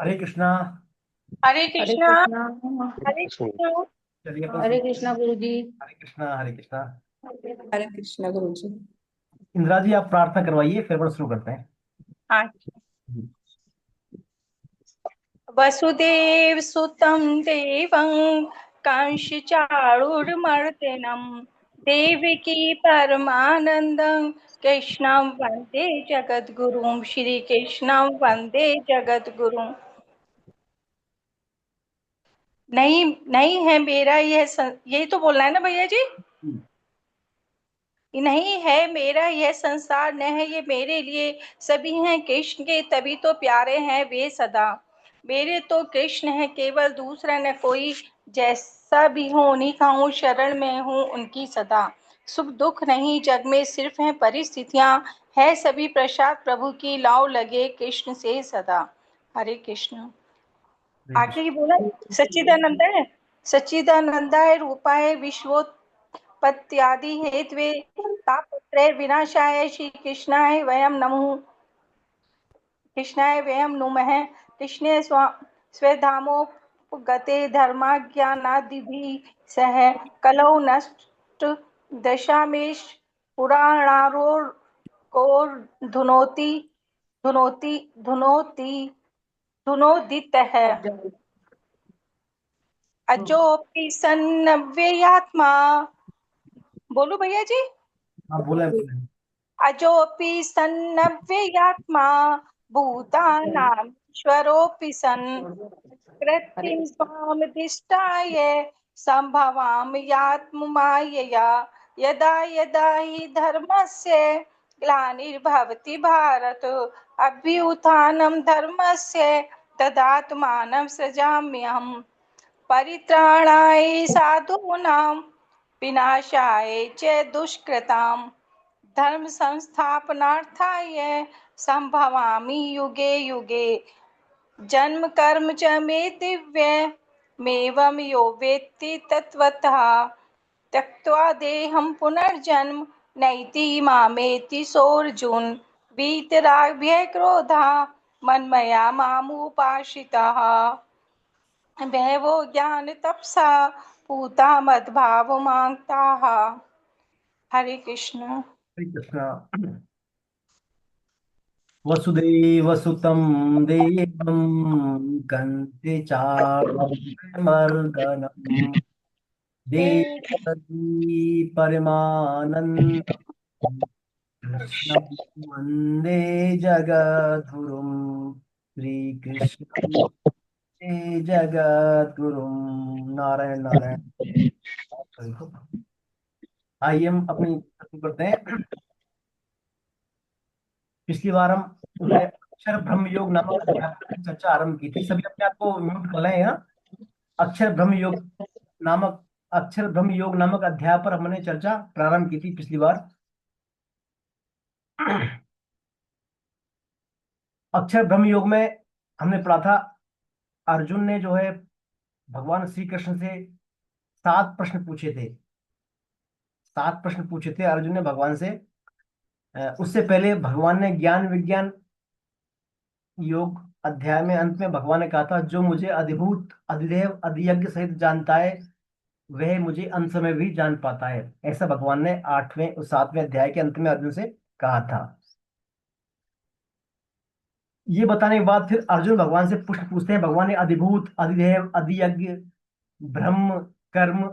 हरे कृष्णा। हरे हरे कृष्णा। कृष्णा। हरे कृष्णा। चलिए अपन हरे शुरू। कृष्णा गुरु जी। हरे कृष्णा हरे कृष्णा। हरे कृष्णा गुरु जी। इंदिरा जी आप प्रार्थना करवाइए फिर अपन शुरू करते हैं। हाँ। जी। वसुदेव सुतं देवं कंस चाणूरमर्दनं देवकी परमानंदं कृष्णं वंदे जगद्गुरुं श्री कृष्णं वंदे जगद्गुरुं। नहीं नहीं है मेरा यही तो बोलना है ना भैया जी। नहीं है मेरा यह संसार, न है ये मेरे लिए, सभी हैं कृष्ण के तभी तो प्यारे हैं वे सदा। मेरे तो कृष्ण है केवल, दूसरा न कोई, जैसा भी हो उन्हीं का हूँ, शरण में हूँ उनकी सदा। सुख दुख नहीं जग में सिर्फ हैं परिस्थितियां, है सभी प्रसाद प्रभु की, लाओ लगे कृष्ण से सदा। हरे कृष्ण। हरे आगे ही कृष्ण। बोला, सच्चिदानंद है, सच्चिदानंदाय रूपाय विश्वोत्पत्त्यादि हेतवे तापत्रय विनाशाय श्री कृष्णाय वयम नुमः। कृष्णे स्वधामोपगते धर्माज्ञानादिभिः सह कलौ नष्ट दशामेश पुराणारोर्धुनोति धुनोति धुनोति धुनोदितः। अजोऽपि सन्नव्ययात्मा। बोलू भैया जी। आप बोले बोले। अजोऽपि सन्नव्ययात्मा भूतानामीश्वरोऽपि सन् हरे कृत्रिं कृष्ण। स्वामधिष्ठाय सम्भवाम्यात्ममायया। यदा यदा हि धर्मस्य ग्लानिर्भवति भारत, अभ्युत्थानं धर्मस्य तदात्मानं सृजाम्यहम्। परित्राणाय साधूनां विनाशाय च दुष्कृताम् धर्म संस्थापनार्थाय संभवामि युगे युगे। जन्म कर्म च मे दिव्यमेवं यो वेत्ति तत्त्वतः त्यक्त्वा देहं पुनर्जन्म नैति मामेति सोऽर्जुन। वीतराग्भय क्रोधा मन्मया मामुपाश्रिताः बहवो ज्ञान तपसा पूता मद्भावमाङ्क्ताः। हरे कृष्ण। हरे कृष्णा। वसुदेव सुतं देवं कंसे चाणूरमर्दनं देवकी परमानन्दं कृष्णं वन्दे जगद्गुरुं श्रीकृष्णं वन्दे जगद्गुरुं। नारायण नारायण। आइए हम अपनी शुरू करते हैं। पिछली बार हम उदय अक्षर ब्रह्म योग नामक अध्याय की चर्चा आरंभ की थी। सभी अपने आप को म्यूट कर लें यहाँ। अक्षर ब्रह्म योग नामक अक्षर ब्रह्म योग नामक अध्याय पर हमने चर्चा प्रारंभ की थी पिछली बार। अक्षर ब्रह्म योग में हमने पढ़ा था, अर्जुन ने जो है भगवान श्री कृष्ण से 7 प्रश्न पूछे थे। 7 प्रश्न पूछे थे अर्जुन ने भगवान से। उससे पहले भगवान ने ज्ञान विज्ञान योग अध्याय में अंत में भगवान ने कहा था, जो मुझे अधिभूत अधिदेव अधियज्ञ सहित जानता है वह मुझे अंत में भी जान पाता है। ऐसा भगवान ने 7वें अध्याय के अंत में अर्जुन से कहा था। ये बताने के बाद फिर अर्जुन भगवान से प्रश्न पूछते हैं। भगवान ने अधिभूत अधिदेव अधियज्ञ ब्रह्म कर्म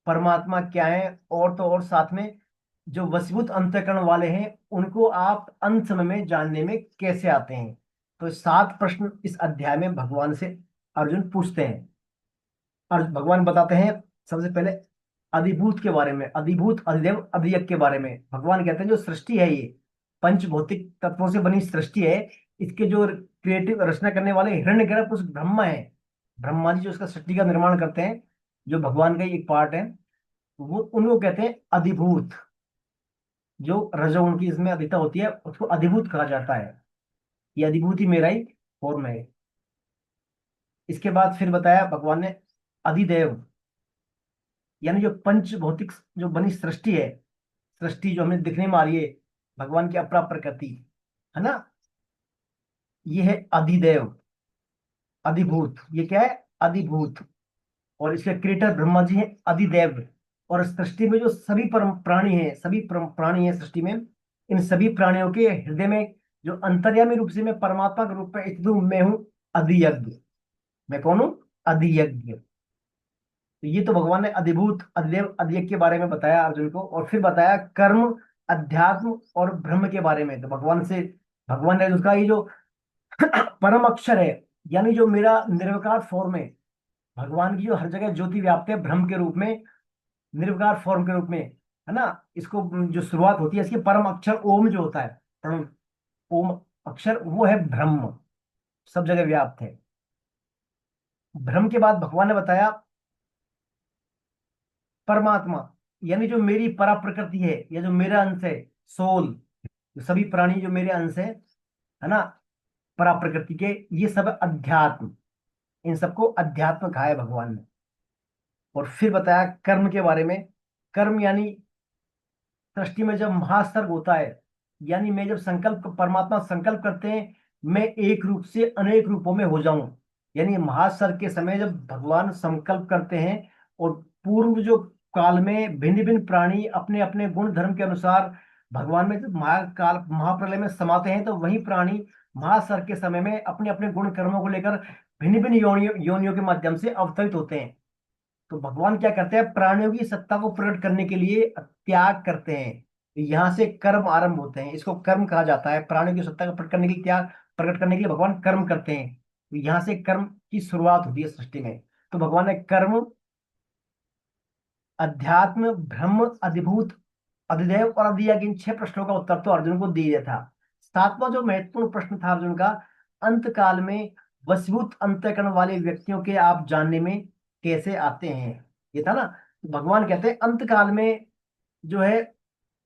परमात्मा क्या है, और तो और साथ में जो वसीभूत अंतःकरण वाले हैं उनको आप अंत समय में जानने में कैसे आते हैं। तो 7 प्रश्न इस अध्याय में भगवान से अर्जुन पूछते हैं। और भगवान बताते हैं सबसे पहले अधिभूत के बारे में, अधिभूत अधिदेव अधियज्ञ के बारे में। भगवान कहते हैं जो सृष्टि है, ये पंच भौतिक तत्वों से बनी सृष्टि है, इसके जो क्रिएटिव रचना करने वाले हिरण्यगर्भ उस ब्रह्मा है, ब्रह्मा जी जो उसका सृष्टि का निर्माण करते हैं, जो भगवान का ही एक पार्ट है, वो उनको कहते हैं अधिभूत। जो रजो उनकी इसमें अधिकता होती है उसको अधिभूत कहा जाता है। ये अधिभूत ही मेरा ही फॉर्म है। इसके बाद फिर बताया भगवान ने अधिदेव, यानी जो पंच भौतिक जो बनी सृष्टि है, सृष्टि जो हमें दिखने में आ रही है, भगवान की अपरा प्रकृति है ना, ये है अधिदेव। अधिभूत, ये क्या है? अधिभूत। और इसके क्रिएटर ब्रह्मा जी हैं, अधिदेव। और सृष्टि में जो सभी परम प्राणी हैं, सभी प्राणी हैं सृष्टि में, इन सभी प्राणियों के हृदय में जो अंतर्यामी रूप से मैं परमात्मा के रूप में स्थित हूं, मैं हूं अधियज्ञ। मैं कौन हूं? अधियज्ञ। तो ये तो भगवान ने अधिभूत, अधिदेव, अधियज्ञ के बारे में बताया अर्जुन को। और फिर बताया कर्म, अध्यात्म और ब्रह्म के बारे में। तो भगवान ने उसका ये जो परम अक्षर है, यानी जो मेरा निर्विकार फॉर्म है, भगवान की जो हर जगह ज्योति व्याप्त है ब्रह्म के रूप में, निर्विकार फॉर्म के रूप में, है ना। इसको जो शुरुआत होती है इसकी परम अक्षर ओम जो होता है, परम ओम अक्षर, वो है ब्रह्म, सब जगह व्याप्त है। ब्रह्म के बाद भगवान ने बताया परमात्मा, यानी जो मेरी परा प्रकृति है, या जो मेरा अंश है, सोल। जो सभी प्राणी जो मेरे अंश है ना, परा प्रकृति के, ये सब अध्यात्म। इन सबको अध्यात्म कहा है भगवान ने। और फिर बताया कर्म के बारे में। कर्म यानी सृष्टि में जब महासर्ग होता है, यानी मैं जब संकल्प, परमात्मा संकल्प करते हैं मैं एक रूप से अनेक रूपों में हो जाऊं, यानी महासर्ग के समय जब भगवान संकल्प करते हैं, और पूर्व जो काल में भिन्न भिन्न प्राणी अपने अपने गुण धर्म के अनुसार भगवान में जब महाकाल महाप्रलय में समाते हैं, तो वही प्राणी महासर्ग के समय में अपने अपने गुण कर्मों को लेकर भिन्न भिन्न योनियों के माध्यम से अवतरित होते हैं। तो भगवान क्या करते हैं? प्राणियों की सत्ता को प्रकट करने के लिए त्याग करते हैं। यहाँ से कर्म आरंभ होते हैं, इसको कर्म कहा जाता है। प्राणियों की सत्ता को प्रकट करने के लिए, त्याग प्रकट करने के लिए भगवान कर्म करते हैं। तो यहाँ से कर्म की शुरुआत होती है सृष्टि में। तो भगवान ने कर्म, अध्यात्म, ब्रह्म, अधिभूत, अधिदेव और अधियज्ञ, इन 6 प्रश्नों का उत्तर तो अर्जुन को दिया था। सातवां जो महत्वपूर्ण प्रश्न था अर्जुन का, अंत काल में वशीभूत अंतःकरण वाले व्यक्तियों के आप जानने में कैसे आते हैं, ये था ना। तो भगवान कहते हैं अंत काल में जो है,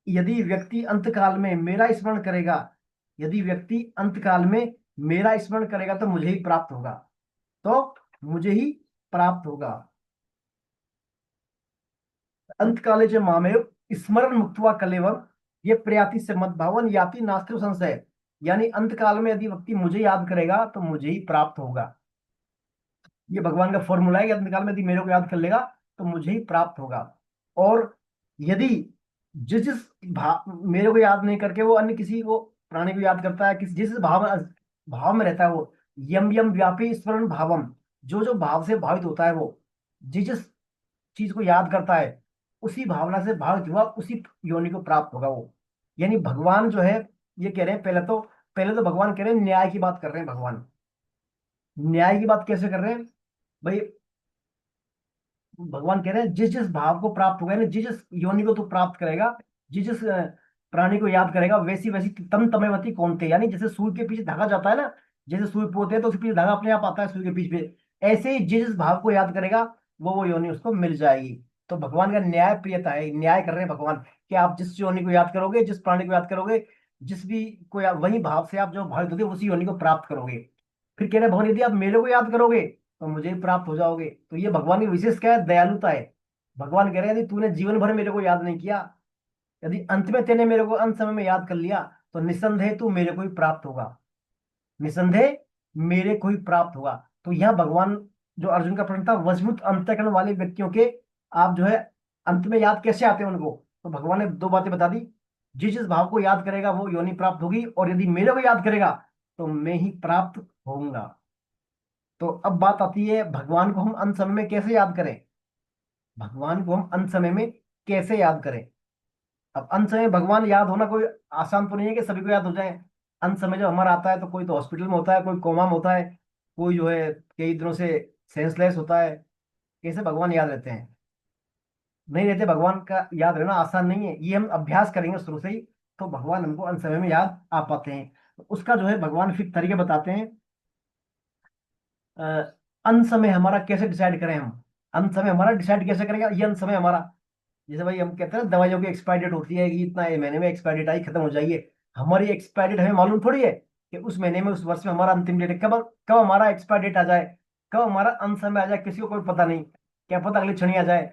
यदि व्यक्ति अंत काल में मेरा स्मरण करेगा, यदि व्यक्ति अंत काल में मेरा स्मरण करेगा तो मुझे ही प्राप्त होगा, तो मुझे ही प्राप्त होगा। अंत काले च मामेव स्मरण मुक्त्वा कलेवर, ये प्रयाति से मत भावन याति नास्ति संशय। यानी अंत काल में यदि व्यक्ति मुझे याद करेगा तो मुझे ही प्राप्त होगा। ये भगवान का फॉर्मूला है कि अंत काल में यदि मेरे को याद कर लेगा तो मुझे ही प्राप्त होगा। और यदि जिस जिस मेरे को याद नहीं करके वो अन्य किसी को, प्राणी को याद करता है, किस जिस भाव भाव में रहता है वो, यम यम व्यापी स्मरण भावम, जो जो भाव से भावित होता है वो, जिस जिस चीज को याद करता है, उसी भावना से भावित हुआ उसी योनि को प्राप्त होगा वो। यानी भगवान जो है, ये कह रहे हैं, पहले तो भगवान कह रहे हैं, न्याय की बात कर रहे हैं भगवान। न्याय की बात कैसे कर रहे हैं भाई? भगवान कह रहे हैं जिस जिस भाव को प्राप्त होगा, यानी जिस जिस योनि को तू प्राप्त करेगा, जिस जिस प्राणी को याद करेगा, वैसी वैसी तम तमेवती कौन थे। यानी जैसे सुई के पीछे धागा जाता है ना, जैसे सुई पोते हैं तो उसके पीछे धागा अपने आप आता है सुई के पीछे, ऐसे ही जिस जिस भाव को याद करेगा वो योनि उसको मिल जाएगी। तो भगवान का न्याय प्रियता है, न्याय कर रहे हैं भगवान कि आप जिस योनि को याद करोगे, जिस प्राणी को याद करोगे, जिस भी को वही भाव से आप जो भावित होगे उसी योनि को प्राप्त करोगे। फिर कह रहे हैं भगवान यदि आप मेरे को याद करोगे तो मुझे ही प्राप्त हो जाओगे। तो ये भगवान की विशेष क्या है? दयालुता है। भगवान कह रहे हैं यदि तूने जीवन भर मेरे को याद नहीं किया, यदि अंत में तेने मेरे को अंत समय में याद कर लिया, तो निस्संदेह तू मेरे को ही प्राप्त होगा, निस्संदेह मेरे को ही प्राप्त होगा। तो यह भगवान, जो अर्जुन का प्रश्न था, वशभूत अंतःकरण वाले व्यक्तियों के आप जो है अंत में याद कैसे आते हैं उनको, तो भगवान ने 2 बातें बता दी। जिस जिस भाव को याद करेगा वो योनि प्राप्त होगी, और यदि मेरे को याद करेगा तो मैं ही प्राप्त होऊंगा। तो अब बात आती है भगवान को हम अंत समय में कैसे याद करें? भगवान को हम अंत समय में कैसे याद करें? अब अंत समय भगवान याद होना कोई आसान तो नहीं है कि सभी को याद हो जाए। अंत समय जब हमारा आता है तो कोई तो हॉस्पिटल में होता है, कोई कोमा में होता है, कोई जो है कई दिनों से सेंसलेस होता है। कैसे भगवान याद रहते हैं? नहीं रहते। भगवान का याद रहना आसान नहीं है, ये हम अभ्यास करेंगे शुरू से ही तो भगवान हमको अंत समय में याद आ पाते हैं। तो उसका जो है भगवान फिर तरीके बताते हैं। अ, अंत समय हमारा कैसे डिसाइड करें हम? अंत समय हमारा डिसाइड कैसे करेंगे ये अंत समय हमारा? जैसे भाई हम कहते हैं ना, दवाइयों की एक्सपायरी डेट होती है कि इतना ये महीने में एक्सपायरी डेट आई, खत्म हो जाइए। हमारी एक्सपायरी डेट हमें मालूम थोड़ी है कि उस महीने में, उस वर्ष में हमारा अंतिम डेट है। कब कब हमारा एक्सपायरी डेट आ जाए, कब हमारा अंत समय आ जाए, किसी को कोई पता नहीं। क्या पता अगली क्षण ही आ जाए,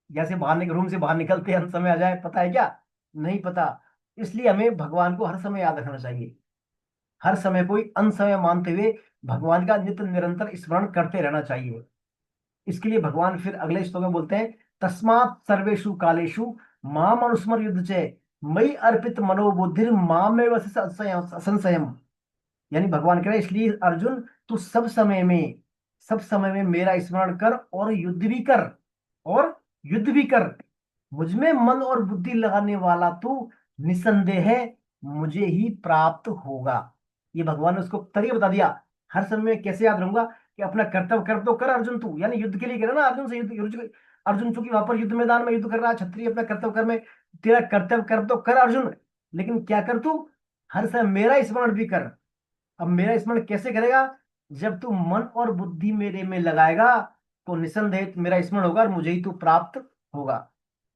जैसे रूम से बाहर निकलते हैं अंत समय आ जाए, पता है क्या? नहीं पता। इसलिए हमें भगवान को हर समय याद रखना चाहिए। हर समय कोई अंत समय मानते हुए भगवान का नित्य निरंतर स्मरण करते रहना चाहिए। इसके लिए भगवान फिर अगले श्लोक में बोलते हैं, तस्मात् सर्वेषु कालेषु माम अनुस्मर युद्ध चे मई अर्पित मनोबुद्धिर मामेव संशयम। यानी भगवान कह रहे हैं, इसलिए अर्जुन तू सब समय में मेरा स्मरण कर और युद्ध भी कर, और युद्ध भी कर। मुझ में मन और बुद्धि लगाने वाला तू निसंदेह मुझे ही प्राप्त होगा। ये भगवान ने उसको तरीका बता दिया। हर समय में कैसे याद रहूंगा कि अपना कर्तव्य कर तो कर अर्जुन तू, यानी युद्ध के लिए कह रहा ना अर्जुन से अर्जुन चूंकि वहां पर युद्ध मैदान में युद्ध कर रहा है, क्षत्रिय अपना कर्तव्य कर में, तेरा कर्तव्य कर तो कर अर्जुन, लेकिन क्या कर तू, हर समय मेरा स्मरण भी कर। अब मेरा स्मरण कैसे करेगा, जब तू मन और बुद्धि मेरे में लगाएगा तो निसंदेह मेरा स्मरण होगा और मुझे ही तू प्राप्त होगा।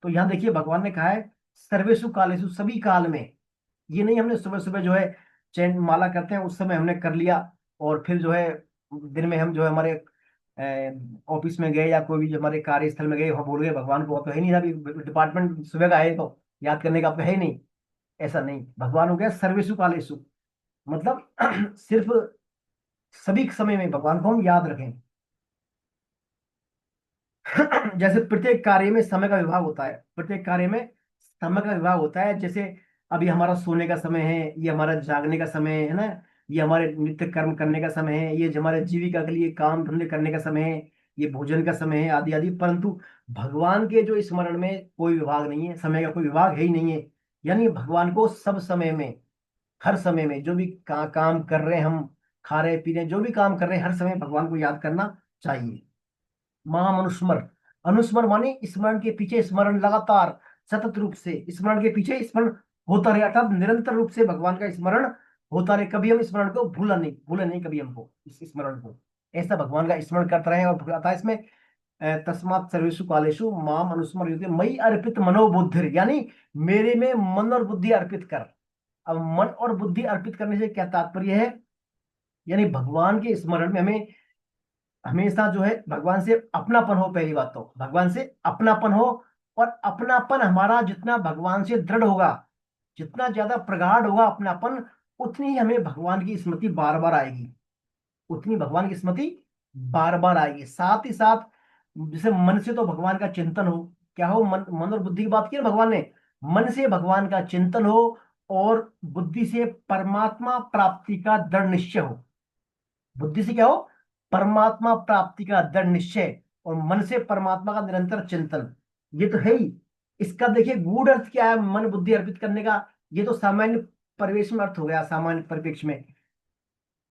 तो यहाँ देखिए भगवान ने कहा है सर्वेषु कालेषु, सभी काल में। ये नहीं हमने सुबह सुबह जो है चैन माला करते हैं उस समय हमने कर लिया, और फिर जो है दिन में हम जो है हमारे ऑफिस में गए या कोई भी जो हमारे कार्यस्थल में गए वहाँ भूल गए भगवान को, अब तो है नहीं, अभी डिपार्टमेंट सुबह का है तो याद करने का अब तो है ही नहीं। ऐसा नहीं, भगवान हो गया सर्वेषु कालेषु, मतलब सिर्फ सभी समय में भगवान को हम याद रखें। जैसे प्रत्येक कार्य में समय का विभाग होता है, प्रत्येक कार्य में समय का विभाग होता है। जैसे अभी हमारा सोने का समय है, ये हमारा जागने का समय है ना, ये हमारे नित्य कर्म करने का समय है, ये जो हमारे जीविका के लिए काम धंधे करने का समय है, ये भोजन का समय है, आदि आदि। परंतु भगवान के जो स्मरण में कोई विभाग नहीं है, समय का कोई विभाग है ही नहीं है। यानी भगवान को सब समय में, हर समय में जो भी काम कर रहे हैं हम, खा रहे पी रहे हैं, जो भी काम कर रहे हैं, हर समय भगवान को याद करना चाहिए। महामनुस्मर, अनुस्मर माने स्मरण के पीछे स्मरण, लगातार सतत रूप से स्मरण के पीछे स्मरण होता रहे, अर्थात निरंतर रूप से भगवान का स्मरण होता रहे। कभी हम स्मरण को भूला नहीं कभी हमको इस स्मरण को, ऐसा भगवान का स्मरण करते रहे। और आता है इसमें तस्मात् सर्वेषु कालेषु माम अनुस्मर युद्धे मयि अर्पित मनोबुद्धिर, यानी मेरे में मन और बुद्धि अर्पित कर। अब मन और बुद्धि अर्पित करने से क्या तात्पर्य है, यानी भगवान के स्मरण में हमें हमेशा जो है भगवान से अपनापन हो। पहली बात तो भगवान से अपनापन हो, और अपनापन हमारा जितना भगवान से दृढ़ होगा, जितना ज्यादा प्रगाढ़ होगा अपनापन, उतनी ही हमें भगवान की स्मृति बार बार आएगी, उतनी भगवान की स्मृति बार बार आएगी। साथ ही साथ जैसे मन से तो भगवान का चिंतन हो, क्या हो, मन और बुद्धि की बात की ना भगवान ने, मन से भगवान का चिंतन हो और बुद्धि से परमात्मा प्राप्ति का दृढ़ निश्चय हो। बुद्धि से क्या हो, परमात्मा प्राप्ति का दृढ़ निश्चय, और मन से परमात्मा का निरंतर चिंतन। ये तो है ही। इसका देखिए गूढ़ अर्थ क्या है मन बुद्धि अर्पित करने का, ये तो सामान्य परिवेश में अर्थ हो गया, सामान्य परिप्रेक्ष्य में।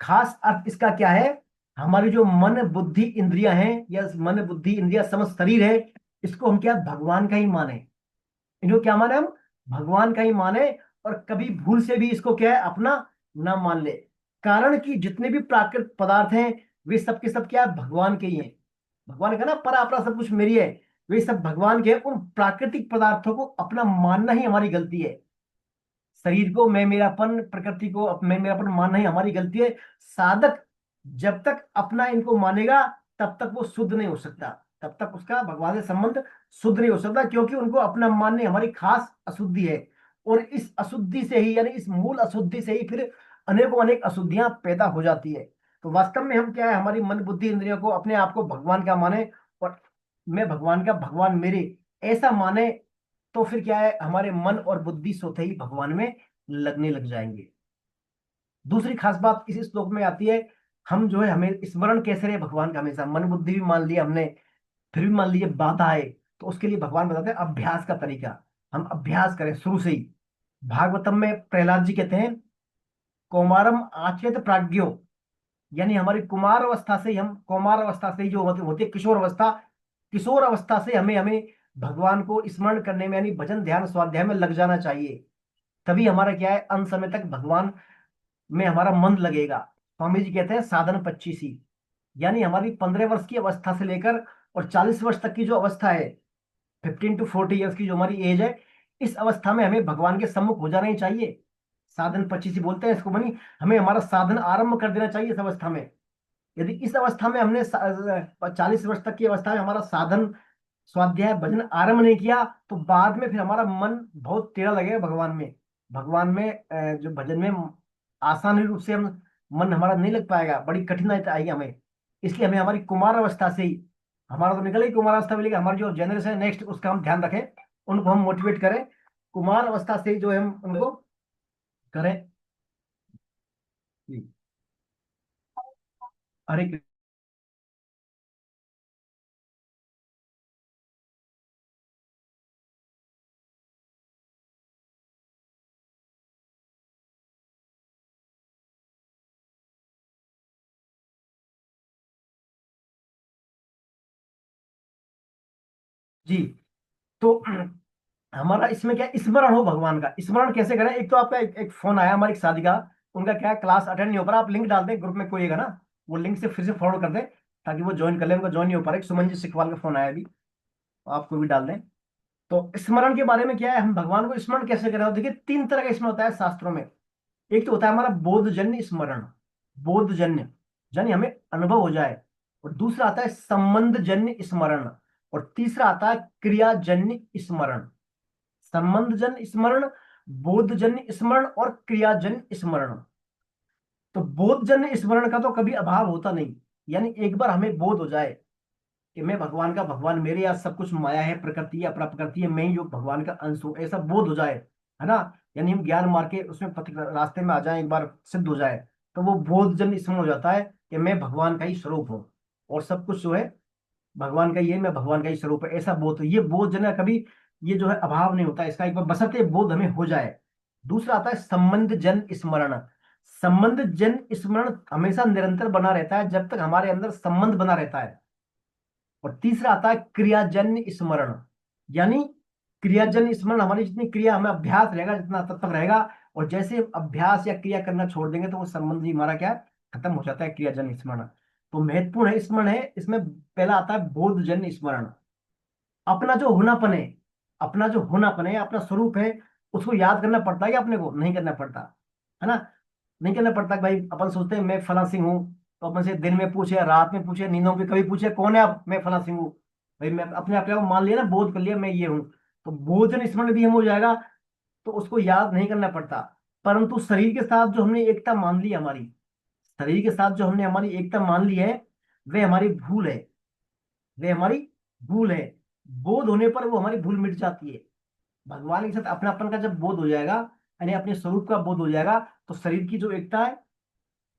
खास अर्थ इसका क्या है, हमारी जो मन बुद्धि इंद्रियां हैं, या मन बुद्धि इंद्रिया समस्त शरीर है, इसको हम क्या भगवान का ही माने, इनको क्या माने हम, भगवान का ही माने। और कभी भूल से भी इसको क्या है अपना ना मान ले। कारण कि जितने भी प्राकृतिक पदार्थ हैं वे सब के सब क्या है, भगवान के ही हैं। भगवान का ना परा अपना सब कुछ मेरी है, वे सब भगवान के हैं। उन प्राकृतिक पदार्थों को अपना मानना ही हमारी गलती है। शरीर को मैं मेरापन, प्रकृति को मैं मेरापन मानना ही हमारी गलती है। साधक जब तक अपना इनको मानेगा तब तक वो शुद्ध नहीं हो सकता, तब तक उसका भगवान से संबंध शुद्ध नहीं हो सकता, क्योंकि उनको अपना मानने हमारी खास अशुद्धि है। और इस अशुद्धि से ही, यानी इस मूल अशुद्धि से ही फिर अनेकों अनेक अशुद्धियां पैदा हो जाती है। तो वास्तव में हम क्या है, हमारी मन बुद्धि इंद्रियों को अपने आप को भगवान का माने, और मैं भगवान का, भगवान मेरे, ऐसा माने, तो फिर क्या है, हमारे मन और बुद्धि स्वतः ही भगवान में लगने लग जाएंगे। दूसरी खास बात इस श्लोक में आती है, हम जो है हमें स्मरण कैसे रहे भगवान का, हमेशा मन बुद्धि भी मान लिया हमने, फिर भी मान लीजिए बाधा आए, तो उसके लिए भगवान बताते हैं अभ्यास का तरीका। हम अभ्यास करें शुरू से ही। भागवतम में प्रहलाद जी कहते हैं, कौमारम आचेत प्राज्ञो, यानी हमारी कुमार अवस्था से ही, हम कौमार अवस्था से ही जो होती है किशोर अवस्था, किशोर अवस्था से हमें हमें भगवान को स्मरण करने में, यानी भजन ध्यान स्वाध्याय में लग जाना चाहिए। तभी हमारा क्या है, अंत समय तक भगवान में हमारा मन लगेगा। स्वामी जी कहते हैं साधन 25 ही, यानी हमारी 15 वर्ष की अवस्था से लेकर और 40 वर्ष तक की जो अवस्था है, 15 to 40 ईयर्स की जो हमारी एज है, इस अवस्था में हमें भगवान के सम्मुख हो जाना ही चाहिए। साधन 25 ही बोलते हैं इसको, बनी हमें हमारा साधन आरंभ कर देना चाहिए इस अवस्था में। यदि इस अवस्था में हमने 40 वर्ष तक की अवस्था में हमारा साधन स्वाध्याय भजन आरंभ नहीं किया, तो बाद में फिर हमारा मन बहुत टेढ़ा लगेगा भगवान में, भगवान में जो भजन में आसानी रूप से हम मन हमारा नहीं लग पाएगा, बड़ी कठिनाई आएगी हमें। इसलिए हमें हमारी कुमार अवस्था से ही, हमारा तो निकल ही कुमार अवस्था में, लेकिन हमारी जो जनरेशन है नेक्स्ट, उसका हम ध्यान रखें, उनको हम मोटिवेट करें, कुमार अवस्था से ही जो है हम उनको करें। जी। हरे कृष्ण। जी। तो हमारा इसमें क्या है, स्मरण हो भगवान का। स्मरण कैसे करें? एक तो आपका एक फोन आया हमारी एक शादी का, उनका क्या है, क्लास अटेंड नहीं हो पा रहा, आप लिंक डाल दें ग्रुप में, कोई है ना, वो लिंक से फिर से फॉरवर्ड कर दें ताकि वो ज्वाइन कर ले, उनका ज्वाइन नहीं हो पा रहा है। सुमन जी सिखवाल का फोन आया अभी, तो आपको भी डाल दें। तो स्मरण के बारे में क्या है, हम भगवान को स्मरण कैसे करें? और देखिए, तीन तरह का स्मरण होता है शास्त्रों में। एक तो होता है हमारा बोधजन्य स्मरण, बोधजन्य, यानी हमें अनुभव हो जाए। और दूसरा आता है संबंधजन्य स्मरण। और तीसरा आता है क्रियाजन्य स्मरण। संबंधजन्य स्मरण, बोधजन्य स्मरण और क्रियाजन्य स्मरण। तो बोधजन्य स्मरण का तो कभी अभाव होता नहीं, यानी एक बार हमें बोध हो जाए कि मैं भगवान का, भगवान मेरे, या सब कुछ माया है, प्रकृति है, अपराप्रकृति है, मैं ही जो भगवान का अंश हूं, ऐसा बोध हो जाए, है ना, यानी हम ज्ञान मार के उसमें रास्ते में आ जाए, एक बार सिद्ध हो जाए, तो वो बोधजन्य स्मरण हो जाता है कि मैं भगवान का ही स्वरूप हूँ, और सब कुछ जो है भगवान का ही है, मैं भगवान का ही स्वरूप है, ऐसा बोध। ये बोध जो है कभी, ये जो है अभाव नहीं होता इसका, एक बार बशर्ते बोध हमें हो जाए। दूसरा आता है संबंध जन स्मरण। संबंध जन स्मरण हमेशा निरंतर बना रहता है जब तक हमारे अंदर संबंध बना रहता है। और तीसरा आता है क्रियाजन्य स्मरण, यानी क्रियाजन्य स्मरण, हमारी जितनी क्रिया, हमें अभ्यास रहेगा जितना, तब तक रहेगा। और जैसे अभ्यास या क्रिया करना छोड़ देंगे तो वो संबंध ही हमारा क्या है, खत्म हो जाता है, क्रियाजन्य स्मरण। तो महत्वपूर्ण है स्मरण है इसमें। पहला आता है बोधजन्य स्मरण। अपना जो होनापन है, अपना जो होनापन है, अपना स्वरूप है, उसको याद करना पड़ता है, या अपने को नहीं करना पड़ता, है ना? नहीं करना पड़ता कि भाई अपन सोचते हैं मैं फला सिंह हूँ, तो अपन से दिन में पूछे, रात में पूछे, नींदों में कभी पूछे कौन है आप, मैं फला सिंह हूँ। भाई मैं अपने आप को मान लिया ना, बोध कर लिया मैं ये हूँ, तो बोधन स्मरण भी हम हो जाएगा, तो उसको याद नहीं करना पड़ता। परंतु शरीर के साथ जो हमने एकता मान ली हमारी, शरीर के साथ जो हमने हमारी एकता मान ली है, वे हमारी भूल है, वे हमारी भूल है। बोध होने पर वो हमारी भूल मिट जाती है। भगवान के साथ अपनापन का जब बोध हो जाएगा, यानी अपने स्वरूप का बोध हो जाएगा, तो शरीर की जो एकता है,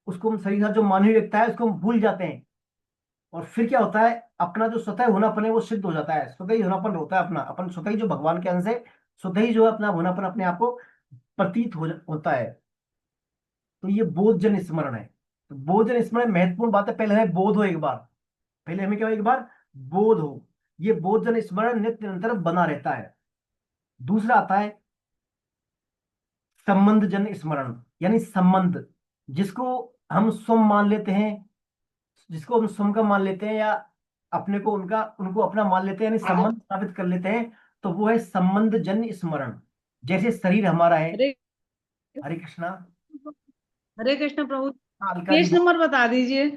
उसको हम, शरीर का जो मानवीय एकता है उसको हम भूल जाते हैं। और फिर क्या होता है, अपना जो स्वतः होनापन है वो सिद्ध हो जाता है, स्वतः ही होनापन होता है अपना, अपन स्वतः ही जो भगवान के अंश है, स्वतः ही जो है अपना होनापन अपने आप को प्रतीत होता है। तो ये बोधजन स्मरण है। तो बोधजन स्मरण महत्वपूर्ण बात है, पहले हमें बोध हो एक बार, पहले हमें क्या हो, एक बार बोध हो। ये बोधजन स्मरण नित्य निरंतर बना रहता है। दूसरा आता है संबंध जन स्मरण, यानी संबंध, जिसको हम स्वम मान लेते हैं, जिसको हम स्वम का मान लेते हैं, या अपने को उनका, उनको अपना मान लेते हैं, यानी संबंध स्थापित कर लेते हैं, तो वो है संबंध जन स्मरण। जैसे शरीर हमारा है। हरे हरे कृष्णा। हरे कृष्ण प्रभु। हाँ अलका जी। पेज नंबर बता दीजिए,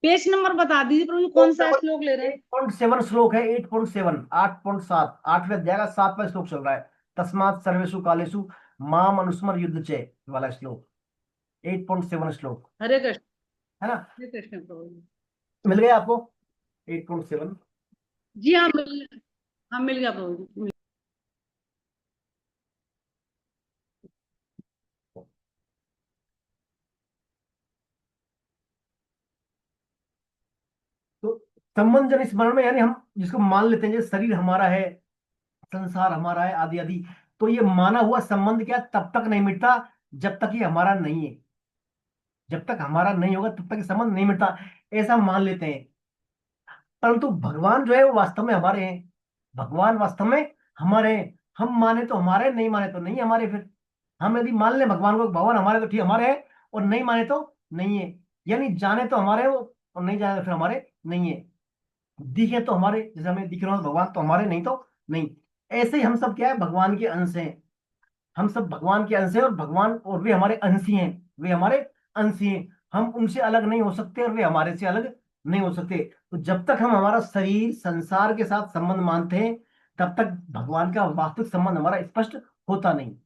पेज नंबर बता दीजिए प्रभु, कौन सा श्लोक ले रहे हैं? 8.7 श्लोक है, 8.7, 8.7, 8वें अध्याय का 7वां श्लोक चल रहा है। तस्मात् सर्वेषु कालेषु माम अनुस्मर युद्ध चे वाला श्लोक, 8.7 श्लोक, हरे कृष्ण, है ना? हरे कृष्ण प्रभु। मिल गया आपको 8.7? जी हाँ, हाँ मिल गया प्रभु जी। तो संबंध जन स्मरण में, यानी हम जिसको मान लेते हैं, जैसे शरीर हमारा है, संसार हमारा है, आदि आदि, तो ये माना हुआ संबंध क्या, तब तक नहीं मिटता जब तक ये हमारा नहीं है। जब तक हमारा नहीं होगा तब तक ये संबंध नहीं मिटता, ऐसा मान लेते हैं। परंतु भगवान जो है वो वास्तव में हमारे हैं। भगवान वास्तव में हमारे हैं। हम माने तो हमारे, नहीं माने तो नहीं हमारे। फिर हम यदि मान ले भगवान को, भगवान हमारे, तो ठीक हमारे हैं, और नहीं माने तो नहीं है। यानी जाने तो हमारे वो, और नहीं जाने तो फिर हमारे नहीं है। दिखे तो हमारे, जैसे हमें दिख रहा हो भगवान, तो हमारे, नहीं तो नहीं। ऐसे ही हम सब क्या है, भगवान के अंश हैं। हम सब भगवान के अंश हैं, और भगवान, और वे हमारे अंशी हैं, वे हमारे अंशी हैं। हम उनसे अलग नहीं हो सकते, और वे हमारे से अलग नहीं हो सकते। तो जब तक हम हमारा शरीर संसार के साथ संबंध मानते हैं, तब तक भगवान का वास्तविक संबंध हमारा स्पष्ट होता नहीं।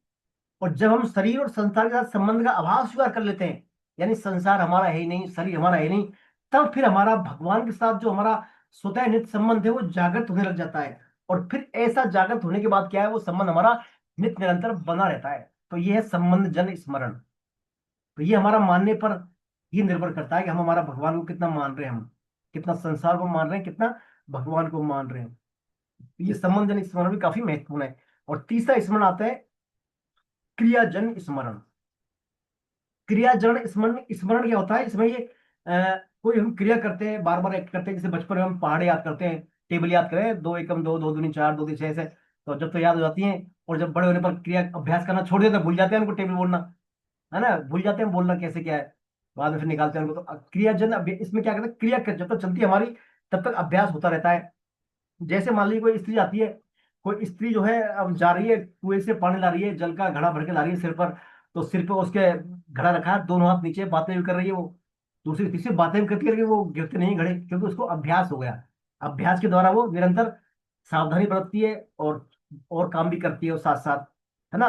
और जब हम शरीर और संसार के साथ संबंध का अभाव स्वीकार कर लेते हैं, यानी संसार हमारा है ही नहीं, शरीर हमारा है ही नहीं, तब फिर हमारा भगवान के साथ जो हमारा स्वतः नित्य संबंध है वो जागृत होने लग जाता है। और फिर ऐसा जागृत होने के बाद क्या है, वो संबंध हमारा नित्य निरंतर बना रहता है। तो ये है संबंध जन स्मरण। तो ये हमारा मानने पर ही निर्भर करता है कि हम हमारा भगवान को कितना मान रहे हैं, हम कितना संसार को मान रहे हैं, कितना भगवान को मान रहे हैं। ये संबंध जन स्मरण भी काफी महत्वपूर्ण है। और तीसरा स्मरण आता है क्रियाजन स्मरण। क्रियाजन स्मरण, स्मरण क्या होता है इसमें, ये कोई हम क्रिया करते हैं, बार बार एक्ट करते हैं। जैसे बचपन में हम पहाड़े याद करते हैं, टेबल याद करें, 2 एकम 2, 2 दूनी 4, 2 3 6 ऐसे। तो जब तो याद हो जाती हैं, और जब बड़े होने पर क्रिया अभ्यास करना छोड़ देते हैं, भूल जाते हैं उनको टेबल बोलना, है ना, भूल जाते हैं बोलना कैसे क्या है, बाद में फिर निकालते हैं उनको। तो क्रियाजन इसमें क्या करते हैं, क्रिया जब तक चलती है हमारी, तब तक अभ्यास होता रहता है। जैसे मान लीजिए कोई स्त्री आती है, कोई स्त्री जो है अब जा रही है, कुएं से पानी ला रही है, जल का घड़ा भर के ला रही है सिर पर। तो सिर पे उसके घड़ा रखा है, दोनों हाथ नीचे, बातें भी कर रही है वो, दूसरी तीसरी बातें भी करती है, लेकिन वो गिरते नहीं घड़े, क्योंकि उसको अभ्यास हो गया। अभ्यास के द्वारा वो निरंतर सावधानी बरतती है, और काम भी करती है वो साथ साथ, है ना।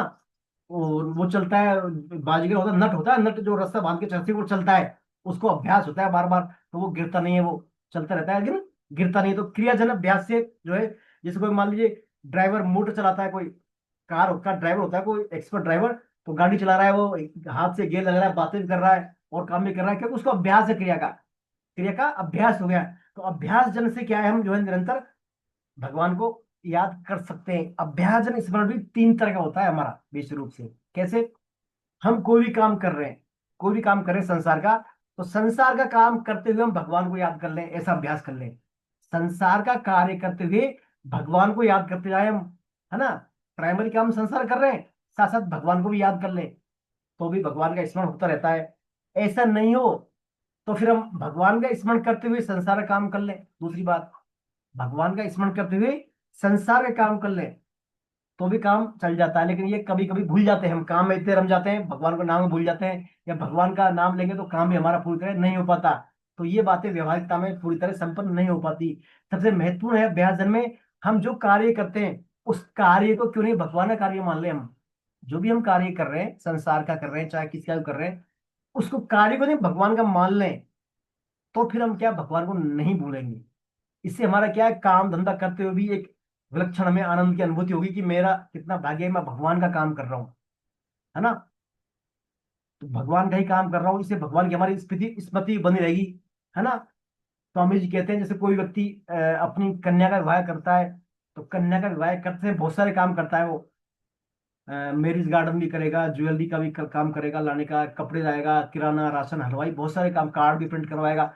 और वो चलता है, बाजीगर होता है, नट होता है, नट जो रस्सा बांध के चलती है वो चलता है, उसको अभ्यास होता है बार बार, तो वो गिरता नहीं है, वो चलता रहता है, लेकिन गिरता नहीं है। तो क्रियाजन अभ्यास से जो है, जैसे कोई मान लीजिए ड्राइवर मोटर चलाता है, कोई कार का ड्राइवर होता है, कोई एक्सपर्ट ड्राइवर, तो गाड़ी चला रहा है, वो हाथ से गियर लगा रहा है, बातें भी कर रहा है और काम भी कर रहा है, क्योंकि उसको अभ्यास है, क्रिया का अभ्यास हो गया है। तो अभ्यास जन से क्या है, हम जो है निरंतर भगवान को याद कर सकते हैं। अभ्यास जन स्मरण भी 3 तरह का होता है हमारा विशेष रूप से। कैसे, हम कोई भी काम कर रहे हैं, कोई भी काम कर रहे हैं संसार का, तो संसार का काम करते हुए हम भगवान को याद कर लें, ऐसा अभ्यास कर लें। संसार का कार्य करते हुए भगवान को याद करते जाए हम, है ना। प्राइमरी काम संसार कर रहे हैं, साथ साथ भगवान को भी याद कर लें, तो भी भगवान का स्मरण होता रहता है। ऐसा नहीं हो तो फिर हम भगवान का स्मरण करते हुए संसार का काम कर लें। दूसरी बात, भगवान का स्मरण करते हुए संसार का काम कर लें, तो भी काम चल जाता है। लेकिन ये कभी कभी भूल जाते हैं, हम काम में इतने रम जाते हैं, भगवान का नाम भूल जाते हैं, या भगवान का नाम लेंगे तो काम भी हमारा पूरी तरह नहीं हो पाता। तो ये बातें व्यवहारिकता में पूरी तरह संपन्न नहीं हो पाती। सबसे महत्वपूर्ण है अभ्यास जन में, हम जो कार्य करते हैं उस कार्य को क्यों नहीं भगवान का कार्य मान ले हम। जो भी हम कार्य कर रहे हैं, संसार का कर रहे हैं चाहे किसी का भी कर रहे हैं, उसको कार्य को नहीं भगवान का मान लें, तो फिर हम क्या भगवान को नहीं भूलेंगे। इससे हमारा क्या है, काम धंधा करते हुए भी एक विलक्षण हमें आनंद की अनुभूति होगी कि मेरा कितना भाग्य है, मैं भगवान का काम कर रहा हूँ, है ना। तो भगवान का ही काम कर रहा हूँ, इससे भगवान की हमारी स्मृति स्मृति बनी रहेगी, है ना। स्वामी जी कहते हैं, जैसे कोई व्यक्ति अपनी कन्या का विवाह करता है, तो कन्या का विवाह करते हैं बहुत सारे काम करता है वो, मैरिज गार्डन भी करेगा, ज्वेलरी का भी काम करेगा, लाने का, कपड़े लाएगा, किराना, राशन, हलवाई, बहुत सारे काम, कार्ड भी प्रिंट करवाएगा,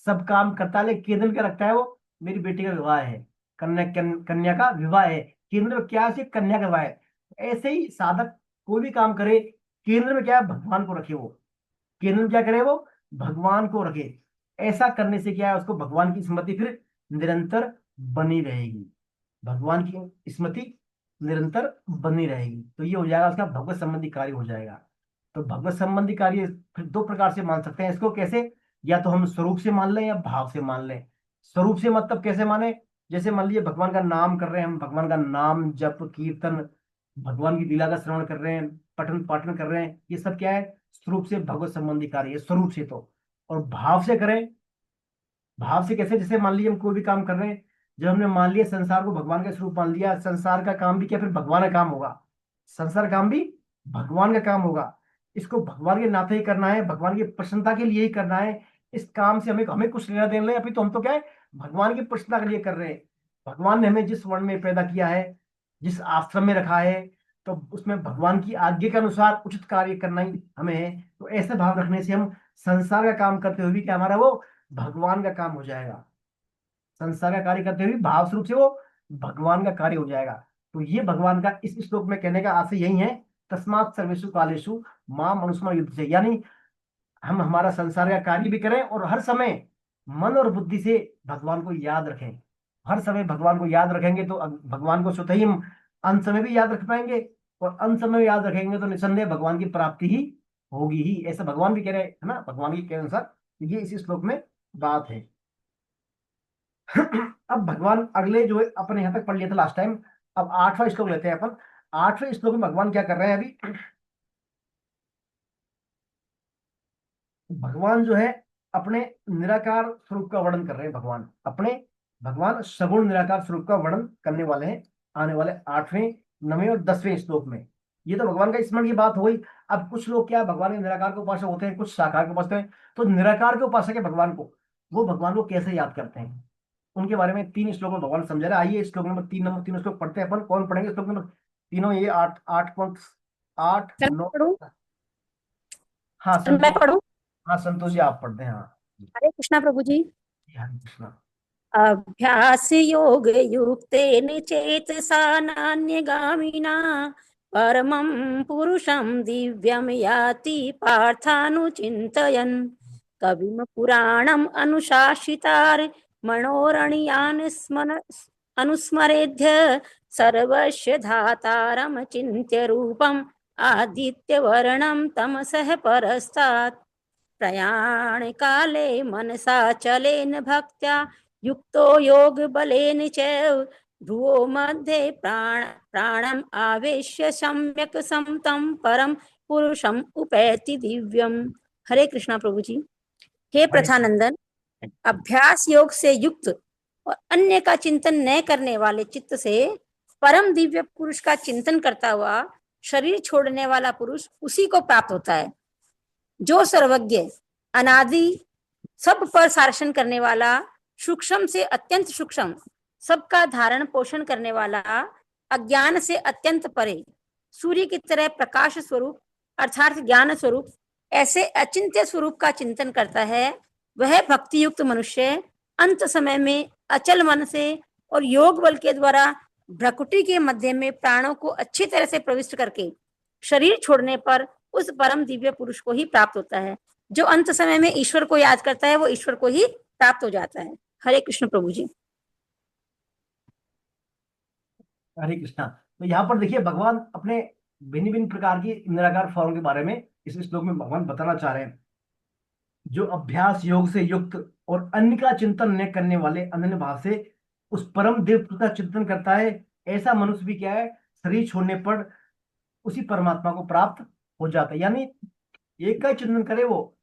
सब काम करता है। लेकिन केंद्र क्या रखता है वो, मेरी बेटी का विवाह है, कन्या का विवाह है, केंद्र में क्या है, सिर्फ कन्या का विवाह है। ऐसे ही साधक कोई भी काम करे, केंद्र में क्या है, भगवान को रखे वो, केंद्र में क्या करे वो, भगवान को रखे। ऐसा करने से क्या है, उसको भगवान की स्मृति फिर निरंतर बनी रहेगी, भगवान की स्मृति निरंतर बनी रहेगी। तो ये हो जाएगा उसका भगवत संबंधी कार्य हो जाएगा। तो भगवत संबंधी कार्य फिर 2 प्रकार से मान सकते हैं इसको। कैसे, या तो हम स्वरूप से मान लें या भाव से मान लें। स्वरूप से मतलब कैसे माने, जैसे मान लीजिए भगवान का नाम कर रहे हैं हम, भगवान का नाम जप कीर्तन, भगवान की लीला का श्रवण कर रहे हैं, पठन पाठन कर रहे हैं, ये सब क्या है, स्वरूप से भगवत संबंधी कार्य है, स्वरूप से। तो और भाव से करें, भाव से कैसे, जैसे मान लीजिए हम कोई भी काम कर रहे हैं, जब हमने मान लिया संसार को भगवान का स्वरूप मान लिया, संसार का काम भी क्या फिर भगवान का काम होगा, संसार काम भी भगवान का काम होगा। इसको भगवान के नाते ही करना है, भगवान की प्रसन्नता के लिए ही करना है। इस काम से हमें हमें कुछ लेना देना नहीं, अभी तो हम तो क्या है, भगवान की प्रसन्नता के लिए कर रहे हैं। भगवान ने हमें जिस वर्ण में पैदा किया है, जिस आश्रम में रखा है, तो उसमें भगवान की आज्ञा के अनुसार उचित कार्य करना ही हमें है। तो ऐसे भाव रखने से हम संसार का काम करते हुए भी क्या हमारा वो भगवान का काम हो जाएगा, संसार का कार्य करते हुए भाव स्वरूप से वो भगवान का कार्य हो जाएगा। तो ये भगवान का इस श्लोक में कहने का आशय यही है, तस्मात् सर्वेषु कालेषु माम अनुस्मर युद्ध से, यानी हम हमारा संसार का कार्य भी करें और हर समय मन और बुद्धि से भगवान को याद रखें। हर समय भगवान को याद रखेंगे तो भगवान को स्वतः ही हम अंत समय भी याद रख पाएंगे, और अंत समय याद रखेंगे तो निसंदेह भगवान की प्राप्ति ही होगी ही, ऐसा भगवान भी कह रहे हैं, है ना, भगवान के अनुसार ये इसी श्लोक में बात है। अब भगवान अगले जो है अपने यहां तक पढ़ लिया था लास्ट टाइम, अब 8वां श्लोक लेते हैं अपन। 8वें श्लोक में भगवान क्या कर रहे हैं अभी, भगवान जो है अपने निराकार स्वरूप का वर्णन कर रहे हैं। भगवान सगुण निराकार स्वरूप का वर्णन करने वाले हैं आने वाले 8वें 9वें और 10वें श्लोक में। ये तो भगवान का स्मरण की बात हो गई। अब कुछ लोग क्या भगवान के निराकार के उपासक होते हैं, कुछ साकार के उपासक हैं। तो निराकार के उपासक है भगवान को, वो भगवान को कैसे याद करते हैं, उनके बारे में 3 श्लोक में भगवान समझा रहे हैं। आइए श्लोक नंबर 3, नंबर 3 श्लोक पढ़ते हैं अपन। कौन पढ़ेंगे श्लोक नंबर तीनों? ये 8 8 8 चल मैं 9। पढ़ूं। हाँ चल मैं संतोष। पढ़ूं। हाँ संतोष जी आप पढ़ते हैं। हाँ हरे कृष्णा प्रभु जी। जी, हरे कृष्णा। अभ्यास योग युक्तेन चेतसा नान्यगामिना परमं पुरुषं दिव्यं याति पार्थानुचिन्तयन् कविं पुराणम् अनुशासितार मनोरणीयान् अनुस्मरेद्य सर्वस्य धातारं चिन्त्य रूपम् आदित्यवर्णं तमसः परस्तात् प्रयाण काले मनसा चलेन भक्त्या युक्तो योग बलेन च भ्रुवो मध्ये प्राणम आवेश्य सम्यक समतं परम पुरुषम उपैति दिव्यम। हरे कृष्णा प्रभु जी। हे हरे प्रथानंदन, अभ्यास योग से युक्त और अन्य का चिंतन न करने वाले चित्त से परम दिव्य पुरुष का चिंतन करता हुआ शरीर छोड़ने वाला पुरुष उसी को प्राप्त होता है जो सर्वज्ञ, अनादि, सब पर शासन करने वाला, सूक्ष्म से अत्यंत सूक्ष्म, सबका धारण पोषण करने वाला, अज्ञान से अत्यंत परे, सूर्य की तरह प्रकाश स्वरूप अर्थात ज्ञान स्वरूप ऐसे अचिंत्य स्वरूप का चिंतन करता है। वह भक्ति युक्त मनुष्य अंत समय में अचल मन से और योग बल के द्वारा भ्रकुटी के मध्य में प्राणों को अच्छी तरह से प्रविष्ट करके शरीर छोड़ने पर उस परम दिव्य पुरुष को ही प्राप्त होता है। जो अंत समय में ईश्वर को याद करता है वो ईश्वर को ही प्राप्त हो जाता है। हरे कृष्ण प्रभु जी। हरे कृष्णा। तो यहाँ पर देखिए भगवान अपने भिन्न भिन्न प्रकार की निराकार फॉर्म के बारे में इस श्लोक में भगवान बताना चाह रहे हैं। जो अभ्यास योग से युक्त और अन्य का चिंतन न करने वाले अनन्य भाव से उस परम दिव्य का चिंतन करता है, ऐसा मनुष्य भी क्या है, शरीर छोड़ने पर उसी परमात्मा को प्राप्त हो जाता है। यानी एक का ही चिंतन करे, वो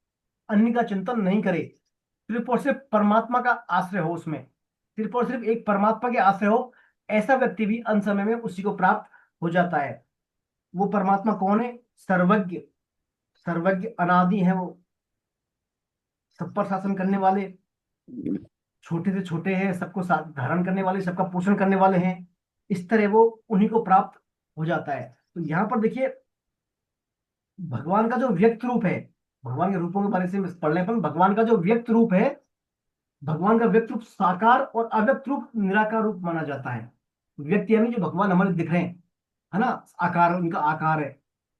अन्य का चिंतन नहीं करे, सिर्फ और सिर्फ परमात्मा का आश्रय हो, उसमें सिर्फ और सिर्फ एक परमात्मा के आश्रय हो, ऐसा व्यक्ति भी अंत समय में उसी को प्राप्त हो जाता है। वो परमात्मा कौन है? सर्वज्ञ, सर्वज्ञ अनादि है वो, सब पर शासन करने वाले, छोटे से छोटे हैं, सबको धारण करने वाले, सबका पोषण करने वाले हैं। इस तरह वो उन्हीं को प्राप्त हो जाता है। तो यहाँ पर देखिए भगवान का जो व्यक्त रूप है, भगवान के रूपों के बारे में पढ़ने पर भगवान का जो व्यक्त रूप है, भगवान का व्यक्त रूप साकार और अव्यक्त रूप निराकार रूप माना जाता है। व्यक्त यानी जो भगवान हमारे दिख रहे हैं, है ना, आकार, उनका आकार है,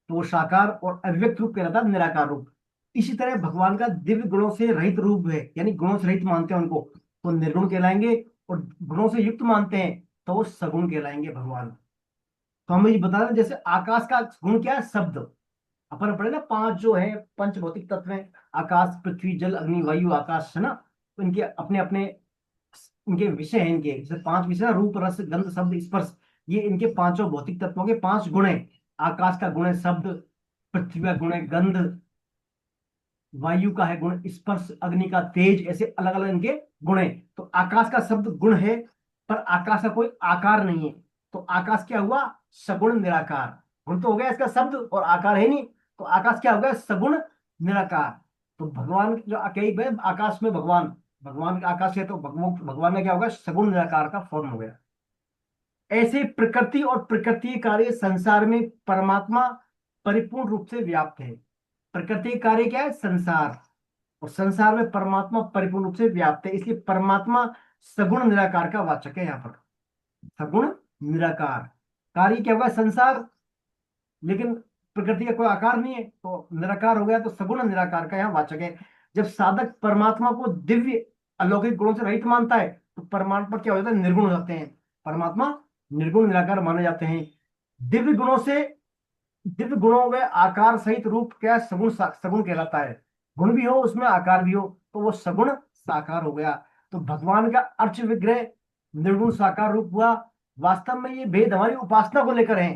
तो वो साकार और अव्यक्त रूप कहलाता है निराकार रूप। इसी तरह भगवान का दिव्य गुणों से रहित रूप है, यानी गुणों से रहित मानते हैं उनको तो निर्गुण कहलाएंगे, और गुणों से युक्त मानते हैं तो वो सगुण कहलाएंगे भगवान। तो हमें ये बता रहे हैं, जैसे आकाश का गुण क्या है? शब्द। अपन पढ़े ना 5 जो है पंच भौतिक तत्व हैं, आकाश पृथ्वी जल अग्नि वायु आकाश, है ना। तो इनके अपने अपने इनके विषय हैं, इनके जैसे 5 विषय ना, रूप रस गंध शब्द स्पर्श, ये इनके पांचों भौतिक तत्वों के 5 गुण हैं। आकाश का गुण है शब्द, पृथ्वी का गुण है गंध, वायु का है गुण स्पर्श, अग्नि का तेज, ऐसे अलग अलग इनके गुण हैं। तो आकाश का शब्द गुण है, पर आकाश का कोई आकार नहीं है। तो आकाश क्या हुआ? सगुण निराकार। गुण तो हो गया इसका शब्द, और आकार है नहीं, तो आकाश क्या हो गया? सगुण निराकार। तो भगवान जो कई है आकाश में भगवान, भगवान का आकाश है तो भगवान, भगवान का क्या होगा? सगुण निराकार का फॉर्म हो गया। ऐसे प्रकृति और प्रकृति कार्य संसार में परमात्मा परिपूर्ण रूप से व्याप्त है। प्रकृति कार्य क्या है? संसार, और संसार में परमात्मा परिपूर्ण रूप से व्याप्त है, इसलिए परमात्मा सगुण निराकार का वाचक है। यहाँ पर सगुण निराकार, कार्य क्या होगा? संसार, लेकिन प्रकृति का कोई आकार नहीं है तो निराकार हो गया, तो सगुण निराकार का यहाँ वाचक है। जब साधक परमात्मा को दिव्य अलौकिक गुणों से रहित मानता है तो परमात्मा क्या हो जाता है? निर्गुण हो जाते हैं। परमात्मा निर्गुण निराकार माने जाते हैं। दिव्य गुणों से, दिव्य गुणों में आकार सहित रूप क्या? सगुण, सगुण कहलाता है। गुण भी हो उसमें, आकार भी हो, तो वो सगुण साकार हो गया। तो भगवान का अर्च विग्रह निर्गुण साकार रूप हुआ। वास्तव में ये भेद हमारी उपासना को लेकर है।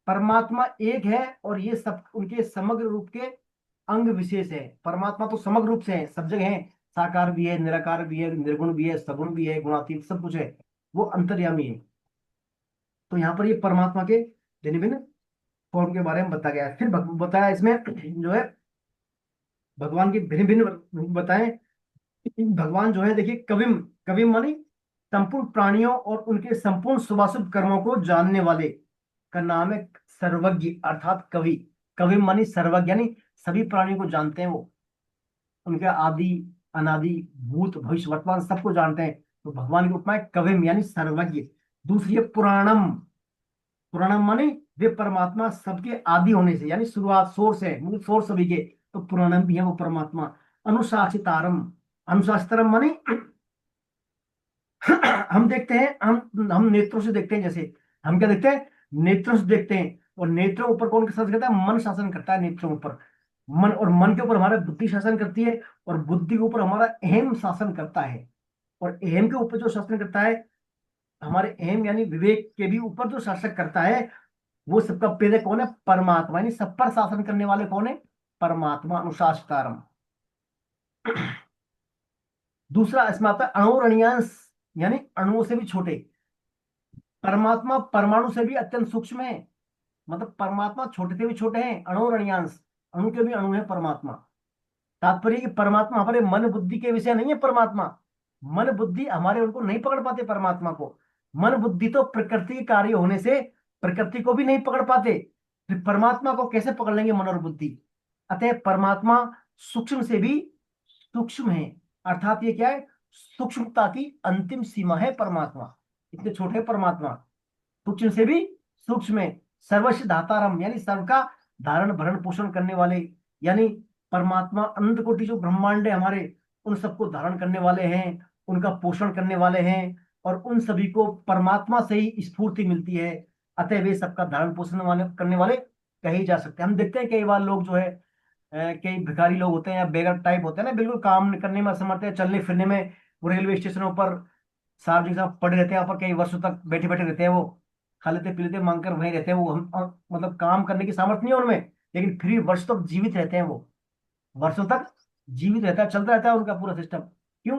परमात्मा एक है और ये सब उनके समग्र रूप के अंग विशेष है। परमात्मा तो समग्र रूप से है, सब जगह है, साकार भी है, निराकार भी है, निर्गुण भी है, सगुण भी है, गुणातीत सब कुछ है, वो अंतर्यामी है। तो यहाँ पर ये परमात्मा के भिन्न भिन्न फॉर्म के बारे में बताया गया है। फिर बताया इसमें जो है भगवान के भिन्न भिन्न बताएं। भगवान जो है देखिए, कविम, कविम मानी संपूर्ण प्राणियों और उनके संपूर्ण शुभाशुभ कर्मों को जानने वाले का नाम है सर्वज्ञ, अर्थात कवि। कविम मानी सर्वज्ञ, यानी सभी प्राणियों को जानते हैं वो, उनका आदि अनादि भूत भविष्य वर्तमान सबको जानते हैं। तो भगवान की उपमा है कविम यानी सर्वज्ञ। दूसरी है पुराणम। पुराणम माने वे परमात्मा सबके आदि होने से, यानी शुरुआत, सोर्स है, मूल सोर्स सभी के, तो पुराणम भी है वो परमात्मा। अनुशासितारम, अनुशासितारम माने हम देखते हैं, हम नेत्रों से देखते हैं, जैसे हम क्या देखते हैं, नेत्रों से देखते हैं, और नेत्रों ऊपर कौन शासन करता है, मन शासन करता है नेत्रों ऊपर। मन, और मन के ऊपर हमारा बुद्धि शासन करती है, और बुद्धि के ऊपर हमारा अहम शासन करता है, और अहम के ऊपर जो शासन करता है, हमारे अहम यानी विवेक के भी ऊपर जो शासक करता है, वो सबका प्रेरक कौन है, परमात्मा, यानी सब पर शासन करने वाले कौन है, परमात्मा। अनुशासितारम। दूसरा इसमें आता है अणुरणीयांश, यानी अणुओं से भी छोटे। परमात्मा परमाणु से भी अत्यंत सूक्ष्म है, मतलब परमात्मा छोटे से भी छोटे हैं, अणुरणीयांश, अणु के भी अणु है परमात्मा। तात्पर्य कि परमात्मा हमारे मन बुद्धि के विषय नहीं है। परमात्मा, मन बुद्धि हमारे उनको नहीं पकड़ पाते परमात्मा को। मन बुद्धि तो प्रकृति के कार्य होने से प्रकृति को भी नहीं पकड़ पाते, फिर परमात्मा को कैसे पकड़ लेंगे मन और बुद्धि। अतः परमात्मा सूक्ष्म से भी सूक्ष्म है, अर्थात ये क्या है, सूक्ष्मता की अंतिम सीमा है परमात्मा। इतने छोटे परमात्मा, सूक्ष्म से भी सूक्ष्म है। सर्वस्व धातारम, यानी सर्व का धारण भरण पोषण करने वाले, यानी परमात्मा अनंत कोटि जो ब्रह्मांड है हमारे, उन सबको धारण करने वाले हैं, उनका पोषण करने वाले हैं, और उन सभी को परमात्मा से ही स्फूर्ति मिलती है। अतः वे सबका धारण पोषण वाले करने वाले कहे जा सकते हैं। हम देखते हैं कई बार लोग जो है कई भिखारी लोग होते हैं या बेगर टाइप होते हैं ना, बिल्कुल काम करने में असमर्थ है, चलने फिरने में, वो रेलवे स्टेशनों पर सार्वजनिक साहब पड़े रहते हैं, यहाँ पर कई वर्षों तक बैठे बैठे रहते हैं, वो खा लेते पी लेते मांग कर वहीं रहते हैं, वो मतलब काम करने की सामर्थ्य नहीं है उनमें, लेकिन फिर भी वर्षों तक जीवित रहते हैं, वो वर्षों तक जीवित रहता है, चलता रहता है उनका पूरा सिस्टम। क्यों?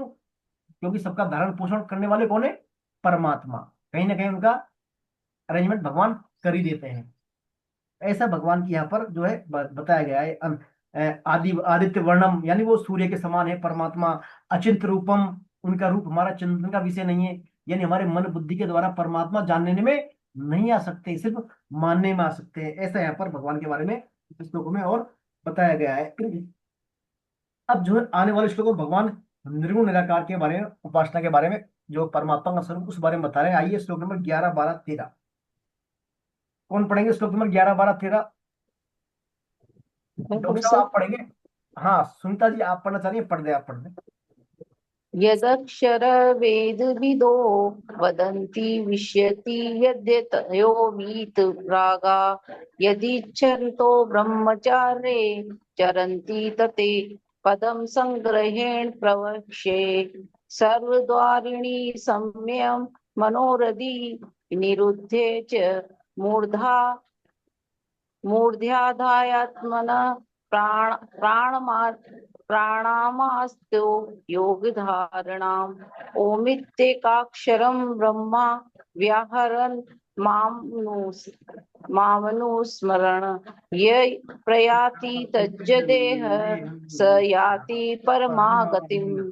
क्योंकि सबका धारण पोषण करने वाले कौन है, परमात्मा। कहीं ना कहीं उनका अरेंजमेंट भगवान कर ही देते हैं। ऐसा भगवान की यहाँ पर जो है बताया गया है। आदि आदित्य वर्णम, यानी वो सूर्य के समान है परमात्मा। अचिंत रूपम, उनका रूप हमारा चिंतन का विषय नहीं है, यानी हमारे मन बुद्धि के द्वारा परमात्मा जानने में नहीं आ सकते, सिर्फ मानने में आ सकते हैं। ऐसा यहाँ पर भगवान के बारे में इस श्लोकों में और बताया गया है। अब जो है आने वाले श्लोकों में भगवान निर्गुण निराकार के बारे में, उपासना के बारे में, जो परमात्मा का स्वरूप उस बारे में बता रहे हैं। आइए श्लोक नंबर 11, 12, 13 कौन पढ़ेंगे? श्लोक नंबर 11, 12, 13 डॉक्टर साहब आप पढ़ेंगे? हाँ सुनीता जी आप पढ़ना चाह रही है, पढ़ दे, आप पढ़ दे। यदक्षर वेदविदो वदन्ति विष्यति यद्यतयो वीत रागा यदिच्छन्तो ब्रह्मचार्ये चरन्ति तते पदं संग्रहेण प्रवक्ष्ये सर्वद्वारिणी सम्यं मनोरधि निरुद्धे च मूर्धा मूर्ध्याधायात्मनः प्राणामास्तु योगधारणाम् ओमित्येकाक्षरं ब्रह्मा व्याहरन् मामनुस्मरण य प्रयाति तज्जदेह स याति परमागतिम्।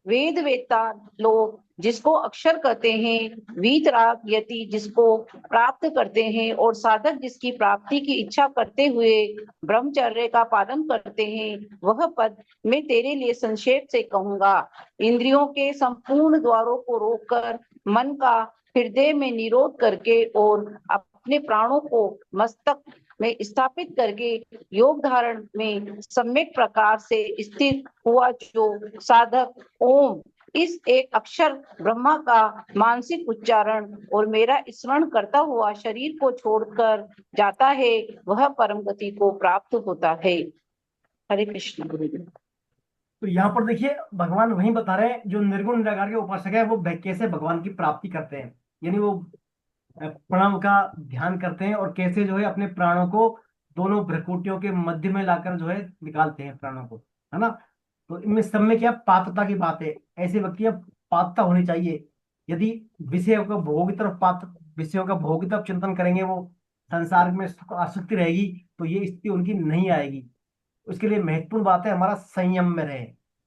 वेद वेत्ता लोग जिसको अक्षर कहते हैं, वीतराग यति जिसको प्राप्त करते हैं, और साधक जिसकी प्राप्ति की इच्छा करते हुए ब्रह्मचर्य का पालन करते हैं, वह पद मैं तेरे लिए संक्षेप से कहूंगा। इंद्रियों के संपूर्ण द्वारों को रोककर, मन का हृदय में निरोध करके और अपने प्राणों को मस्तक में स्थापित करके योग धारण में सम्यक प्रकार से स्थिर हुआ जो साधक ओम इस एक अक्षर ब्रह्मा का मानसिक उच्चारण और मेरा स्मरण करता हुआ शरीर को छोड़कर जाता है, वह परम गति को प्राप्त होता है। हरे कृष्ण। तो यहाँ पर देखिए भगवान वही बता रहे हैं, जो निर्गुण निराकार के उपासक है वो कैसे भगवान की प्राप्ति करते हैं, यानी वो प्रणव का ध्यान करते हैं और कैसे जो है अपने प्राणों को दोनों भ्रकुटियों के मध्य में लाकर जो है निकालते हैं प्राणों को, है ना। तो इनमें सब में क्या पात्रता की बात है, ऐसे व्यक्ति में पात्रता होनी चाहिए। यदि विषयों का भोग की तरफ पात्र, विषयों का भोग की तरफ चिंतन करेंगे, वो संसार में सुख आसक्ति रहेगी, तो ये स्थिति उनकी नहीं आएगी। उसके लिए महत्वपूर्ण बात है हमारा संयम में रहे।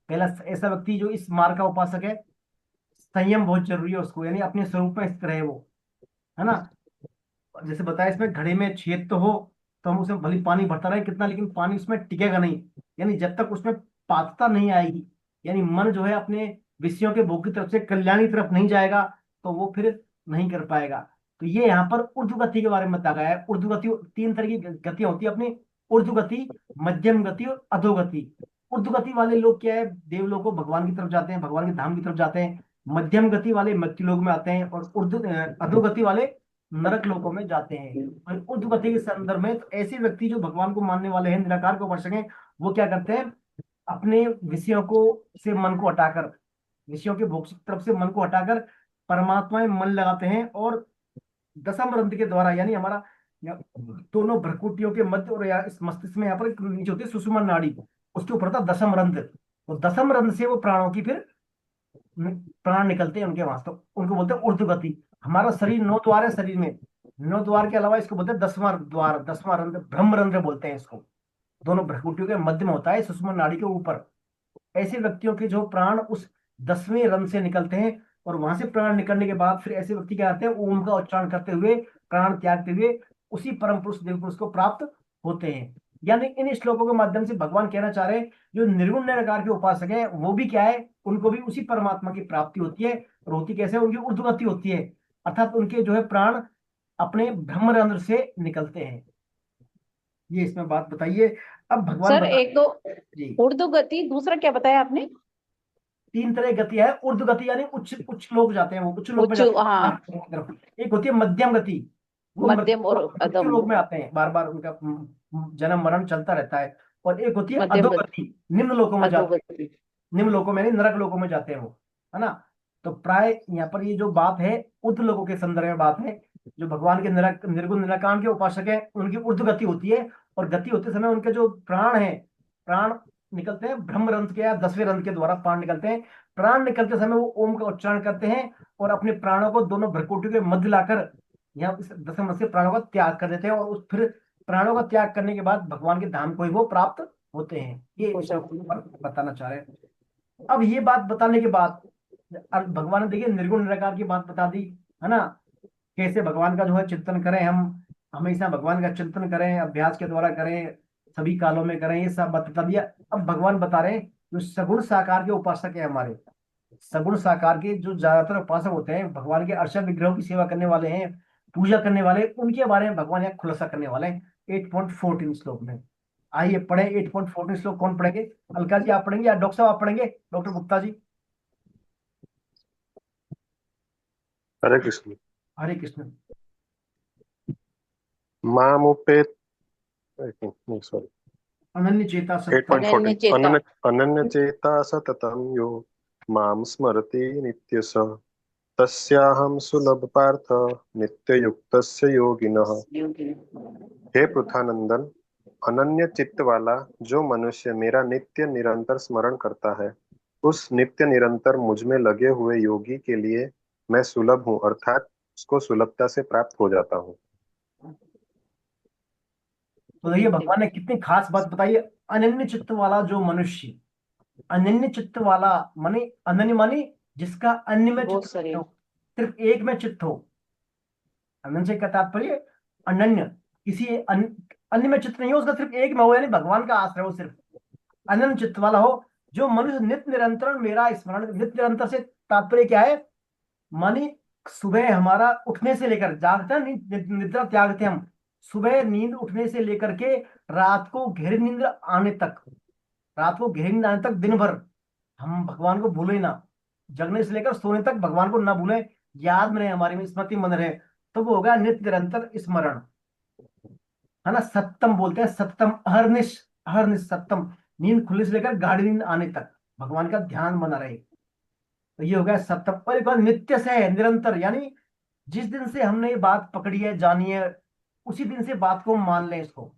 पहला ऐसा व्यक्ति जो इस मार्ग का उपासक है, संयम बहुत जरूरी है उसको, यानी अपने स्वरूप में स्थित रहे वो, है ना। जैसे बताया, इसमें घड़े में छेद तो हो, तो हम उसमें भले पानी भरता रहे कितना, लेकिन पानी उसमें टिकेगा नहीं। यानी जब तक उसमें पात्रता नहीं आएगी, यानी मन जो है अपने विषयों के भोग की तरफ से कल्याण की तरफ नहीं जाएगा, तो वो फिर नहीं कर पाएगा। तो ये यहाँ पर ऊर्ध्व गति के बारे में बताया गया है। ऊर्ध्व गति, तीन तरह की गतियां होती है अपनी, ऊर्ध्व गति, मध्यम गति और अधोगति। ऊर्ध्व गति वाले लोग क्या है, देवलोक को भगवान की तरफ जाते हैं, भगवान के धाम की तरफ जाते हैं। मध्यम गति वाले मृत्यु लोक में आते हैं, और अधोगति वाले नरक लोकों में जाते हैं। और ऊर्ध्व गति के संदर्भ में तो ऐसे व्यक्ति जो भगवान को मानने वाले हैं, निराकार को उपासक हैं, वो क्या करते हैं, अपने विषयों को से मन को हटाकर, विषयों के भोग की तरफ से मन को हटाकर परमात्मा में मन लगाते हैं, और दसम रंध्र के द्वारा, यानी हमारा दोनों भ्रकुटियों के मध्य और या इस मस्तिष्क में यहाँ पर एक नीचे होती है सुषुम्ना नाड़ी, उसके ऊपर था दसम रंध्र। तो दसम रंध्र से वो प्राणों की फिर प्राण निकलते हैं उनके वहां, तो उनको बोलते हैं ऊर्ध्व गति। हमारा शरीर 9 द्वार है, शरीर में 9 द्वार के अलावा इसको बोलते हैं 10वां द्वार, 10वां रंध्र, ब्रह्म रंध्र बोलते हैं इसको। दोनों भ्रकुटियों के मध्य में होता है, सुषुम्ना नाड़ी के ऊपर। ऐसे व्यक्तियों के जो प्राण उस 10वें रंध्र से निकलते हैं, और वहां से प्राण निकलने के बाद फिर ऐसे व्यक्ति क्या करते हैं, ओम का उच्चारण करते हुए, प्राण त्यागते हुए उसी परम पुरुष देव पुरुष को प्राप्त होते हैं। यानी इन श्लोकों के माध्यम से भगवान कहना चाह रहे हैं, जो निर्गुण निराकार के उपासक हैं, वो भी क्या है, उनको भी उसी परमात्मा की प्राप्ति होती है। और होती कैसे, उनकी ऊर्ध्वगति होती है, अर्थात उनके जो है प्राण अपने ब्रह्मरंध्र से निकलते हैं। ये इसमें बात बताइए। अब भगवान सर बता, एक तो जी, ऊर्ध्व गति, दूसरा क्या बताया आपने? तीन तरह की गति है। ऊर्ध्व गति यानी उच्च उच्च लोग जाते हैं, वो उच्च लोग में उच्च, जाते हैं हाँ, भगवान की तरफ। एक होती है मध्यम गति, वो मध्यम और मृत्यु अधम। लोग में आते हैं, बार बार उनका जन्म मरण चलता रहता है। और एक होती है मध्यम गति, अधोगति, निम्न लोकों में जाते हैं, अधोगति। निम्न लोकों में यानी नरक लोकों में जाते हैं वो, है ना। तो प्राय यहाँ पर ये जो बात है उच्च लोगों के संदर्भ में बात है। जो भगवान के निर्गुण निराकार के उपासक है, उनकी ऊर्ध्व गति होती है, और गति होते समय उनके जो प्राण है, प्राण निकलते हैं ब्रह्म रंध्र के या 10वें रंध्र के द्वारा प्राण निकलते हैं। प्राण निकलते समय वो ओम का उच्चारण करते हैं, और अपने प्राणों को दोनों भ्रकुटियों के मध्य लाकर यहाँ इस दसम रंध्र से प्राणों का त्याग कर देते हैं, और उस फिर प्राणों का त्याग करने के बाद भगवान के धाम को ही वो प्राप्त होते हैं। ये हो इस जाते श्लोक हैं। पर बताना चाह रहे हैं। अब ये बात बताने के बाद, अब भगवान ने देखिए निर्गुण निराकार की बात बता दी, है ना। कैसे भगवान का जो है चिंतन करें, हम हमेशा भगवान का चिंतन करें, अभ्यास के द्वारा करें, सभी कालों में करें, ये सब बता दिया। अब भगवान बता रहे हैं, जो सगुण साकार के उपासक है हमारे, सगुण साकार के जो ज्यादातर उपासक होते हैं, भगवान के अर्चक विग्रहों की सेवा करने वाले हैं, पूजा करने वाले, उनके बारे में भगवान यहाँ खुलासा करने वाले हैं 8.14 श्लोक में। आइए पढ़े 8.14 श्लोक। कौन पढ़ेंगे, अलका जी आप पढ़ेंगे या डॉक्टर साहब आप पढ़ेंगे, डॉक्टर गुप्ता जी? हरे कृष्ण। हरे कृष्ण। मामुपेत नहीं सॉरी अनन्य चेता सत्ता। 8.14 अनन्य चेता। अनन्य चेता सततं यो मां स्मरति नित्यशः तस्याहं सुलभ पार्थ नित्ययुक्तस्य योगिनः। हे पृथानंदन, अनन्य चित्त वाला जो मनुष्य मेरा नित्य निरंतर स्मरण करता है, उस नित्य निरंतर मुझ में लगे हुए योगी के लिए मैं सुलभ हूँ, अर्थात उसको सुलभता से प्राप्त हो जाता हूँ। तो देखिए भगवान ने कितनी खास बात बताई है। अनन्य चित्त वाला जो मनुष्य, अनन्य चित्त वाला माने, अनन्य माने जिसका अन्य में बहुत चित्त सारे। हो, सिर्फ एक में चित्त हो। अनन्य से का तात्पर्य अनन्य, किसी अन्य में चित्त नहीं हो, उसका सिर्फ एक में हो, यानी भगवान का आश्रय हो, सिर्फ अनन्य चित्त वाला हो। जो मनुष्य नित्य निरंतर मेरा स्मरण, नित्य निरंतर से तात्पर्य क्या है, मानी सुबह हमारा उठने से लेकर, जागते हैं निद्रा त्यागते हैं हम, सुबह नींद उठने से लेकर के रात को गहरी नींद आने तक, रात को गहरी नींद आने तक दिन भर हम भगवान को भूले ना, जगने से लेकर सोने तक भगवान को ना भूले, याद में रहे, हमारे में स्मृति मन रहे, तो वो होगा नित्य निरंतर स्मरण, है ना। सत्तम बोलते हैं, सत्तम अहर्निश, अहर्निश सत्तम, नींद खुलने से लेकर गाढ़ी नींद आने तक भगवान का ध्यान बना रहे, तो ये हो गया सत्तम। और एक बार नित्य से है, निरंतर, यानी जिस दिन से हमने ये बात पकड़ी है, जानी है, उसी दिन से बात को मान लें इसको,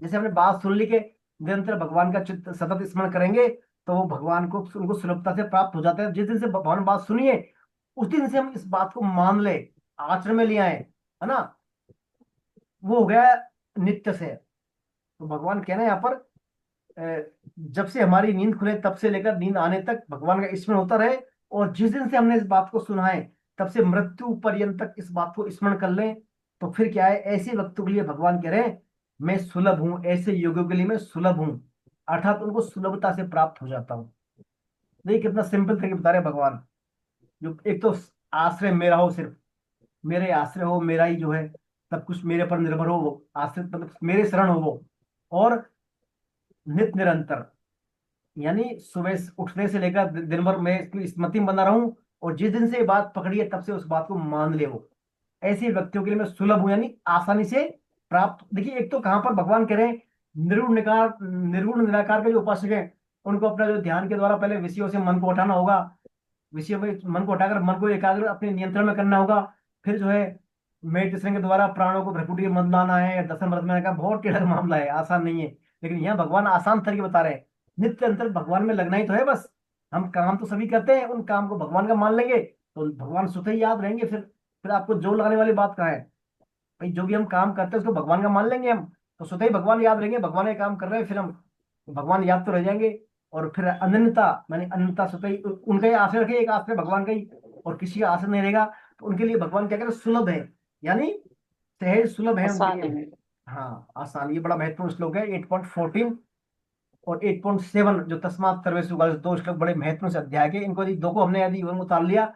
जैसे हमने बात सुन ली कि निरंतर भगवान का चित्त सतत स्मरण करेंगे तो वो भगवान को उनको सुलभता से प्राप्त हो जाता है। जिस दिन से भगवान बात सुनिए उस दिन से हम इस बात को मान ले, आचरण में ले आए, है ना, वो हो गया नित्य से। तो भगवान कहना है यहाँ पर जब से हमारी नींद खुले तब से लेकर नींद आने तक भगवान का स्मरण होता रहे, और जिस दिन से हमने इस बात को सुना है तब से मृत्यु पर्यंत तक इस बात को स्मरण कर लें। तो फिर क्या है, ऐसे वक्तों के लिए भगवान कह रहे हैं मैं सुलभ हूं, ऐसे योगियों के लिए मैं सुलभ हूं, अर्थात उनको सुलभता से प्राप्त हो जाता हूँ। देखिए कितना सिंपल तरीके बता रहे हैं भगवान। जो एक तो आश्रय मेरा हो, सिर्फ मेरे आश्रय हो, मेरा ही जो है सब कुछ मेरे पर निर्भर हो, वो आश्रित मतलब मेरे शरण हो वो, और नित्य निरंतर, यानी सुबह उठने से लेकर दिन भर मैं इसकी स्मृति में बना रहूं, और जिस दिन से ये बात पकड़ी है तब से उस बात को मान ले वो। ऐसे व्यक्तियों के लिए मैं सुलभ हूं, यानी आसानी से प्राप्त। देखिए एक तो कहां पर भगवान कह रहे हैं निर्गुण निराकार के जो उपासक हैं उनको अपना जो ध्यान के द्वारा पहले विषयों से मन को हटाना होगा, विषयों में मन को हटाकर मन को एकाग्र अपने नियंत्रण में करना होगा। फिर जो है मेडिटेशन के द्वारा प्राणों को भ्रकुटी में मत लाना है, दसम व्रत में का बहुत टेढ़ा मामला है, आसान नहीं है। लेकिन यहाँ भगवान आसान तरीके बता रहे हैं, नित्य अंतर भगवान में लगना ही तो है बस। हम काम तो सभी करते हैं, उन काम को भगवान का मान लेंगे तो भगवान स्वतः ही याद रहेंगे। फिर आपको जोर लगाने वाली बात कहाँ है भाई, जो भी हम काम करते हैं उसको भगवान का मान लेंगे हम तो स्वतः ही भगवान याद रहेंगे, भगवान ये काम कर रहे हैं फिर हम, तो भगवान याद तो रह जाएंगे। और फिर अनन्यता मानी अनन्यता स्वतः ही उनका ही आश्रय रखे, एक आश्रय भगवान का ही, और किसी का आश्रय नहीं रहेगा। तो उनके लिए भगवान क्या कह रहे हैं, सुलभ है, यानी सहज सुलभ है उनके आसान लिए। है। हाँ आसान, ये बड़ा महत्वपूर्ण श्लोक है 8.14 और 8.7 जो तस्मात् सर्वेषु वाले दो श्लोक बड़े महत्वपूर्ण से अध्याय के। इनको यदि दो को हमने यदि उतार लिया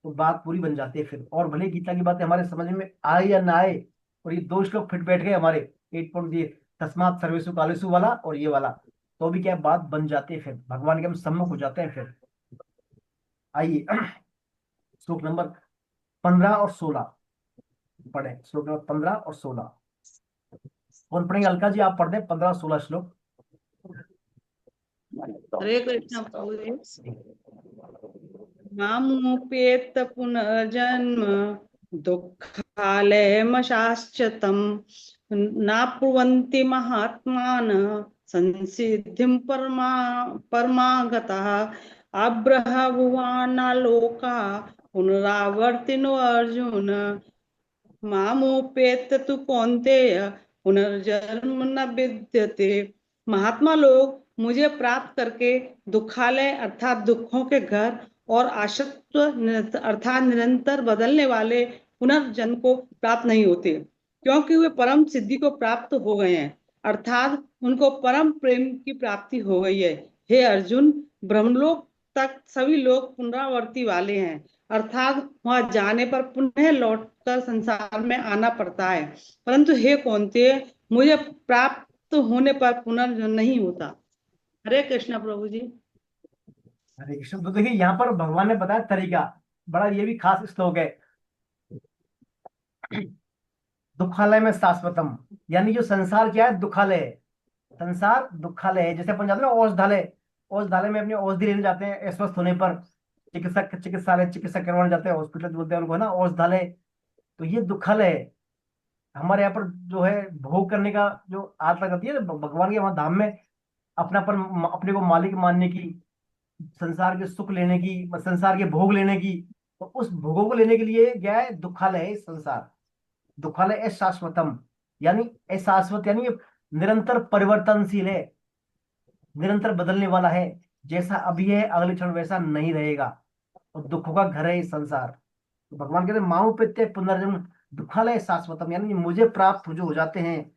तो बात पूरी बन जाती है फिर, और भले गीता की बातें हमारे समझ में आए या ना आए, और ये दो श्लोक फिट बैठ गए हमारे 8 ये तस्मात् सर्वेषु कालेषु वाला और ये वाला, तो भी क्या बात बन जाती है, फिर भगवान के हम सम्मुख हो जाते हैं फिर। आइए श्लोक नंबर 15 और 16 पढ़े, श्लोक नंबर 15 और 16 कौन पढ़ेंगे? अलका जी आप पढ़ दें 15 और 16 श्लोक। हरे कृष्ण प्रभु जी। मामुपेत पुनर्जन्म दुःखालयमशाश्वतम् नाप्नुवन्ति महात्मान संसिद्धिं परमागतः अब्रहभुवाना लोका पुनरावर्तिनो अर्जुन मामुपेत तु कौन्तेय पुनर्जन्म न विद्यते। महात्मा लोग मुझे प्राप्त करके दुखालय अर्थात दुखों के घर और आश्रित्व अर्थात निरंतर बदलने वाले पुनर्जन्म को प्राप्त नहीं होते, क्योंकि वे परम सिद्धि को प्राप्त हो गए हैं, अर्थात उनको परम प्रेम की प्राप्ति हो गई है। हे अर्जुन, ब्रह्मलोक तक सभी लोग पुनरावर्ती वाले हैं, अर्थात वहां जाने पर पुनः लौटकर संसार में आना पड़ता है, परंतु हे कौन्तेय, मुझे प्राप्त होने पर पुनर्जन्म नहीं होता। हरे कृष्ण प्रभु जी। हरे कृष्ण। तो देखिए यहाँ पर भगवान ने बताया तरीका, बड़ा ये भी खास श्लोक है। दुखालय में शाश्वतम, यानी जो संसार क्या है, दुखालय है। संसार दुखालय है, जैसे अपन जाते हैं ना औषधालय, औषधालय में अपनी औषधि लेने जाते हैं अस्वस्थ होने पर, चिकित्सालय चिकित्सा करवाने जाते हैं, हॉस्पिटल बोलते हैं उनको, है ना, औषधालय। तो ये दुखालय है। हमारे यहाँ पर जो है भोग करने का जो आदत लग जाती है ना भगवान के वहां धाम में, अपने को मालिक मानने की, संसार के सुख लेने की, संसार के भोग लेने की, तो उस भोगों को लेने के लिए क्या है, दुखालय है संसार। दुखालय अशाश्वतम, यानी अशाश्वत यानी ये निरंतर परिवर्तनशील है, निरंतर बदलने वाला है। जैसा अभी है अगले क्षण वैसा नहीं रहेगा, और दुखों का घर है ये संसार। तो भगवान कहते हैं माऊ प्रत्यय पुनर्जन्म दुखालय शाश्वतम, यानी मुझे प्राप्त जो हो जाते हैं,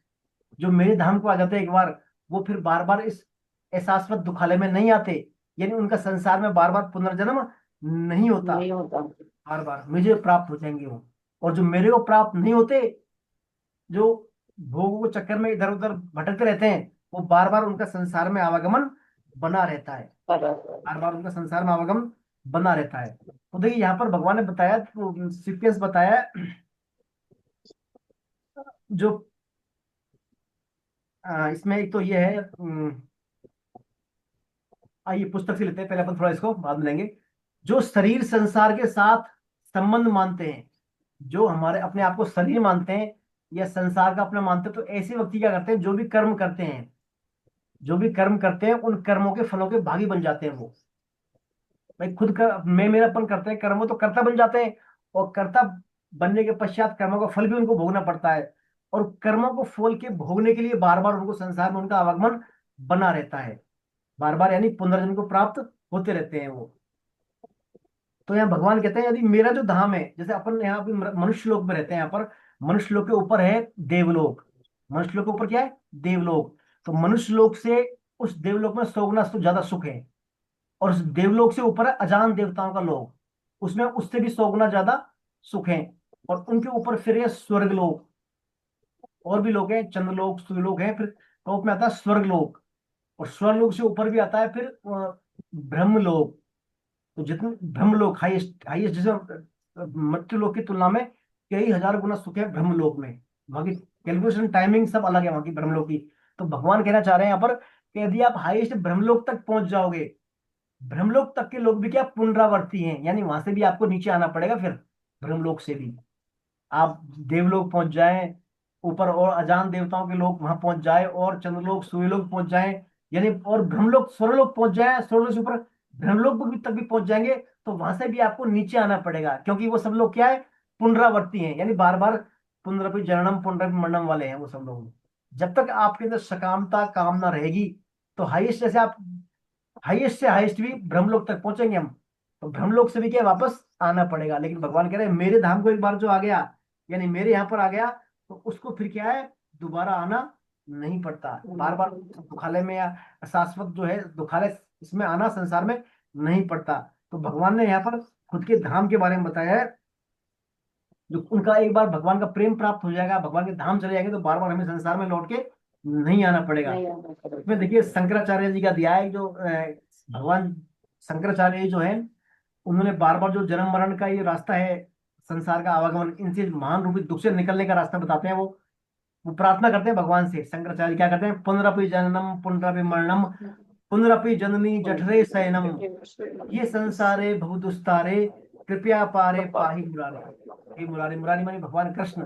जो मेरे धाम को आ जाते हैं एक बार, वो फिर बार बार इस अशाश्वत दुखालय में नहीं आते, यानी उनका संसार में बार बार पुनर्जन्म नहीं होता, नहीं होता। बार बार मुझे प्राप्त हो जाएंगे वो। और जो मेरे को प्राप्त नहीं होते, जो भोगों के चक्कर में इधर उधर भटकते रहते हैं, वो बार बार उनका संसार में आवागमन बना रहता है, बार बार उनका संसार में आवागमन बना रहता है। तो देखिए यहाँ पर भगवान ने बताया, सीक्वेंस बताया, जो इसमें एक तो ये है, आइए पुस्तक से लेते हैं पहले अपन, थोड़ा इसको बाद में लेंगे। जो शरीर संसार के साथ संबंध मानते हैं, जो हमारे अपने आप को शरीर मानते हैं, या संसार का अपना मानते हैं, तो ऐसे व्यक्ति क्या करते हैं, जो भी कर्म करते हैं, जो भी कर्म करते हैं उन कर्मों के फलों के भागी बन जाते हैं वो। भाई खुद का मैं मेरापन करते हैं कर्मों, तो कर्ता बन जाते हैं, और कर्ता बनने के पश्चात कर्मों का फल भी उनको भोगना पड़ता है, और कर्मों को फल के भोगने के लिए बार बार उनको संसार में उनका आवागमन बना रहता है, बार बार, यानी पुनर्जन्म को प्राप्त होते रहते हैं वो। तो यहाँ भगवान कहते हैं, यदि मेरा जो धाम है, जैसे अपन यहाँ पे मनुष्य लोक में रहते हैं, यहाँ पर मनुष्य लोक के ऊपर है देवलोक। मनुष्य लोक के ऊपर क्या है, देवलोक। तो मनुष्य लोक से उस देवलोक में 100 गुना ज्यादा सुख है, और उस देवलोक से ऊपर है अजान देवताओं का लोक, उसमें उससे भी 100 गुना ज्यादा सुख है। और उनके ऊपर फिर है स्वर्ग लोक, और भी लोग हैं, चंद्रलोक, सूर्यलोक है, फिर टॉप में आता है स्वर्ग लोक, और स्वर्ग लोक से ऊपर भी आता है फिर ब्रह्मलोक। तो जितने ब्रह्मलोक हाईएस्ट हाईएस्ट, जैसे मृत्यु लोक की तुलना में कई हजार गुना सुख है ब्रह्मलोक में। वहां की कैलकुलेशन टाइमिंग सब अलग है वहां की ब्रह्मलोक की। तो भगवान कहना चाह रहे हैं यहाँ पर कि यदि आप हाईएस्ट ब्रह्मलोक तक पहुंच जाओगे, ब्रह्मलोक तक के लोग भी क्या पुनरावर्ती हैं, यानी वहां से भी आपको नीचे आना पड़ेगा, फिर ब्रह्मलोक से भी आप देवलोक पहुंच जाएं ऊपर, और अजान देवताओं के लोग वहां पहुंच जाए, और चंद्रलोक सूर्यलोक पहुंच जाएं, यानी और ब्रह्मलोक स्वर्गलोक पहुंच जाए, स्वर्गलोक से ऊपर ब्रह्मलोक भी तक भी पहुंच जाएंगे, तो वहां से भी आपको नीचे आना पड़ेगा, क्योंकि वो सब लोग क्या है, पुनरावर्ती हैं, यानी बार बार पुनरपि जननम पुनरपि मरणम वाले हैं वो सब लोग। जब तक आपके अंदर सकामता कामना रहेगी, तो हाईएस्ट, जैसे आप हाईएस्ट से हाईएस्ट भी ब्रह्मलोक तक पहुंचेंगे हम, तो ब्रह्मलोक से भी क्या वापस आना पड़ेगा। लेकिन भगवान कह रहे हैं मेरे धाम को एक बार जो आ गया, यानी मेरे यहाँ पर आ गया, तो उसको फिर क्या है, दोबारा आना नहीं पड़ता बार बार दुखालय में, या शाश्वत जो है दुखालय, इसमें आना संसार में नहीं पड़ता। तो भगवान ने यहाँ पर खुद के धाम के बारे में बताया है, जो उनका एक बार भगवान का प्रेम प्राप्त हो जाएगा, भगवान के धाम चले जाएंगे, तो बार बार हमें संसार में लौट के नहीं आना पड़ेगा। इसमें देखिए शंकराचार्य जी का दिया है, जो भगवान शंकराचार्य जो है, उन्होंने बार बार जो जन्म मरण का ये रास्ता है, संसार का आवागमन, इनसे महान रूपी दुख से निकलने का रास्ता बताते हैं वो प्रार्थना करते हैं भगवान से। शंकराचार्य क्या करते हैं, पुनरपि जननम पुनरपि मरणम पुनरपि जननी जठरे शयनम, ये संसारे बहुदुस्तारे कृपया पारे पाहि मुरारे। हे मुरारी, मुरारी मानी भगवान कृष्ण,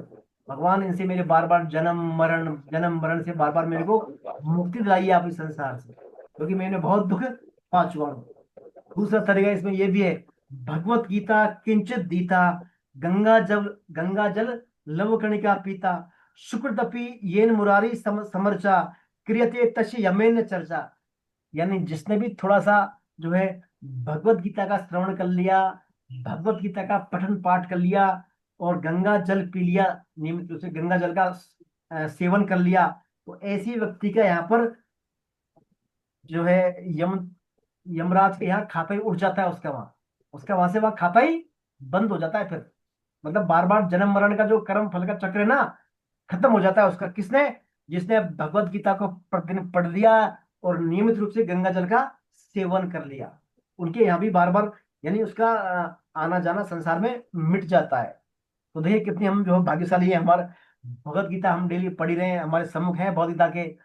भगवान इनसे मेरे बार बार जन्म मरण से बार बार मेरे को मुक्ति दिलाइए आप इस संसार से, क्योंकि मैंने बहुत दुख पा चुका हूँ। दूसरा तरीका इसमें यह भी है, भगवत गीता किंचित दीता, गंगा जल लव कणिका पीता, शुक्रतपि येन मुरारी समर्चा, क्रियते तस्य यमेन चर्चा। यानी जिसने भी थोड़ा सा जो है भगवत गीता का श्रवण कर लिया, भगवत गीता का पठन पाठ कर लिया, और गंगा जल पी लिया, नियमित रूप से गंगा जल का सेवन कर लिया, तो ऐसी व्यक्ति का यहाँ पर जो है यमराज के यहाँ खाता ही उठ जाता है उसका, वहां से वहां खाता ही बंद हो जाता है फिर। मतलब बार बार जन्म मरण का जो कर्म फल का चक्र है ना, खत्म हो जाता है उसका। किसने, जिसने भगवत गीता को प्रतिदिन पढ़ लिया और नियमित रूप से गंगा जल का सेवन कर लिया, उनके यहाँ भी बार बार, यानी उसका आना जाना संसार में मिट जाता है। तो देखिए कितनी हम जो है भाग्यशाली है, हमारे भगवत गीता हम डेली पढ़ ही रहे हैं, हमारे सम्मुख है भगवत गीता के।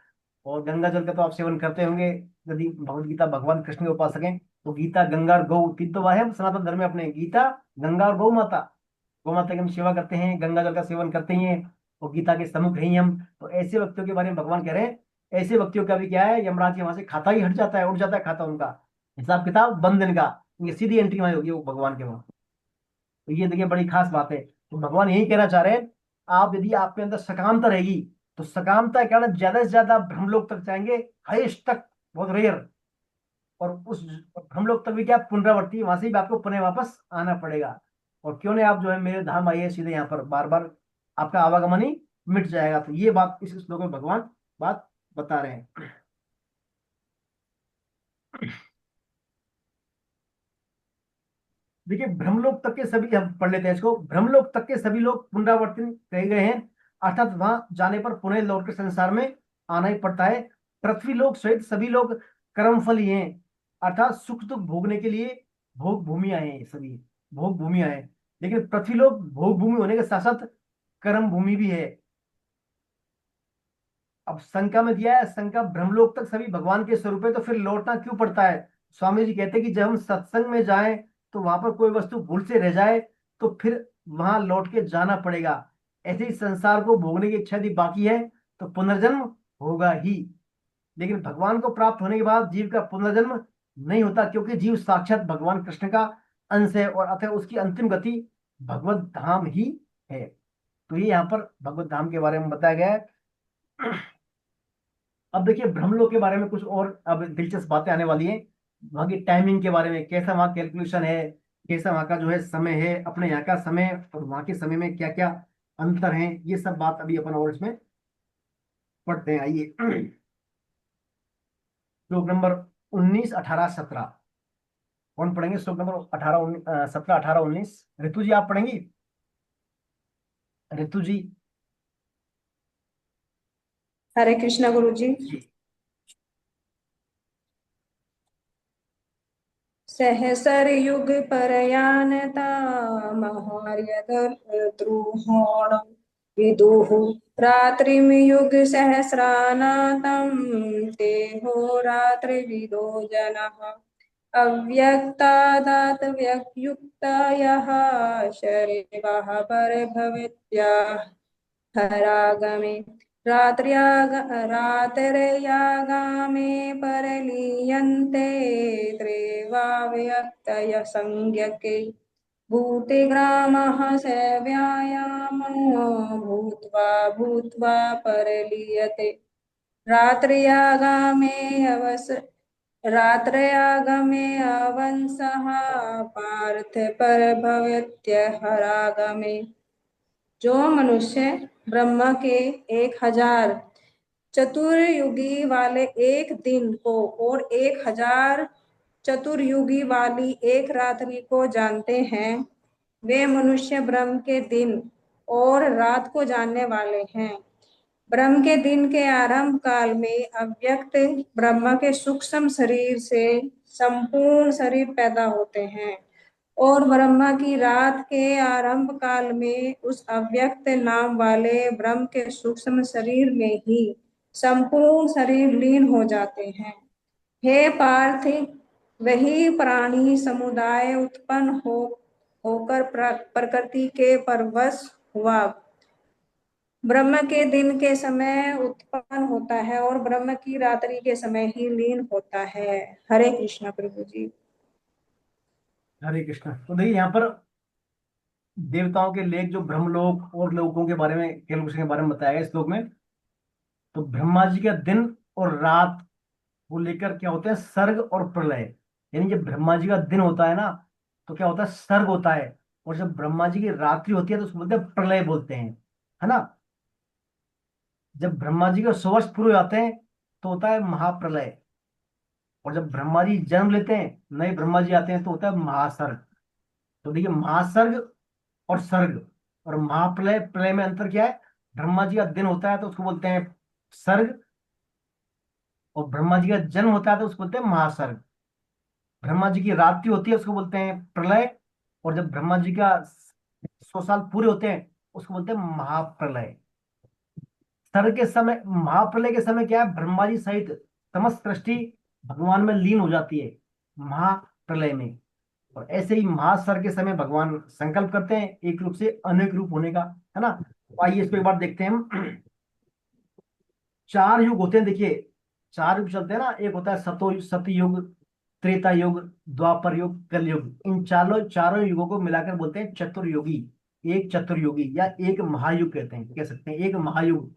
और गंगा जल का तो आप सेवन करते होंगे, यदि भगवत गीता भगवान कृष्ण के उपासक हैं। तो गीता, गंगा और गौ, तीन तो वह है सनातन धर्म में अपने, गीता, गंगा और गौ माता। गौ माता की हम सेवा करते हैं, गंगा जल का सेवन करते ही हैं, और गीता के सम्मुख हैं ही हम। तो ऐसे व्यक्तियों के बारे में भगवान कह रहे हैं, ऐसे व्यक्तियों का भी क्या है, यमराज के वहां से खाता ही हट जाता है, उठ जाता है खाता, उनका हिसाब किताब बंद इनका, ये सीधी एंट्री वहां होगी वो भगवान के वहां। तो ये देखिए बड़ी खास बात है। तो भगवान यही कहना चाह रहे हैं, आप यदि आपके अंदर सकामता रहेगी, तो सकामता के कारण ज्यादा से ज्यादा आप ब्रह्मलोक तक जाएंगे, हाईएस्ट तक, बहुत रेयर। और उस ब्रह्मलोक तक भी क्या पुनरावर्ती, वहां से भी आपको पुनः वापस आना पड़ेगा। और क्यों नहीं, आप जो है मेरे धाम आइए सीधे यहाँ पर, बार बार आपका आवागमन ही मिट जाएगा। तो ये बात इस श्लोक में भगवान बात बता रहे हैं। देखिए ब्रह्मलोक तक के सभी, हम पढ़ लेते हैं इसको, ब्रह्मलोक तक के सभी लोग पुनरावर्तन कहे गए हैं, अर्थात वहां जाने पर पुनः लौट के संसार में आना ही पड़ता है। पृथ्वी लोक सहित सभी लोग कर्मफल ही हैं, अर्थात सुख दुख भोगने के लिए भोग भूमियां हैं, ये सभी भोग भूमियां हैं। लेकिन पृथ्वी लोक भोग भूमि होने के साथ साथ कर्म भूमि भी है। अब शंका में दिया है, शंका ब्रह्मलोक तक सभी भगवान के स्वरूप है, तो फिर लौटना क्यों पड़ता है। स्वामी जी कहते हैं कि जब हम सत्संग में जाएं, तो वहां पर कोई वस्तु भूल से रह जाए, तो फिर वहां लौट के जाना पड़ेगा। ऐसे ही संसार को भोगने की इच्छा यदि बाकी है तो पुनर्जन्म होगा ही। लेकिन भगवान को प्राप्त होने के बाद जीव का पुनर्जन्म नहीं होता, क्योंकि जीव साक्षात भगवान कृष्ण का अंश है और अतः उसकी अंतिम गति भगवत धाम ही है। तो ये यहाँ पर भगवत धाम के बारे में बताया गया है। अब देखिए ब्रह्मलोक के बारे में कुछ और अब दिलचस्प बातें आने वाली हैं। वहाँ की टाइमिंग के बारे में, कैसा वहाँ कैलकुलेशन है, कैसा वहाँ का जो है समय है, अपने यहाँ का समय और वहाँ के समय में क्या क्या अंतर है, ये सब बात अभी अपन और इसमें पढ़ते हैं। आइए श्लोक नंबर 19, 18, 17 कौन पढ़ेंगे? श्लोक नंबर 18, 17, 18, 19 ऋतु जी आप पढ़ेंगी? ऋतु जी। हरे कृष्णा गुरु जी। जी। सहसर युग परयानता महार्यद्रोहोण विदुः रात्रियुग सहस्रानातं तेहो रात्रिविदो जनः अव्यक्तादात व्यक्युक्तायः शरीरः परभवत्याः हरागमे रात्र्यागामे परलीयन्ते त्रेवाव्यक्तय संज्ञके भूते ग्रामः सेव्यायामो भूत्वा भूत्वा परलीयते रात्र्यागामे रात्रयागमे अवंसः पार्थ परभवत्यहरागमे। जो मनुष्य ब्रह्मा के 1000 चतुर्युगी वाले एक दिन को और 1000 चतुर्युगी वाली एक रात्रि को जानते हैं, वे मनुष्य ब्रह्म के दिन और रात को जानने वाले हैं। ब्रह्म के दिन के आरंभ काल में अव्यक्त ब्रह्मा के सूक्ष्म शरीर से संपूर्ण शरीर पैदा होते हैं और ब्रह्मा की रात के आरंभ काल में उस अव्यक्त नाम वाले ब्रह्म के सूक्ष्म शरीर में ही संपूर्ण शरीर लीन हो जाते हैं। हे पार्थ, वही प्राणी समुदाय उत्पन्न होकर प्रकृति के परवश हुआ ब्रह्म के दिन के समय उत्पन्न होता है और ब्रह्म की रात्रि के समय ही लीन होता है। हरे कृष्णा प्रभु जी। हरे कृष्ण। तो देखिए यहाँ पर देवताओं के लेख जो ब्रह्मलोक और लोकों के बारे में, कैलकुलेशन के बारे में बताया गया इस श्लोक में। तो ब्रह्मा जी का दिन और रात को लेकर क्या होता है? सर्ग और प्रलय। यानी जब ब्रह्मा जी का दिन होता है ना तो क्या होता है? सर्ग होता है। और जब ब्रह्मा जी की रात्रि होती है तो उसको बोलते हैं प्रलय बोलते हैं, है ना। जब ब्रह्मा जी के 100 वर्ष पूरे हो जाते हैं तो होता है महाप्रलय। और जब ब्रह्मा जी जन्म लेते हैं, नए ब्रह्मा जी आते हैं, तो होता है महासर्ग। तो देखिए महासर्ग और सर्ग और महाप्रलय, प्रलय में अंतर क्या है? ब्रह्मा जी का दिन होता है तो उसको बोलते हैं सर्ग, और ब्रह्मा जी का जन्म होता है तो उसको बोलते हैं महासर्ग। ब्रह्मा जी की रात्रि होती है उसको बोलते हैं प्रलय, और जब ब्रह्मा जी का 100 साल पूरे होते हैं उसको बोलते हैं महाप्रलय। सर्ग के समय, महाप्रलय के समय क्या है? ब्रह्मा जी सहित समस्त सृष्टि भगवान में लीन हो जाती है महाप्रलय में। और ऐसे ही महासर्ग के समय भगवान संकल्प करते हैं एक रूप से अनेक रूप होने का, है ना। तो आइए इसको एक बार देखते हैं हम। 4 युग होते हैं, देखिए 4 युग चलते हैं ना। एक होता है सतयुग, त्रेता युग, द्वापर युग, कलयुग। इन चारों चारों युगों को मिलाकर बोलते हैं चतुर्युगी। एक चतुर्युगी या एक महायुग कहते हैं, कह सकते हैं एक महायुग,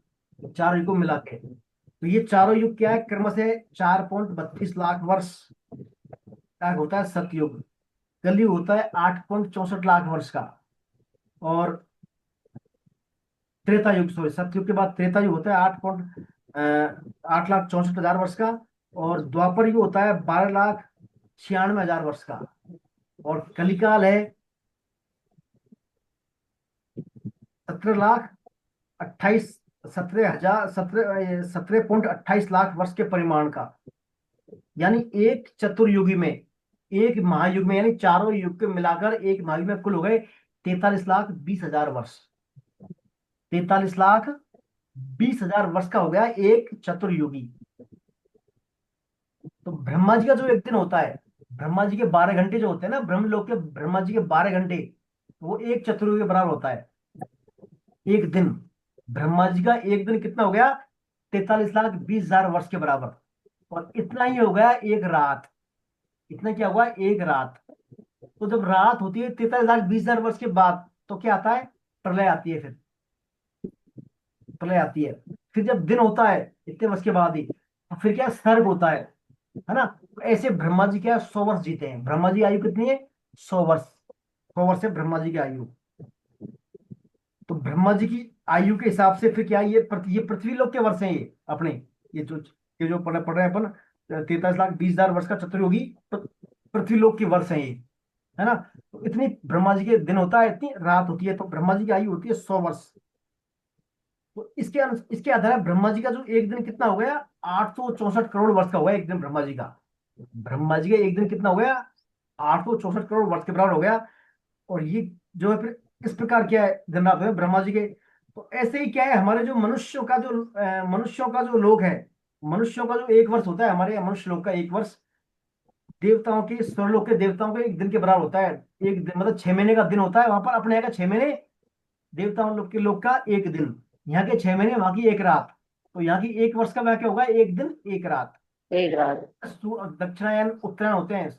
4 युग को मिला के। तो ये चारों युग क्या है? क्रम से 4.32 लाख वर्ष का होता है सतयुग। कलयुग होता है 8.64 लाख वर्ष का। और त्रेता युग, सॉरी, सतयुग के बाद त्रेता युग होता है 8,64,000 वर्ष का। और द्वापर युग होता है 12,96,000 वर्ष का। और कलिकाल है 17,28,000 17.28 लाख वर्ष के परिमाण का। यानी एक चतुर्युगी में, एक महायुग में, यानी चारों युग के मिलाकर एक महायुग में कुल हो गए 43,20,000 वर्ष। 43,20,000 वर्ष का हो गया एक चतुर्युगी। तो ब्रह्मा जी का जो एक दिन होता है, ब्रह्मा जी के 12 घंटे जो होते हैं ना, ब्रह्मलोक के ब्रह्मा जी के 12 घंटे, वो एक चतुर्युग के बराबर होता है। एक दिन, ब्रह्मा जी का एक दिन कितना हो गया? 43,20,000 वर्ष के बराबर। और इतना ही हो गया एक रात। इतना क्या हुआ? एक रात। तो जब रात होती है 43,20,000 वर्ष के बाद, तो क्या आता है? प्रलय आती है। फिर प्रलय आती है। फिर जब दिन होता है इतने वर्ष के बाद ही, तो फिर क्या? सर्ग होता है ना? तो ऐसे ब्रह्मा जी क्या 100 वर्ष जीते हैं। ब्रह्मा जी की आयु कितनी है? 100 वर्ष। 100 वर्ष है ब्रह्मा जी की आयु। तो ब्रह्मा जी की आयु के हिसाब से फिर क्या, ये पृथ्वी लोक के वर्ष हैं ये अपने। ये जो पढ़ रहे हैं अपन, 43,20,000 वर्ष का चतुर्युगी, तो पृथ्वी लोक के वर्ष हैं ये, है ना? तो इतनी ब्रह्मा जी के दिन होता है, इतनी रात होती है, तो ब्रह्मा जी की आयु होती है 100 वर्ष। तो इसके आधार पर ब्रह्मा जी का जो एक दिन कितना हो गया? 864 करोड़ वर्ष का हुआ एक दिन ब्रह्मा जी का। ब्रह्मा जी का एक दिन कितना हो गया? 864 करोड़ वर्ष के बराबर हो गया। और ये जो है फिर इस प्रकार क्या है दिन रात हुए ब्रह्मा जी के। तो ऐसे ही क्या है, हमारे जो मनुष्यों का जो लोक है, मनुष्यों का जो एक वर्ष होता है, हमारे यहाँ मनुष्य लोक का एक वर्ष, देवताओं के स्वर्लोक के देवताओं के एक दिन के बराबर होता है। एक दिन मतलब 6 महीने का दिन होता है वहां पर, अपने यहाँ का 6 महीने, देवताओं लोग के लोक का एक दिन, यहाँ के 6 महीने, वहां की एक रात। तो यहाँ की एक वर्ष का वह क्या होगा? एक दिन एक रात। एक रात। दक्षिणायन उत्तरायण होते हैं,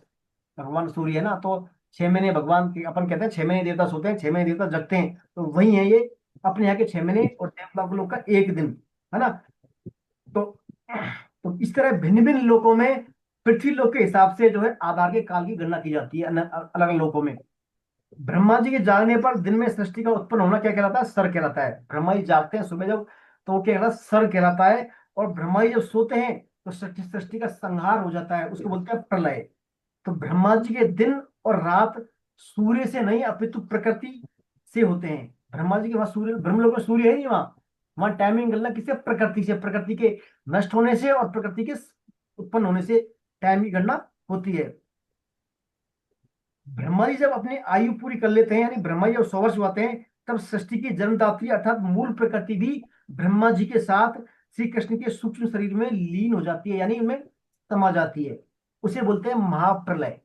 भगवान सूर्य है ना, तो 6 महीने भगवान के, अपन कहते हैं 6 महीने देवता सोते हैं, 6 महीने देवता जगते हैं, तो वही है ये अपने यहाँ के 6 महीने और देवता के लोग का एक दिन, है ना? तो इस तरह भिन्न भिन्न लोकों में पृथ्वी लोक के हिसाब से जो है आधार के काल की गणना की जाती है अलग अलग लोकों में। ब्रह्मा जी के जागने पर दिन में सृष्टि का उत्पन्न होना क्या कहलाता है? सर कहलाता है। ब्रह्मा जी जागते हैं सुबह जब, तो वो क्या कहलाता है? सर कहलाता है। और ब्रह्मा जी जब सोते हैं तो सृष्टि का संहार हो जाता है, उसको बोलते हैं प्रलय। तो ब्रह्मा जी के दिन और रात सूर्य से नहीं अपितु प्रकृति से होते हैं। ब्रह्मा जी के वहां सूर्य, ब्रह्मलोक में सूर्य है नहीं, वहां टाइमिंग गणना किससे? प्रकृति से। प्रकृति के नष्ट होने से और प्रकृति के उत्पन्न होने से टाइम की गणना होती है। ब्रह्मा जी जब अपनी आयु पूरी कर लेते हैं, यानी ब्रह्मा जी जब 100 वर्ष हुआते हैं, तब सृष्टि की जन्मदात्री अर्थात मूल प्रकृति भी ब्रह्मा जी के साथ श्री कृष्ण के सूक्ष्म शरीर में लीन हो जाती है, यानी उनमें समा जाती है। उसे बोलते हैं महाप्रलय।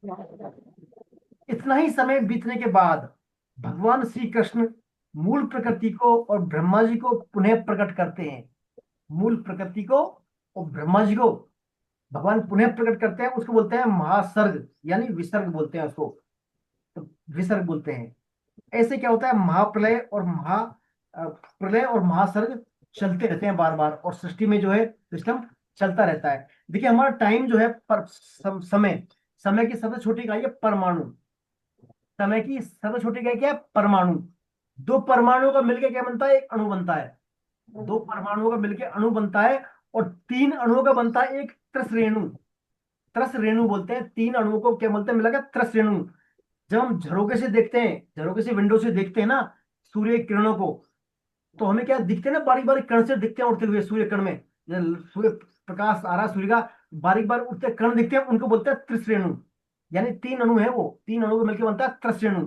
इतना ही समय बीतने के बाद भगवान श्री कृष्ण मूल प्रकृति को और ब्रह्मा जी को पुनः प्रकट करते हैं। मूल प्रकृति को और ब्रह्मा जी को भगवान पुनः प्रकट करते हैं, उसको बोलते हैं महासर्ग, यानी विसर्ग बोलते हैं उसको, तो विसर्ग बोलते हैं। ऐसे क्या होता है? महाप्रलय और प्रलय और महासर्ग चलते रहते हैं बार बार, और सृष्टि में जो है सिस्टम चलता रहता है। देखिए हमारा टाइम जो है समय की सबसे छोटी इकाई है परमाणु। समय की सबसे छोटी इकाई क्या है? परमाणु। दो परमाणुओं का मिलकर क्या बनता है? एक अणु बनता है। दो परमाणुओं का मिलकर अणु बनता है, और तीन अणुओं का बनता है एक त्रस रेणु। त्रस रेणु बोलते हैं तीन अणुओं को, क्या बोलते हैं मिला के? त्रस रेणु। जब हम झरोके से देखते हैं, झरोके से विंडो से देखते हैं ना सूर्य की किरणों को, तो हमें क्या दिखते हैं ना? बारीक बारीक कण से दिखते हैं उड़ते हुए सूर्य कण में। सूर्य प्रकाश आ रहा है सूर्य का, बारीक बारीक उड़ते कण दिखते हैं, उनको बोलते हैं त्रिस रेणु। यानी तीन अणु है, वो तीन अणु को मिलकर बनता है त्रस रेणु।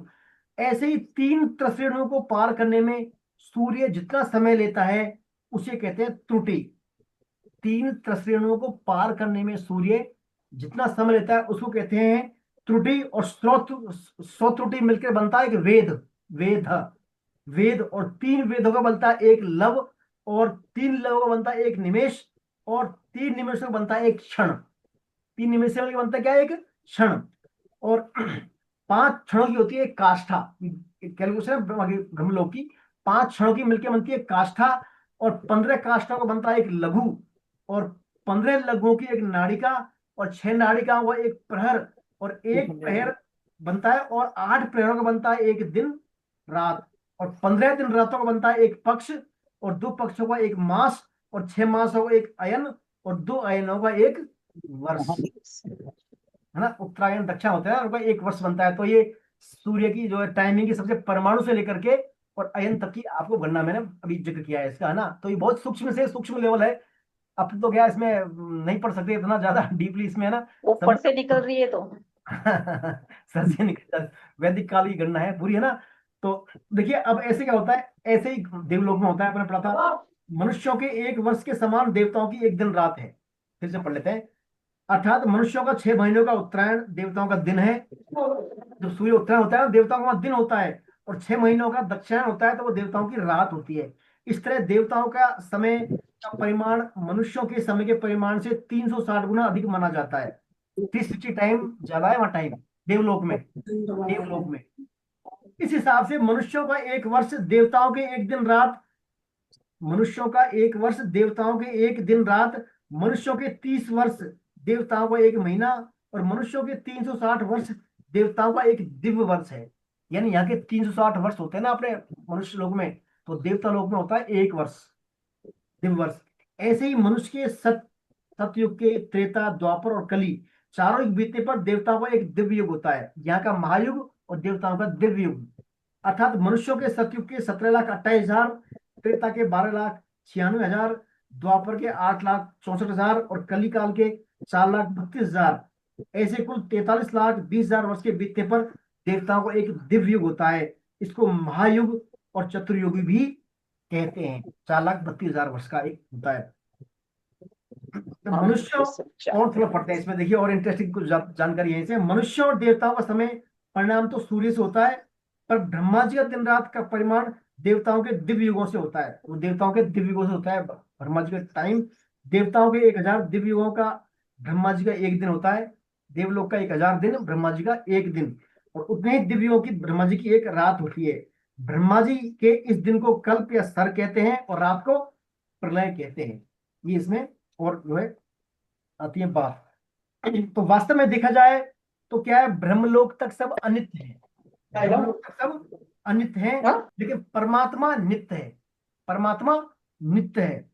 ऐसे ही तीन त्रस रेणुओं को पार करने में सूर्य जितना समय लेता है उसे कहते हैं त्रुटि। तीन त्रस रेणुओं को पार करने में सूर्य जितना समय लेता है उसको कहते हैं त्रुटि। और स्रोत त्रुटि मिलकर बनता है एक वेद। वेद वेद और तीन वेदों का बनता है एक लव, और तीन लवों का बनता है एक निमेष, और तीन निमेषों का बनता है एक क्षण। तीन निमेष से मिलकर बनता है क्या? एक क्षण। और 5 क्षणों की होती है एक काष्ठा। कैलकुलेशन ब्रह्मलोक की 5 क्षणों की मिलकर बनती है काष्ठा, और 15 काष्ठों का बनता है एक लघु, और 15 लघुओं की एक नाड़िका, और 6 नाड़िका वो एक प्रहर, और एक प्रहर बनता है, और 8 प्रहरों का बनता है एक दिन रात, और 15 दिन रातों का बनता है एक पक्ष, और 2 पक्षों का एक मास, और 6 मासों का एक अयन, और 2 अयनों का एक वर्ष, है ना? उत्तरायण दक्षिण होता है, उनका एक वर्ष बनता है। तो ये सूर्य की जो है टाइमिंग की सबसे परमाणु से लेकर के और अयन तक की आपको गणना मैंने अभी जिक्र किया है इसका, है ना? तो ये बहुत सूक्ष्म से सूक्ष्म लेवल है। अब तो क्या इसमें नहीं पढ़ सकते इतना ज्यादा डीपली इसमें, है ना? ऊपर से निकल रही है तो सर से निकल, वैदिक काल की गणना है पूरी, है ना? तो देखिए अब ऐसे क्या होता है, ऐसे ही देवलोक में होता है, आपने पढ़ा था मनुष्यों के एक वर्ष के समान देवताओं की एक दिन रात है। फिर से पढ़ लेते हैं। अर्थात मनुष्यों का 6 महीनों का उत्तरायण देवताओं का दिन है। जब सूर्य उत्तरायण होता है देवताओं का दिन होता है, और 6 महीनों का दक्षिणायन होता है तो वो देवताओं की रात होती है। इस तरह देवताओं का समय का परिमाण मनुष्यों के समय के परिमाण से 360 गुना अधिक माना जाता है। 360 टाइम ज्यादा है वहां टाइम देवलोक में। देवलोक में इस हिसाब से मनुष्यों का एक वर्ष देवताओं के एक दिन रात, मनुष्यों का एक वर्ष देवताओं के एक दिन रात, मनुष्यों के 30 वर्ष देवताओं का एक महीना, और मनुष्यों के 360 वर्ष देवताओं का एक दिव्य वर्ष है। यानी यहाँ के 360 वर्ष होते हैं ना अपने मनुष्य लोक में, तो देवता लोक में होता है एक वर्ष, दिव्य वर्ष। ऐसे ही मनुष्य के सतयुग के, त्रेता, द्वापर और कली चारों युग बीतने पर देवताओं का एक दिव्य युग होता है। यहाँ का महायुग और देवताओं का दिव्य युग। अर्थात मनुष्यों के सतयुग के 17,28,000, त्रेता के 12,96,000, द्वापर के 8,64,000 और कली काल के 4,32,000, ऐसे कुल 43,20,000 वर्ष के बीतने पर देवताओं का एक दिव्य युग होता है। इसको महायुग और चतुर्युगी भी कहते हैं। 4,32,000 वर्ष का एक होता है। तो मनुष्य और थोड़ा पढ़ते हैं इसमें, देखिए और इंटरेस्टिंग कुछ जानकारी है इसे। मनुष्य और देवताओं का समय परिणाम तो सूर्य से होता है, पर ब्रह्मा जी का दिन रात का परिमाण देवताओं के दिव्य युगों से होता है। वो देवताओं के दिव्य युगों से होता है ब्रह्मा जी का टाइम। देवताओं के 1,000 दिव्य युगों का ब्रह्मा जी का एक दिन होता है। देवलोक का 1,000 दिन, ब्रह्मा जी का एक दिन, और उतने ही दिव्य युगों की ब्रह्मा जी की एक रात होती है। ब्रह्मा जी के इस दिन को कल्प या सर कहते हैं और रात को प्रलय कहते हैं। ये इसमें और जो है आती है बात। तो वास्तव में देखा जाए तो क्या है, ब्रह्मलोक तक सब अनित्य है, ब्रह्मलोक तक सब अनित्य है, लेकिन परमात्मा नित्य है। परमात्मा नित्य है,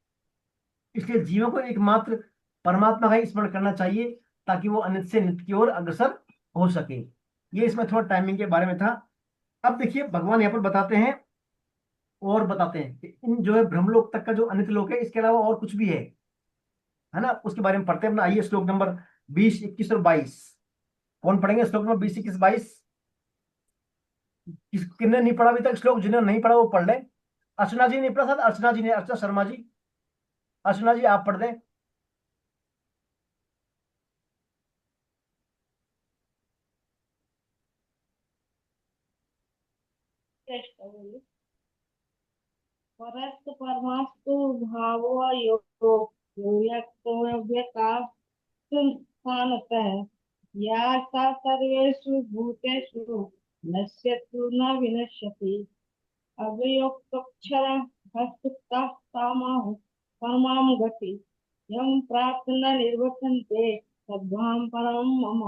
इसलिए जीवों को एकमात्र परमात्मा का ही स्मरण करना चाहिए ताकि वो अनित्य से नित्य की ओर अग्रसर हो सके। ये इसमें थोड़ा टाइमिंग के बारे में था। अब देखिए भगवान यहाँ पर बताते हैं और बताते हैं कि इन जो है ब्रह्मलोक तक का जो अनित्य लोक है, इसके अलावा और कुछ भी है ना, उसके बारे में पढ़ते हैं अपना। आइए श्लोक नंबर 20, 21 और 22 कौन पढ़ेंगे? श्लोक नंबर 20, 21, 22 किसने नहीं पढ़ा अभी तक श्लोक? जिन्होंने नहीं पढ़ा वो पढ़ ले। अर्चना जी नहीं पढ़ा, साथ अर्चना जी ने, अर्चना शर्मा जी, अर्चना जी आप पढ़ दें। परस्त परमास्तु भावो योक्तव्य का स्थानतः या सा सर्वेषु भूतेषु नश्यतु न विनश्यति अव्ययोक्तक्षर हस्तुक्तामाहु परमां गति यं प्राप्त न निर्वर्तन्ते तद्धाम परम मम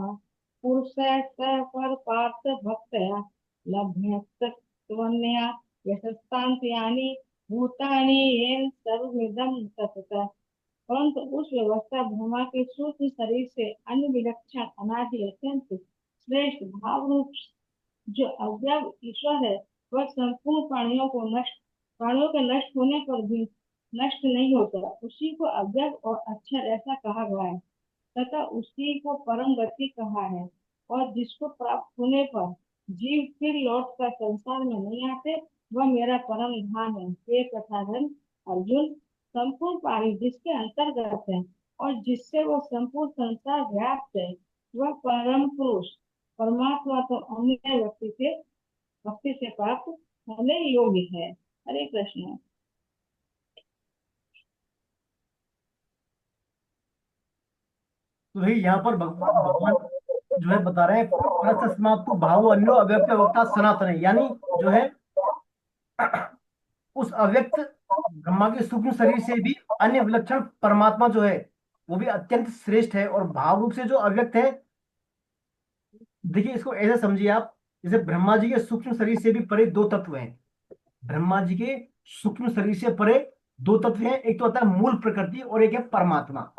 पुरुषः स पर पार्थ भक्तया लभ्यस्तत्वन्या यशस्तान्त्यानि भूतानि येन सर्वमिदं ततः। परंतु उस व्यवस्था ब्रह्मा के सूक्ष्म शरीर से अन्य विलक्षण अनादि अत्यंत श्रेष्ठ भाव रूप जो अव्यक्त ईश्वर है, वह संपूर्ण प्राणियों के नष्ट होने पर भी नष्ट नहीं होता। उसी को अव्यक्त और अक्षर ऐसा कहा गया है तथा उसी को परम गति कहा है, और जिसको प्राप्त होने पर जीव फिर लौट कर संसार में नहीं आते, वह मेरा परम धाम है। हे कथाधन अर्जुन, संपूर्ण प्राणी जिसके अंतर्गत है और जिससे वो संपूर्ण संसार व्याप्त है, वह परम पुरुष परमात्मा तो अन्य भक्ति से प्राप्त होने योग्य है। हरे कृष्ण। तो भाई यहाँ पर भगवान जो है बता रहे हैं, परस्मात्तु भावो अन्यो अव्यक्त वक्ता सनातन है। यानी जो है उस अव्यक्त ब्रह्मा के सूक्ष्म शरीर से भी अन्य विलक्षण परमात्मा जो है वो भी अत्यंत श्रेष्ठ है। और भाव रूप से जो अव्यक्त है, देखिए इसको ऐसे समझिए आप, जैसे ब्रह्मा जी के सूक्ष्म शरीर से भी परे दो तत्व हैं। ब्रह्मा जी के सूक्ष्म शरीर से परे दो तत्व हैं, एक तो होता है मूल प्रकृति और एक है परमात्मा।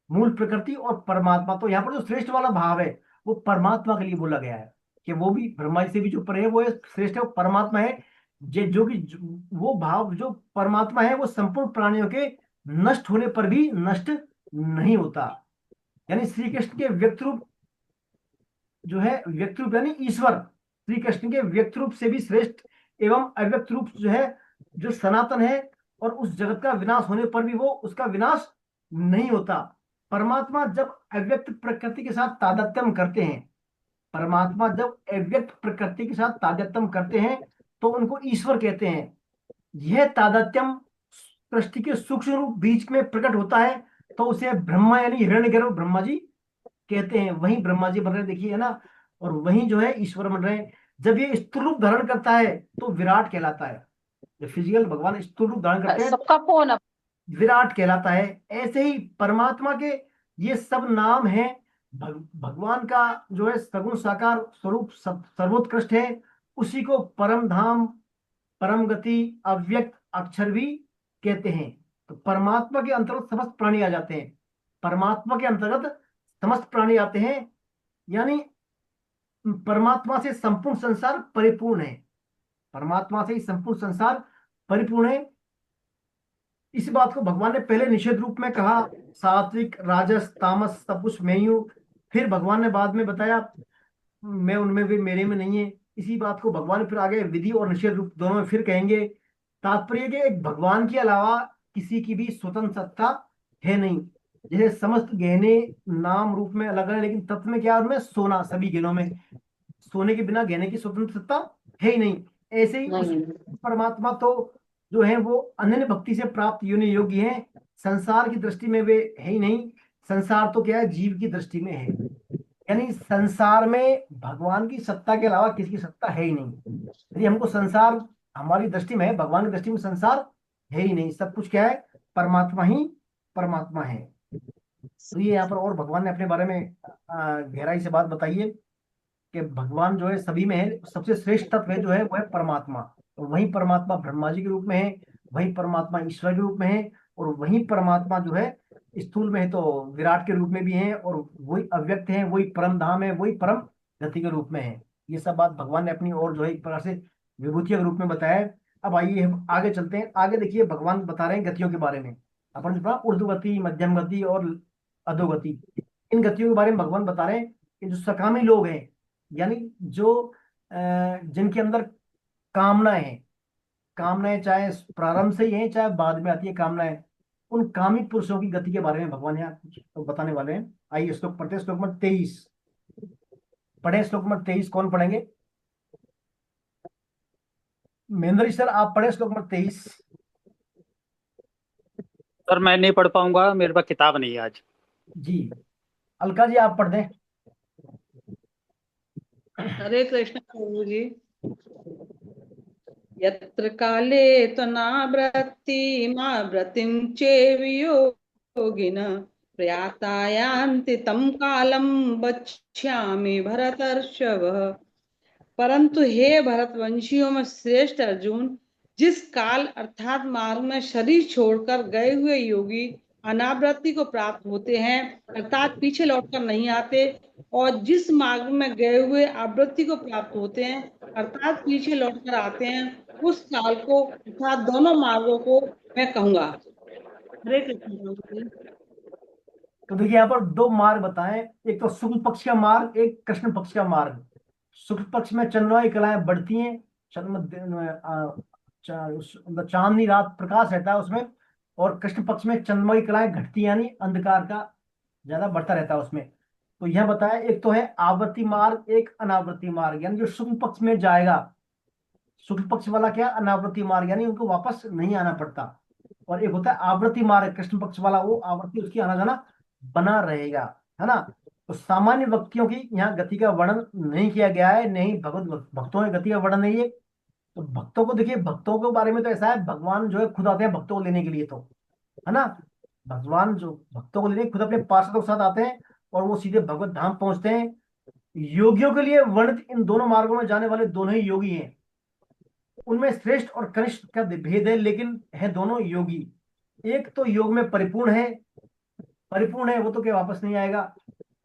मूल प्रकृति और परमात्मा, तो यहाँ पर जो श्रेष्ठ वाला भाव है वो परमात्मा के लिए बोला गया है कि वो भी ब्रह्मा जी से भी जो परे है वो श्रेष्ठ है, वो परमात्मा है। जो कि वो भाव जो परमात्मा है वो संपूर्ण प्राणियों के नष्ट होने पर भी नष्ट नहीं होता। यानी श्री कृष्ण के व्यक्त रूप जो है, व्यक्त रूप यानी ईश्वर, श्री कृष्ण के व्यक्त रूप से भी श्रेष्ठ एवं अव्यक्त रूप जो है, जो सनातन है, और उस जगत का विनाश होने पर भी वो उसका विनाश नहीं होता। परमात्मा जब अव्यक्त प्रकृति के साथ तादात्म्य करते हैं परमात्मा जब अव्यक्त प्रकृति के साथ तादात्म्य करते हैं तो उनको ईश्वर कहते हैं। यह तादात्म्य सृष्टि के सूक्ष्म रूप बीज में प्रकट होता है तो उसे ब्रह्मा यानी हिरण्यगर्भ ब्रह्मा जी कहते हैं। वही ब्रह्मा जी बन रहे देखिए है ना, और वही जो है ईश्वर बन रहे हैं। जब ये स्थूल रूप धारण करता है तो विराट कहलाता है। जब फिजिकल भगवान स्थूल रूप धारण करते हैं सबका फोन विराट कहलाता है। ऐसे ही परमात्मा के ये सब नाम हैं। भगवान का जो है सगुण साकार स्वरूप सर्वोत्कृष्ट है। उसी को परम धाम, परम गति, अव्यक्त अक्षर भी कहते हैं। तो परमात्मा के अंतर्गत समस्त प्राणी आ जाते हैं। परमात्मा के अंतर्गत समस्त प्राणी आते हैं, यानी परमात्मा से संपूर्ण संसार परिपूर्ण है। परमात्मा से ही संपूर्ण संसार परिपूर्ण है। इस बात को भगवान ने पहले निषेध रूप में कहा, सात्विक राजस तामस सब कुछ मैं ही हूं। फिर भगवान ने बाद में बताया मैं उनमें भी मेरे में नहीं है। इसी बात को भगवान फिर आगे विधि और निषेध रूप दोनों में फिर कहेंगे। तात्पर्य कि एक भगवान के अलावा किसी की भी स्वतंत्र सत्ता है नहीं। जैसे समस्त गहने नाम रूप में अलग है, लेकिन तत्व में क्या है, उनमें सोना, सभी गहनों में सोने के बिना गहने की स्वतंत्र सत्ता है ही नहीं। ऐसे ही उस परमात्मा तो जो है वो अनन्य भक्ति से प्राप्त योनि योगी है। संसार की दृष्टि में वे है ही नहीं। संसार तो क्या है, जीव की दृष्टि में है। यानी संसार में भगवान की सत्ता के अलावा किसी की सत्ता है ही नहीं। यदि हमको संसार हमारी दृष्टि में है, भगवान की दृष्टि में संसार है ही नहीं। सब कुछ क्या है, परमात्मा ही परमात्मा है। तो ये यहाँ पर और भगवान ने अपने बारे में गहराई से बात बताई है कि भगवान जो है सभी में है। सबसे श्रेष्ठ तत्व है जो है वो है परमात्मा। और वही परमात्मा ब्रह्मा जी के रूप में है, वही परमात्मा ईश्वर के रूप में है, और वही परमात्मा जो है स्थूल में है तो विराट के रूप में भी है, और वही अव्यक्त है, वही परम धाम है, वही परम गति के रूप में है। ये सब बात भगवान ने अपनी और जो है एक प्रकार से विभूति के रूप में बताया है। अब आइए हम आगे चलते हैं। आगे देखिए भगवान बता रहे हैं गतियों के बारे में। अपन जो ऊर्ध्व गति, मध्यम गति और अधोगति, इन गतियों के बारे में भगवान बता रहे हैं कि जो सकामी लोग हैं, यानी जो जिनके अंदर कामनाएं हैं, कामनाएं चाहे प्रारंभ से ही हैं चाहे बाद में आती है कामनाएं, उन कामी पुरुषों की गति के बारे में भगवान यहाँ कुछ तो बताने वाले हैं। आइए श्लोक पढ़ते हैं। श्लोक नंबर 23 पढ़े। श्लोक नंबर 23 कौन पढ़ेंगे? महेंद्र सर आप पढ़े श्लोक नंबर 23। सर मैं नहीं पढ़ पाऊंगा, मेरे पास किताब नहीं है आज। जी अलका जी आप पढ़ दें। हरे कृष्ण प्रभु जी। यत्र काले त्वनावृत्ति मा व्रतिं चेवियोगिनः प्रयाता यान्ति तं कालं वक्ष्यामि भरतर्षभ। परंतु हे भरतवंशियों में श्रेष्ठ अर्जुन, जिस काल अर्थात मार्ग में शरीर छोड़कर गए हुए योगी अनावृत्ति को प्राप्त होते हैं, अर्थात पीछे लौटकर नहीं आते, और जिस मार्ग में गए हुए आवृत्ति को प्राप्त होते हैं अर्थात पीछे लौटकर आते हैं, उस काल को अर्थात दोनों मार्गों को मैं कहूंगा। हरे कृष्ण। तो देखिए यहाँ पर दो मार्ग बताएं, एक तो शुक्ल पक्ष का मार्ग, एक कृष्ण पक्ष का मार्ग। शुक्ल पक्ष में चंद्रमाई कलाएं बढ़ती हैं, चांदनी रात प्रकाश रहता है उसमें, और कृष्ण पक्ष में चंद्रमाई कलाएं घटती यानी अंधकार का ज्यादा बढ़ता रहता है उसमें। तो यह बताया एक तो है आवृत्ति मार्ग, एक अनावृत्ति मार्ग। यानी जो शुक्ल पक्ष में जाएगा, शुक्ल पक्ष वाला क्या, अनावृत्ति मार्ग, यानी उनको वापस नहीं आना पड़ता। और एक होता है आवृत्ति मार्ग, कृष्ण पक्ष वाला, वो आवृत्ति उसकी आना जाना बना रहेगा, है ना। तो सामान्य व्यक्तियों की यहाँ गति का वर्णन नहीं किया गया है, नहीं भगवत भक्तों की गति का वर्णन नहीं है। तो भक्तों को देखिए, भक्तों के बारे में तो ऐसा है, भगवान जो है खुद आते हैं भक्तों को लेने के लिए, तो है ना। भगवान जो भक्तों को लेने खुद अपने पार्षदों के साथ आते हैं और वो सीधे भगवत धाम पहुंचते हैं। योगियों के लिए वर्णित इन दोनों मार्गों में जाने वाले दोनों ही योगी हैं। उनमें श्रेष्ठ और कनिष्ठ का भेद है, लेकिन है दोनों योगी। एक तो योग में परिपूर्ण है, वो तो क्या वापस नहीं आएगा।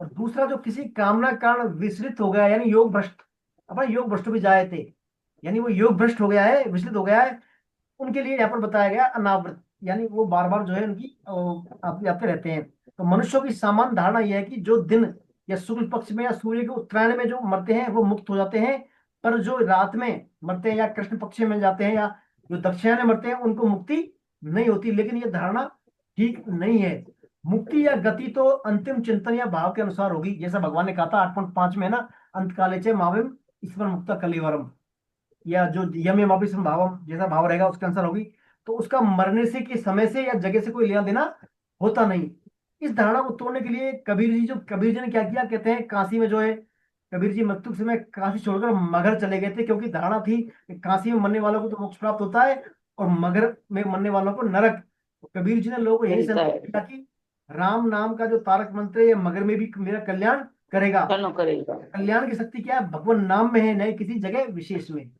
और दूसरा जो किसी कामना कारण विचलित हो गया, यानी योग भ्रष्ट, अपन योग भ्रष्ट भी जाए थे, यानी वो योग भ्रष्ट हो गया है, विचलित हो गया है, उनके लिए यहाँ पर बताया गया अनावृत, यानी वो बार बार जो है उनकी आते रहते हैं। तो मनुष्यों की सामान्य धारणा यह है कि जो दिन या शुक्ल पक्ष में या सूर्य के उत्तरायण में जो मरते हैं वो मुक्त हो जाते हैं, पर जो रात में मरते हैं या कृष्ण पक्ष में जाते हैं या जो दक्षिणा में मरते हैं उनको मुक्ति नहीं होती। लेकिन ये धारणा ठीक नहीं है। मुक्ति या गति तो अंतिम चिंतन या भाव के अनुसार होगी, जैसा भगवान ने कहा था 8.5 में ना, अंतकाले च माविम ईश्वर मुक्त कलिवरम, या जो यम यमापि भावम जैसा भाव रहेगा उसके अनुसार होगी। तो उसका मरने से कि समय से या जगह से कोई लेना देना होता नहीं। इस धारणा को तोड़ने के लिए कबीर जी ने क्या किया, कहते हैं काशी में जो है, कबीर जी मृत्यु के समय काशी छोड़कर मगहर चले गए थे, क्योंकि धारणा थी कि काशी में मरने वालों को तो मोक्ष प्राप्त होता है और मगहर में मरने वालों को नरक। तो कबीर जी ने लोगों को यही मिलता संदेश है, दिया कि राम नाम का जो तारक मंत्र है, ये मगहर में भी मेरा कल्याण करेगा। कर्म करेगा। कल्याण की शक्ति क्या है, भगवान नाम में है, नहीं किसी जगह विशेष में।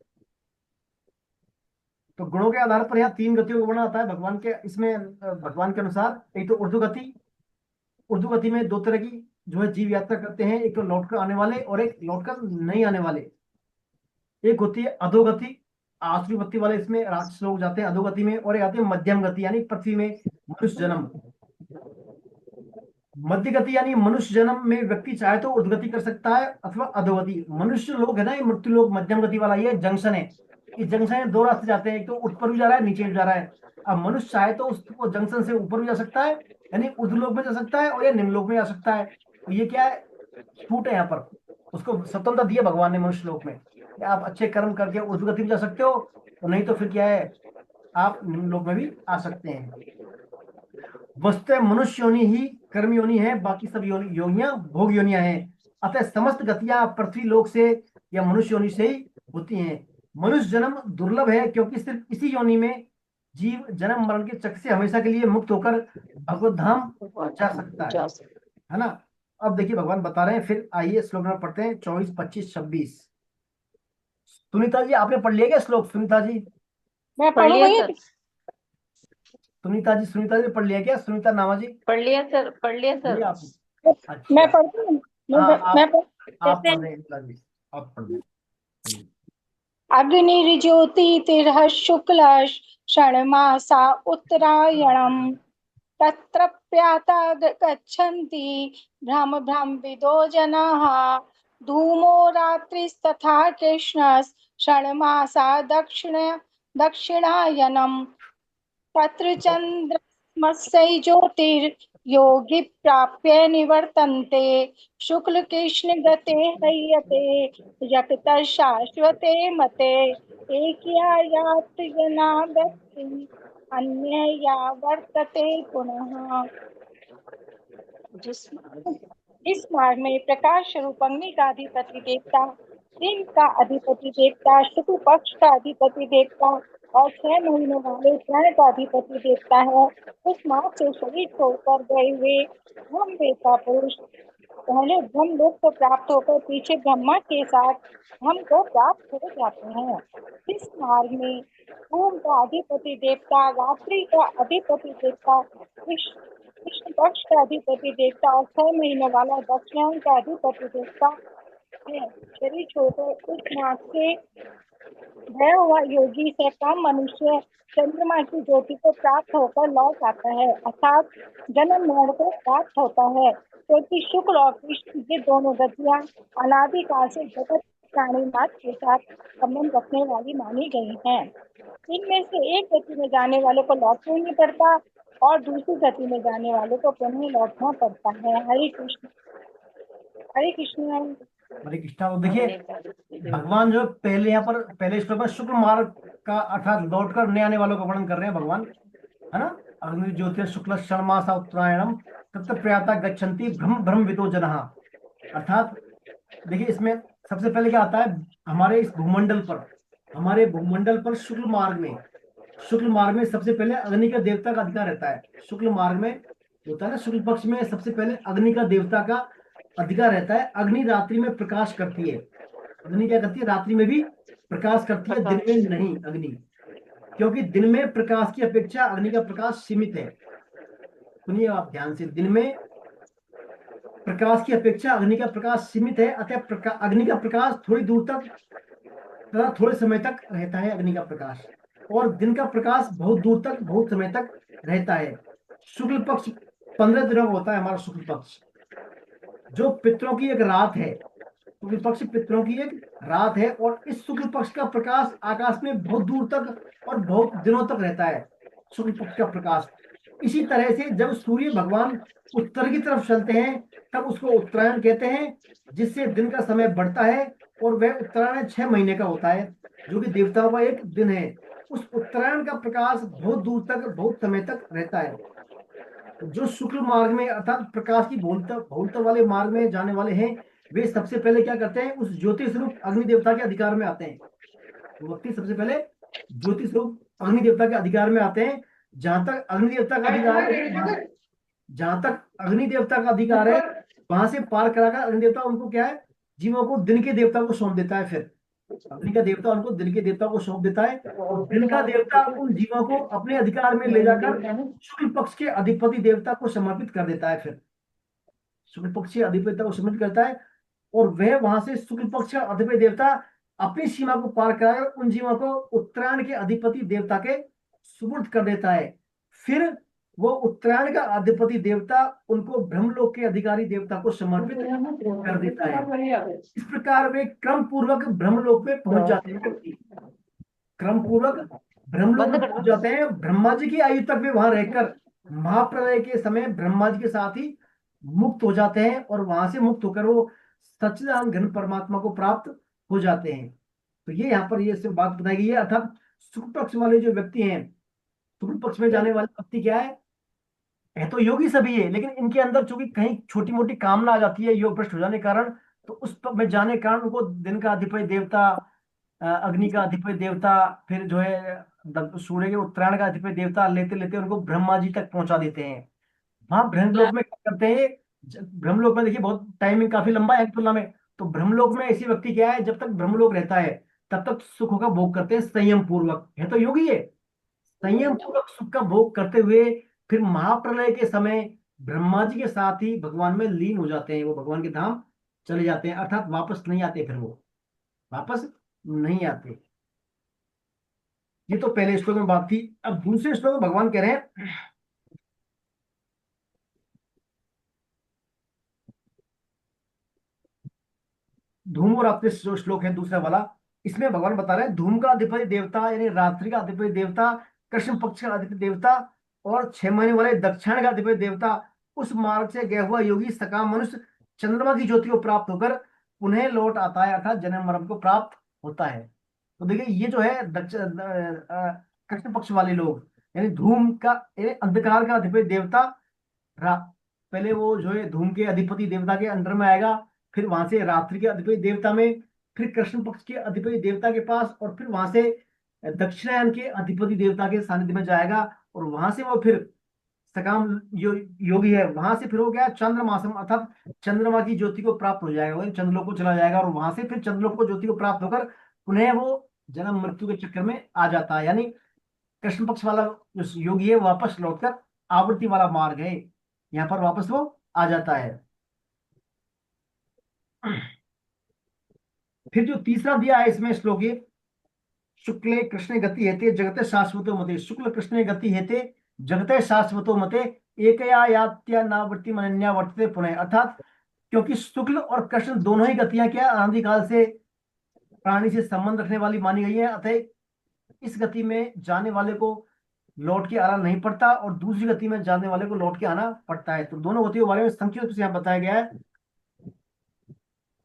तो गुणों के आधार पर यहाँ 3 गतियों को वर्णन आता है भगवान के, इसमें भगवान के अनुसार। एक तो उर्दू गति, उर्दू गति में 2 तरह की जो है जीव यात्रा करते हैं, एक तो लौटकर आने वाले और एक लौटकर नहीं आने वाले। एक होती है अधोगति, आसुरी वृत्ति वाले, इसमें राक्षस लोग जाते हैं अधोगति में, और एक आती है मध्यम गति यानी पृथ्वी में मनुष्य जन्म। मध्य गति यानी मनुष्य जन्म में व्यक्ति चाहे तो उर्धगति कर सकता है अथवा अधोगति। मनुष्य लोग है ना, ये मृत्यु लोग मध्यम गति वाला, ये जंक्शन है। इस जंक्शन में 2 रास्ते जाते हैं, एक तो ऊपर भी जा रहा है, नीचे भी जा रहा है। अब मनुष्य चाहे तो उसको जंक्शन से ऊपर भी जा सकता है, यानी ऊर्ध्वलोक में जा सकता है, और या निम्नलोक में जा सकता है। तो ये क्या है, छूट है यहाँ पर, उसको स्वतंत्रता दी है भगवान ने मनुष्य लोक में। आप अच्छे कर्म करके उर्ध्वगति में जा सकते हो, तो नहीं तो फिर क्या है, आप निम्नलोक में भी आ सकते हैं। वस्तुतः मनुष्य योनि ही कर्म योनि है, बाकी सब योनियां भोग योनियां हैं। अतः समस्त गतियां पृथ्वी लोक से या मनुष्य योनि से ही होती हैं। मनुष्य जन्म दुर्लभ है, क्योंकि सिर्फ इसी योनि में जीव जन्म मरण के चक्र से हमेशा के लिए मुक्त होकर भगवत धाम जा सकता है ना। अब देखिए भगवान बता रहे हैं, फिर आइए श्लोक नंबर पढ़ते हैं 24, 25, 26। सुनीता जी आपने पढ़ लिया क्या श्लोक? सुनीता जी, मैं पढ़ लिया पढ़ूंगी। सर, सुनीता जी पढ़ लिया क्या? सुनीता नामा जी पढ़ लिया सर, पढ़ लिया पढ़ सर। लिया आपने? मैं अच्छा, पढ़ती हूँ। हाँ मैं आप पढ़ रहे हैं, आप पढ़ रहे हैं। अग्निर्ज्योतिर्ः शुक्ल षण्मासा उत्तरायणम् तत्र प्याता गच्छन्ति भ्रम भ्रमविदो जनाः धूमो रात्रिस्तथा कृष्णस् षण्मासा दक्षिणायनम् तत्र चन्द्रमसै ज्योतिर्योगी प्राप्य निवर्तन्ते शुक्ल कृष्ण गते हयते यक्त शाश्वते मते एकया यात्रिजना गति अन्य या वर्तते पुनः। इस मार्ग में प्रकाश स्वरूप अग्नि का अधिपति देवता, दिन का अधिपति देवता, शुक्ल पक्ष का अधिपति देवता और 6 महीनों वाले ग्रहण का अधिपति देवता है। उस मार्ग से शरीर छोड़कर गए हुए ब्रह्म वेता पुरुष पहले ब्रह्म लोक को प्राप्त होकर पीछे ब्रह्मा के साथ हम को प्राप्त हो जाते हैं। इस मार्ग में धूम का अधिपति देवता, रात्रि का अधिपति देवता, कृष्ण पक्ष का अधिपति देवता और 6 महीने वाला दक्षिणायन का अधिपति देवता है। शरीर छोड़कर उस मार्ग से गया हुआ योगी से कम मनुष्य चंद्रमा की ज्योति को प्राप्त होकर लौट आता है, अर्थात जन्म मरण को प्राप्त होता है, क्योंकि शुक्ल और कृष्ण ये दोनों गतियां अनादिकाल से जगत प्राणी मात्र के साथ संबंध रखने वाली मानी गई हैं। इनमें से एक गति में जाने वाले को लौटना नहीं पड़ता और दूसरी गति में जाने वाले को पुनः लौटना पड़ता है। हरे कृष्ण, हरे कृष्ण, हरे कृष्णा। तो देखिए भगवान जो पहले यहाँ पर पहले श्लोक में शुक्ल मार्ग का अर्थात लौटकर नए आने वालों का वर्णन कर रहे हैं भगवान, है ना। अग्नि ज्योति शुक्ल षण्मासा उत्तरायणम तत्र प्रयाता गच्छन्ति भ्रम भ्रमविदो जनः। अर्थात देखिए इसमें सबसे पहले क्या आता है, हमारे इस भूमंडल पर, हमारे भूमंडल पर शुक्ल मार्ग में सबसे पहले अग्नि का देवता का अधिकार रहता है। शुक्ल मार्ग में होता है ना, शुक्ल पक्ष में सबसे पहले अग्नि का देवता का अधिकार रहता है। अग्नि रात्रि में प्रकाश करती है। अग्नि क्या करती है, रात्रि में भी प्रकाश करती है, दिन में नहीं अग्नि, क्योंकि दिन में प्रकाश की अपेक्षा अग्नि का प्रकाश सीमित है। सुनिए आप ध्यान से, दिन में प्रकाश की अपेक्षा अग्नि का प्रकाश सीमित है, अतः अग्नि का प्रकाश थोड़ी दूर तक तथा थोड़े समय तक रहता है अग्नि का प्रकाश, और दिन का प्रकाश बहुत दूर तक बहुत समय तक रहता है। शुक्ल पक्ष 15 दिनों का होता है हमारा शुक्ल पक्ष, जो पितरों की एक रात है। शुक्ल पक्ष पितरों की एक रात है, और इस शुक्ल पक्ष का प्रकाश आकाश में बहुत दूर तक और बहुत दिनों तक रहता है शुक्ल पक्ष का प्रकाश। इसी तरह से जब सूर्य भगवान उत्तर की तरफ चलते हैं तब उसको उत्तरायण कहते हैं, जिससे दिन का समय बढ़ता है, और वह उत्तरायण 6 महीने का होता है, जो कि देवताओं का एक दिन है। उस उत्तरायण का प्रकाश बहुत दूर तक, बहुत समय तक रहता है। जो शुक्ल मार्ग में अर्थात प्रकाश की बहुलता बहुलता वाले मार्ग में जाने वाले हैं, वे सबसे पहले क्या करते हैं, उस ज्योति स्वरूप अग्नि देवता के अधिकार में आते हैं। वो व्यक्ति सबसे पहले ज्योति स्वरूप अग्नि देवता के अधिकार में आते हैं। जहां तक अग्नि देवता का अधिकार है, जहां तक अग्नि देवता का अधिकार है, वहां से पार कराकर अग्नि देवता उनको क्या है, जीवों को दिन के देवता को सौंप देता है। फिर अग्नि का देवता उनको दिन के देवता को सौंप देता है, और दिन का देवता उन जीवों को अपने अधिकार में ले जाकर शुक्ल पक्ष के अधिपति देवता को समर्पित कर देता है। फिर शुक्ल पक्ष के अधिपति देवता को समर्पित करता है, और वह वहां से शुक्ल पक्ष का अधिपति देवता अपनी सीमा को पार कराकर उन जीवों को उत्तरायण के अधिपति देवता के सुपुर्द कर देता है। फिर वो उत्तरायण का अधिपति देवता उनको ब्रह्मलोक के अधिकारी देवता को समर्पित कर देता है। इस प्रकार वे क्रम पूर्वक ब्रह्मलोक में पहुंच जाते हैं। क्रम पूर्वक ब्रह्मलोक में पहुंच जाते हैं। ब्रह्मा जी की आयु तक वे वहां रहकर महाप्रलय के समय ब्रह्मा जी के साथ ही मुक्त हो जाते हैं, और वहां से मुक्त होकर वो सच्चिदानंद घन परमात्मा को प्राप्त हो जाते हैं। तो ये यहाँ पर ये सिर्फ बात बताई गई है। अर्थात शुक्ल पक्ष वाले जो व्यक्ति हैं, शुक्ल पक्ष में जाने वाले व्यक्ति क्या है तो योगी सभी है, लेकिन इनके अंदर चूंकि कहीं छोटी मोटी कामना आ जाती है योग भ्रष्ट हो जाने के कारण, तो उस पर में जाने के कारण उनको दिन का अधिपति देवता, अग्नि का अधिपति देवता, फिर जो है सूर्य के उत्तरायण का अधिपति देवता लेते लेते उनको ब्रह्मा जी तक पहुंचा देते हैं। वहां ब्रह्मलोक में क्या करते हैं, ब्रह्मलोक में देखिए बहुत टाइमिंग काफी लंबा है तुलना में। तो ब्रह्मलोक में ऐसी व्यक्ति क्या है, जब तक ब्रह्मलोक रहता है तब तक सुखों का भोग करते हैं संयम पूर्वक, है तो योगी है। संयम पूर्वक सुख का भोग करते हुए फिर महाप्रलय के समय ब्रह्मा जी के साथ ही भगवान में लीन हो जाते हैं, वो भगवान के धाम चले जाते हैं, अर्थात वापस नहीं आते, फिर वो वापस नहीं आते। ये तो पहले श्लोक में बात थी। अब दूसरे श्लोक में भगवान कह रहे हैं, धूम और आपके जो श्लोक है दूसरा वाला, इसमें भगवान बता रहे हैं धूम का अधिपति देवता यानी रात्रि का अधिपति देवता, कृष्ण पक्ष का अधिपति देवता, और 6 महीने वाले दक्षिण का अधिपति देवता, उस मार्ग से गया हुआ योगी सकाम मनुष्य चंद्रमा की ज्योति को प्राप्त होकर पुनः लौट आता है, अर्थात जन्म मरण को प्राप्त होता है। तो देखिए ये जो है कृष्ण पक्ष वाले लोग यानी धूम का यानी अंधकार का अधिपति देवता, पहले वो जो है धूम के अधिपति देवता के अंदर में आएगा, फिर वहां से रात्रि के अधिपति देवता में, फिर कृष्ण पक्ष के अधिपति देवता के पास, और फिर वहां से दक्षिणायन के अधिपति देवता के सानिध्य में जाएगा, और वहां से वो फिर सकाम योगी है, वहां से फिर हो गया चंद्रमासम अर्थात चंद्रमा की ज्योति को प्राप्त हो जाएगा, वही चंद्रलोक को चला जाएगा, और वहां से फिर चंद्रलोक को ज्योति को प्राप्त होकर पुनः वो जन्म मृत्यु के चक्कर में आ जाता है। यानी कृष्ण पक्ष वाला जो योगी है वापस लौटकर आवृत्ति वाला मार्ग है, यहाँ पर वापस वो आ जाता है। फिर जो तीसरा दिया है इसमें श्लोक है, शुक्ले कृष्णे गति हेते जगते शाश्वतो मते, शुक्ल कृष्णे गति हेते जगते शाश्वतो मते एकया यात्या नावृत्ति मनन्या वर्तते पुनः, अर्थात क्योंकि शुक्ल और कृष्ण दोनों ही गतियां क्या अनादिकाल से प्राणी से संबंध रखने वाली मानी गई है, अतः इस गति में जाने वाले को लौट के आना नहीं पड़ता, और दूसरी गति में जाने वाले को लौट के आना पड़ता है। तो दोनों गतियों के बारे में संक्षिप्त रूप से यहाँ बताया गया है।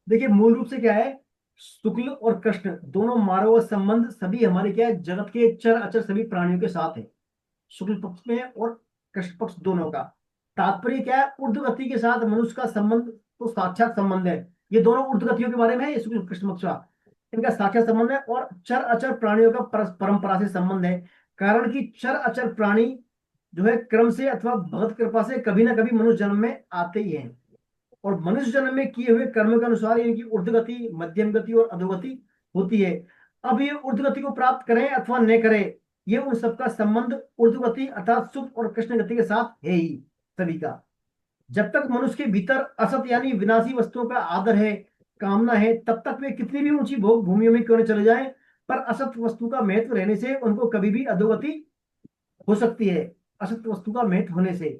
देखिए मूल रूप से क्या है, शुक्ल और कृष्ण दोनों मानव संबंध सभी हमारे क्या है जगत के चर अचर सभी प्राणियों के साथ है, शुक्ल पक्ष में और कृष्ण पक्ष दोनों का। तात्पर्य क्या है, ऊर्ध्व गति के साथ मनुष्य का संबंध तो साक्षात संबंध है, ये दोनों ऊर्ध्व गतियों के बारे में है, शुक्ल कृष्ण पक्ष का इनका साक्षात संबंध है, और चर अचर प्राणियों का परंपरा से संबंध है। कारण कि चर अचर प्राणी जो है क्रम से अथवा भगवत कृपा से कभी ना कभी मनुष्य जन्म में आते ही हैं, और मनुष्य जन्म में किए हुए कर्मों के अनुसार इनकी ऊर्ध्व गति, मध्यम गति और अधोगति होती है। अब ये ऊर्ध्व गति को प्राप्त करें अथवा न करें, ये उन सबका संबंध ऊर्ध्व गति अर्थात शुभ और कृष्ण गति के साथ है ही सभी का। जब तक मनुष्य के भीतर असत यानी विनाशी वस्तुओं का आदर है, कामना है, तब तक वे कितनी भी ऊंची भोग भूमियों में क्यों न चले जाएं, पर असत वस्तु का महत्व रहने से उनको कभी भी अधोगति हो सकती है, असत वस्तु का महत्व होने से।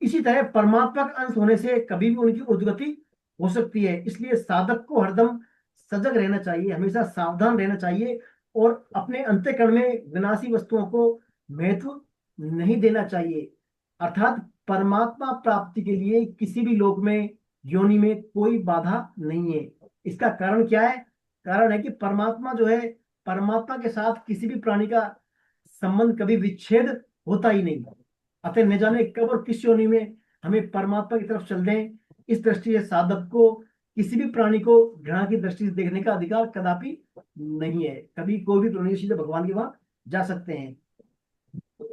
इसी तरह परमात्मा का अंश होने से कभी भी उनकी उद्गति हो सकती है। इसलिए साधक को हरदम सजग रहना चाहिए, हमेशा सावधान रहना चाहिए, और अपने अंतःकरण में विनाशी वस्तुओं को महत्व नहीं देना चाहिए। अर्थात परमात्मा प्राप्ति के लिए किसी भी लोक में, योनि में कोई बाधा नहीं है। इसका कारण क्या है? कारण है कि परमात्मा जो है, परमात्मा के साथ किसी भी प्राणी का संबंध कभी विच्छेद होता ही नहीं। अतः न जाने कब और किस योनि में हमें परमात्मा की तरफ चल दें, इस दृष्टि से साधक को किसी भी प्राणी को घृणा की दृष्टि से देखने का अधिकार कदापि नहीं है। कभी कोई भी प्राणी सीधे भगवान के वहां जा सकते हैं।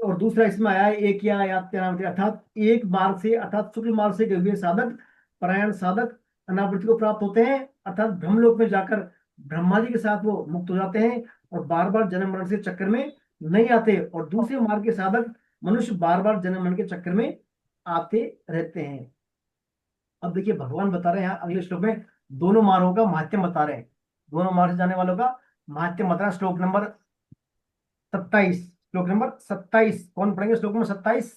और दूसरा इसमें आया है एक या यात्यानावृत्ति, अर्थात एक मार्ग से, अर्थात शुक्ल मार्ग से गए हुए साधक, परायण साधक अनावृत्ति को प्राप्त होते हैं, अर्थात ब्रह्मलोक में जाकर ब्रह्मा जी के साथ वो मुक्त हो जाते हैं और बार बार जन्म मरण के चक्कर में नहीं आते। और दूसरे मार्ग के साधक मनुष्य बार बार जन्म मरण के चक्कर में आते रहते हैं। अब देखिए भगवान बता रहे हैं यहाँ अगले श्लोक में दोनों मार्गों का महात्म्य बता रहे हैं, दोनों मार्ग से जाने वालों का महात्म्य बता रहे हैं। श्लोक नंबर 27, श्लोक नंबर 27 कौन पढ़ेंगे? श्लोक नंबर 27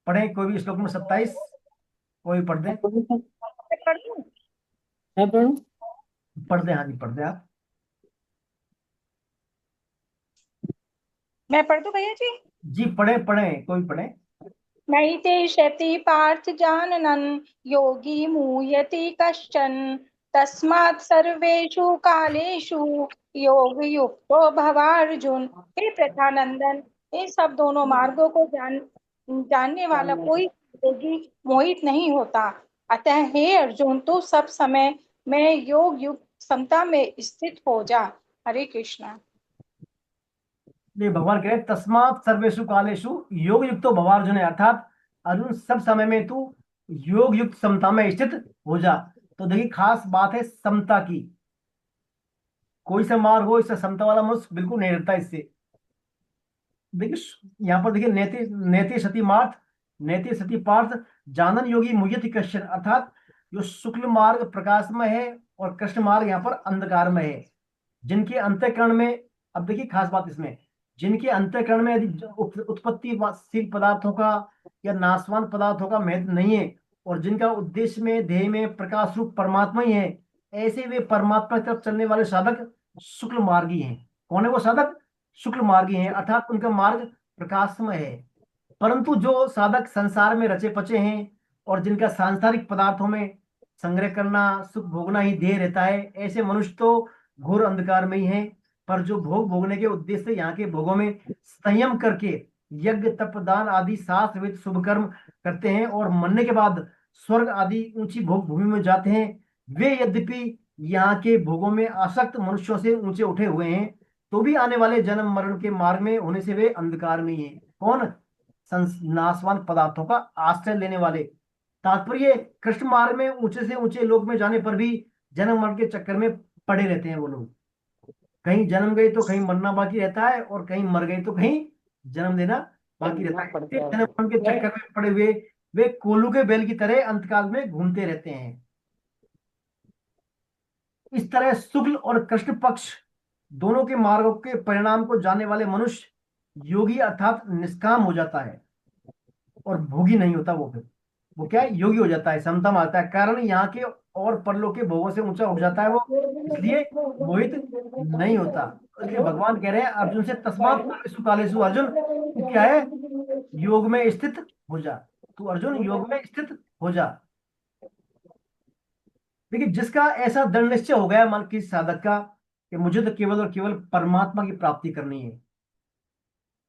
पढ़े, कोई भी श्लोक नंबर 27 कोई पढ़ दे। मैं पढ़ूं? पढ़ दे, हाँ जी पढ़ दे आप। मैं पढ़ दूं भैया जी? जी पढ़े पढ़े, कोई पढ़े। नई ते शति पार्थ जाननन योगी मुह्यति कश्चन तस्मात् सर्वेषु कालेषु योग युक्तो भवार्जुन। हे प्रथानंदन, इन सब दोनों मार्गों को जानने वाला कोई योगी मोहित नहीं होता। अतः हे अर्जुन, तू सब समय में योग युक्त समता में स्थित हो जा। हरे कृष्णा। ये भगवान कह रहे हैं तस्मात् सर्वेषु कालेषु योग युक्तो भवार्जुन, अर्थात अर्जुन सब समय में तू योग युक्त समता में स्थित हो जा। तो देखिए खास बात है समता की। कोई सा मार्ग हो, इससे समता वाला मनुष्य बिल्कुल नहीं रहता इससे। देखिए यहाँ पर देखिए नेति नेति सती मार्थ, नेति सती पार्थ जानन योगी मुह्यति कश्चन, अर्थात जो शुक्ल मार्ग प्रकाशमय है और कृष्ण मार्ग यहाँ पर अंधकारमय है। जिनके अंतःकरण में, अब देखिए खास बात इसमें, जिनके अंतःकरण में यदि उत्पत्तिशील पदार्थों का या नाशवान पदार्थों का महत्व नहीं है और जिनका उद्देश्य में ध्येय में प्रकाश रूप परमात्मा ही है, ऐसे वे परमात्मा की तरफ चलने वाले साधक शुक्ल मार्गी हैं। कौन है वो साधक? शुक्ल मार्गी हैं, अर्थात उनका मार्ग प्रकाशमय है। परंतु जो साधक संसार में रचे पचे हैं और जिनका सांसारिक पदार्थों में संग्रह करना, सुख भोगना ही ध्येय रहता है, ऐसे मनुष्य तो घोर अंधकार में ही है। पर जो भोग भोगने के उद्देश्य से यहाँ के भोगों में संयम करके यज्ञ तप दान आदि शास्त्र शुभ कर्म करते हैं और मरने के बाद स्वर्ग आदि ऊंची भोग भूमि में जाते हैं, वे यद्यपि यहाँ के भोगों में आसक्त मनुष्यों से ऊंचे उठे हुए हैं, तो भी आने वाले जन्म मरण के मार्ग में होने से वे अंधकार में ही है। कौन? नाशवान पदार्थों का आश्रय लेने वाले। तात्पर्य कृष्ण मार्ग में ऊंचे से ऊंचे लोक में जाने पर भी जन्म मरण के चक्कर में पड़े रहते हैं वो लोग। कहीं जन्म गए तो कहीं मरना बाकी रहता है और कहीं मर गए तो कहीं जन्म देना बाकी रहता है। जन्म मरण के चक्कर में पड़े हुए वे कोल्हू के बैल की तरह अंतकाल में घूमते रहते हैं। इस तरह शुक्ल और कृष्ण पक्ष दोनों के मार्गों के परिणाम को जानने वाले मनुष्य योगी अर्थात निष्काम हो जाता है और भोगी नहीं होता। वो फिर वो क्या है? योगी हो जाता है, समता में आता है। कारण यहाँ के और परलोक के भोगों से ऊंचा उठ जाता है वो, इसलिए मोहित नहीं होता। इसलिए भगवान कह रहे हैं अर्जुन से तस्मात् कालेषु कालेषु, अर्जुन तू क्या है? योग में स्थित हो जा। तू अर्जुन योग में स्थित हो जा। देखिए जिसका ऐसा दृढ़ निश्चय हो गया मन की साधक का कि मुझे तो केवल और केवल परमात्मा की प्राप्ति करनी है,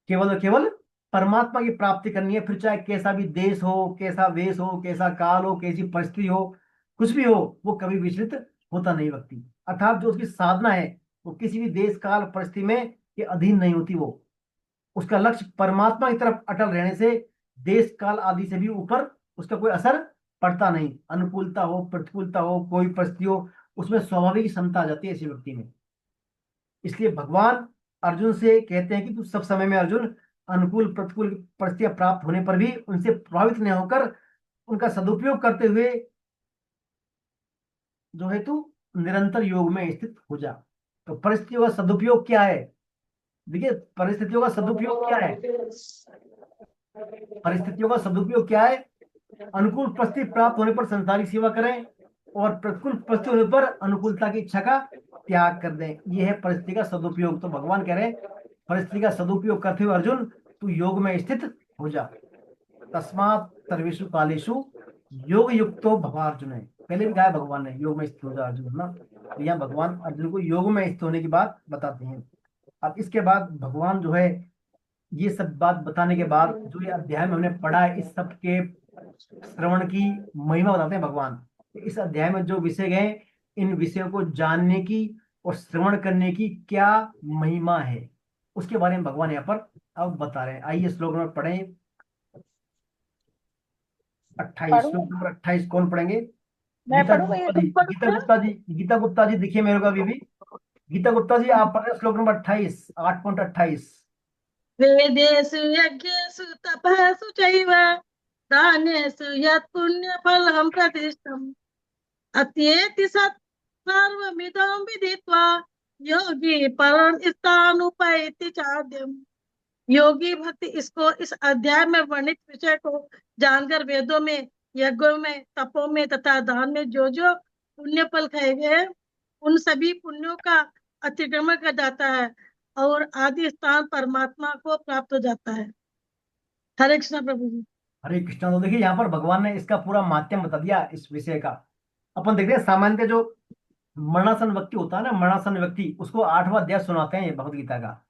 केवल और केवल परमात्मा की प्राप्ति करनी है, फिर चाहे कैसा भी देश हो, कैसा वेश हो, कैसा काल हो, कैसी परिस्थिति हो, कुछ भी हो, वो कभी विचलित होता नहीं व्यक्ति। अर्थात जो उसकी साधना है वो किसी भी देश काल परिस्थिति में के अधीन नहीं होती। वो उसका लक्ष्य परमात्मा की तरफ अटल रहने से देश काल आदि से भी ऊपर उसका कोई असर पड़ता नहीं। अनुकूलता हो, प्रतिकूलता हो, कोई परिस्थिति हो, उसमें स्वाभाविक क्षमता आ जाती है ऐसे व्यक्ति में। इसलिए भगवान अर्जुन से कहते हैं कि तू सब समय में अर्जुन अनुकूल प्रतिकूल परिस्थितियां प्राप्त होने पर भी उनसे प्रभावित नहीं होकर उनका सदुपयोग करते हुए जो है तू निरंतर योग में स्थित हो जा। तो परिस्थितियों का सदुपयोग क्या है? देखिए परिस्थितियों का सदुपयोग क्या है? परिस्थितियों का सदुपयोग क्या है? अनुकूल परिस्थिति प्राप्त होने पर संसारिक सेवा करें और प्रतिकूल परिस्थिति होने पर अनुकूलता की इच्छा का त्याग कर दें। यह है परिस्थिति का सदुपयोग। तो भगवान कह रहे हैं परिस्थिति का सदुपयोग करते हुए अर्जुन तू योग में स्थित हो जा। तस्मात् सर्वेषु कालेषु योग युक्तो भव अर्जुन है। पहले भी कहा है भगवान ने योग में स्थित हो जा अर्जुन ना, तो यहाँ भगवान अर्जुन को योग में स्थित होने की बात बताते हैं। अब इसके बाद भगवान जो है ये सब बात बताने के बाद जो ये अध्याय में हमने पढ़ा है इस सब के श्रवण की महिमा बताते हैं भगवान। इस अध्याय में जो विषय गए इन विषयों को जानने की और श्रवण करने की क्या महिमा है उसके बारे में भगवान यहाँ पर अब बता रहे हैं। आइए श्लोक नंबर पढ़े 28। श्लोक नंबर 28 कौन पढ़ेंगे? मैं गीता पढ़ूंगा या गुप्ता जी, तुम पढ़ो? गीता गुप्ता जी, गीता गुप्ता जी दिखिए मेरे को अभी भी। गीता गुप्ता जी आप पढ़ रहे श्लोक नंबर 28, 8.28। वेदेषु यज्ञेषु तपःसु चैव दानेषु यत् पुण्यफलं प्रतिष्ठम् अत्येति सत् सर्वमिदं विदित्वा योगी परं स्थानुपैति चाद्यम्। योगी भक्ति इसको इस अध्याय में वर्णित विषय को जानकर वेदों में, यज्ञों में, तपों में तथा दान में जो जो पुण्य फल खाए गए उन सभी पुण्यों का अतिक्रमण कर जाता है और आदि स्थान परमात्मा को प्राप्त हो जाता है। हरे कृष्ण प्रभु जी। हरे कृष्ण। तो देखिए यहाँ पर भगवान ने इसका पूरा माध्यम बता दिया इस विषय का। अपन देखते हैं सामान्यतः जो मरणासन व्यक्ति होता है ना, मरणासन व्यक्ति उसको 8वां अध्याय सुनाते हैं ये भगवत गीता का।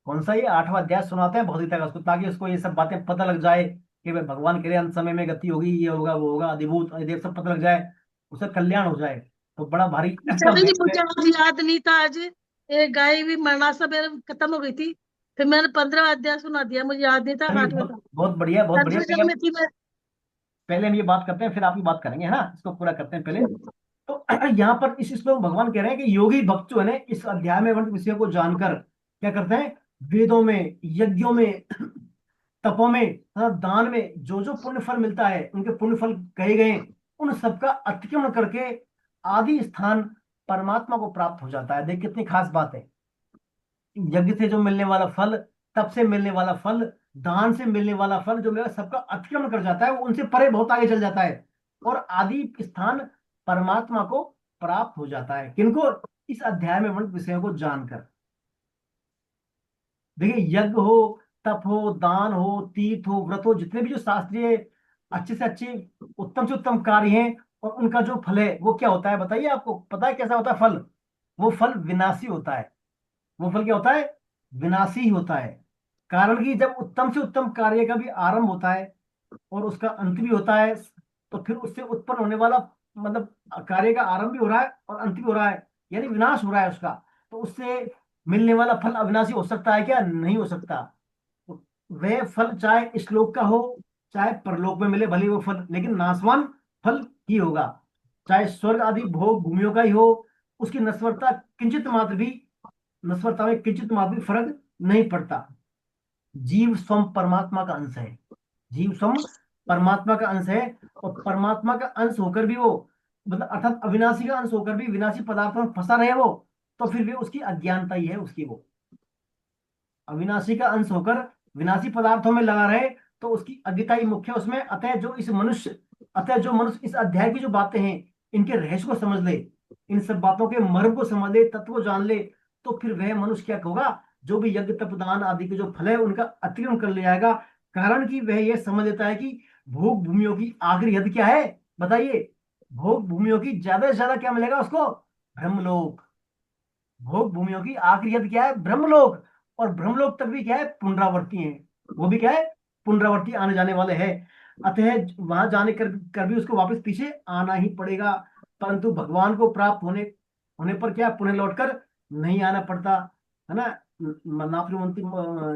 कौन सा? ये 8वां अध्याय सुनाते हैं भगवत गीता का उसको, ताकि उसको ये सब बातें पता लग जाए कि भाई भगवान के लिए अंत समय में गति होगी, ये होगा वो होगा, अधिभूत अधिदेव सब पता लग जाए, उसका कल्याण हो जाए। तो बड़ा भारी चलो जी, मुझे आज याद नहीं था। आज एक गाय भी मरणासा मेरे खत्म हो गई थी, फिर मैंने 15वां अध्याय सुना दिया, मुझे याद नहीं था। 8वां था। बहुत बढ़िया, बहुत बढ़िया। कंफ्यूजन में थी मैं। पहले हम ये बात करते हैं फिर आप ही बात करेंगे, है ना? इसको पूरा करते हैं पहले। तो यहाँ पर इस श्लोक में भगवान कह रहे हैं कि योगी भक्त जो है ना इस अध्याय में वर्णित विषयों को जानकर क्या करते हैं, वेदों में, यज्ञों में, तपों में तथा दान में जो जो पुण्य फल मिलता है उनके पुण्य फल कहे गए उन सबका अतिक्रमण करके आदि स्थान परमात्मा को प्राप्त हो जाता है। देख कितनी खास बात है। यज्ञ से जो मिलने वाला फल, तप से मिलने वाला फल, दान से मिलने वाला फल जो मेरा सबका अतिक्रमण कर जाता है वो उनसे परे बहुत आगे चल जाता है और आदि स्थान परमात्मा को प्राप्त हो जाता है। किनको? इस अध्याय में वर्णित विषयों को जानकर। देखिए यज्ञ हो, तप हो, दान हो, तीर्थ हो, व्रत हो, जितने भी जो शास्त्रीय अच्छे से अच्छे उत्तम से उत्तम कार्य हैं और उनका जो फल है वो क्या होता है बताइए? आपको पता है कैसा होता है फल? वो फल विनाशी होता है। वो फल क्या होता है? विनाशी ही होता है। कारण कि जब उत्तम से उत्तम कार्य का भी आरंभ होता है और उसका अंत भी होता है तो फिर उससे उत्पन्न होने वाला मतलब कार्य का आरंभ भी हो रहा है और अंत भी हो रहा है, यानी विनाश हो रहा है उसका, तो उससे मिलने वाला फल अविनाशी हो सकता है क्या? नहीं हो सकता। तो वह फल चाहे इस लोक का हो चाहे परलोक में मिले भले वो फल, लेकिन नाशवान फल ही होगा। चाहे स्वर्ग आदि भोग भूमियों का ही हो, उसकी नश्वरता किंचित मात्र भी, नश्वरता में किंचित मात्र भी फर्क नहीं पड़ता। जीव स्वयं परमात्मा का अंश है। जीव स्वयं परमात्मा का अंश है और परमात्मा का अंश होकर भी वो मतलब अर्थात अविनाशी का अंश होकर भी विनाशी पदार्थों में फंसा रहे वो, तो फिर भी उसकी अज्ञानता ही है उसकी। वो अविनाशी का अंश होकर विनाशी पदार्थों में लगा रहे तो उसकी अज्ञता ही मुख्य है उसमें। अतः जो मनुष्य इस अध्याय की जो बातें हैं इनके रहस्य को समझ ले, इन सब बातों के मर्म को समझ ले, तत्व को जान ले, तो फिर वह मनुष्य क्या होगा? जो भी यज्ञ तप दान आदि के जो फल है उनका अतिक्रमण कर ले जाएगा। कारण कि वह यह समझ लेता है कि भोग भूमियों की आखिरी हद क्या है बताइए? भोग भूमियों की ज्यादा से ज्यादा क्या मिलेगा उसको? ब्रह्मलोक। भोग भूमियों की आखिरी हद क्या है? ब्रह्मलोक। और ब्रह्मलोक तक भी क्या है? पुनरावर्ती है। वो भी क्या है? पुनरावर्ती आने जाने वाले है। अतः वहां जाने कर भी उसको वापस पीछे आना ही पड़ेगा। परंतु भगवान को प्राप्त होने होने पर क्या पुनः लौटकर नहीं आना पड़ता, है ना? नाफ्रिवंती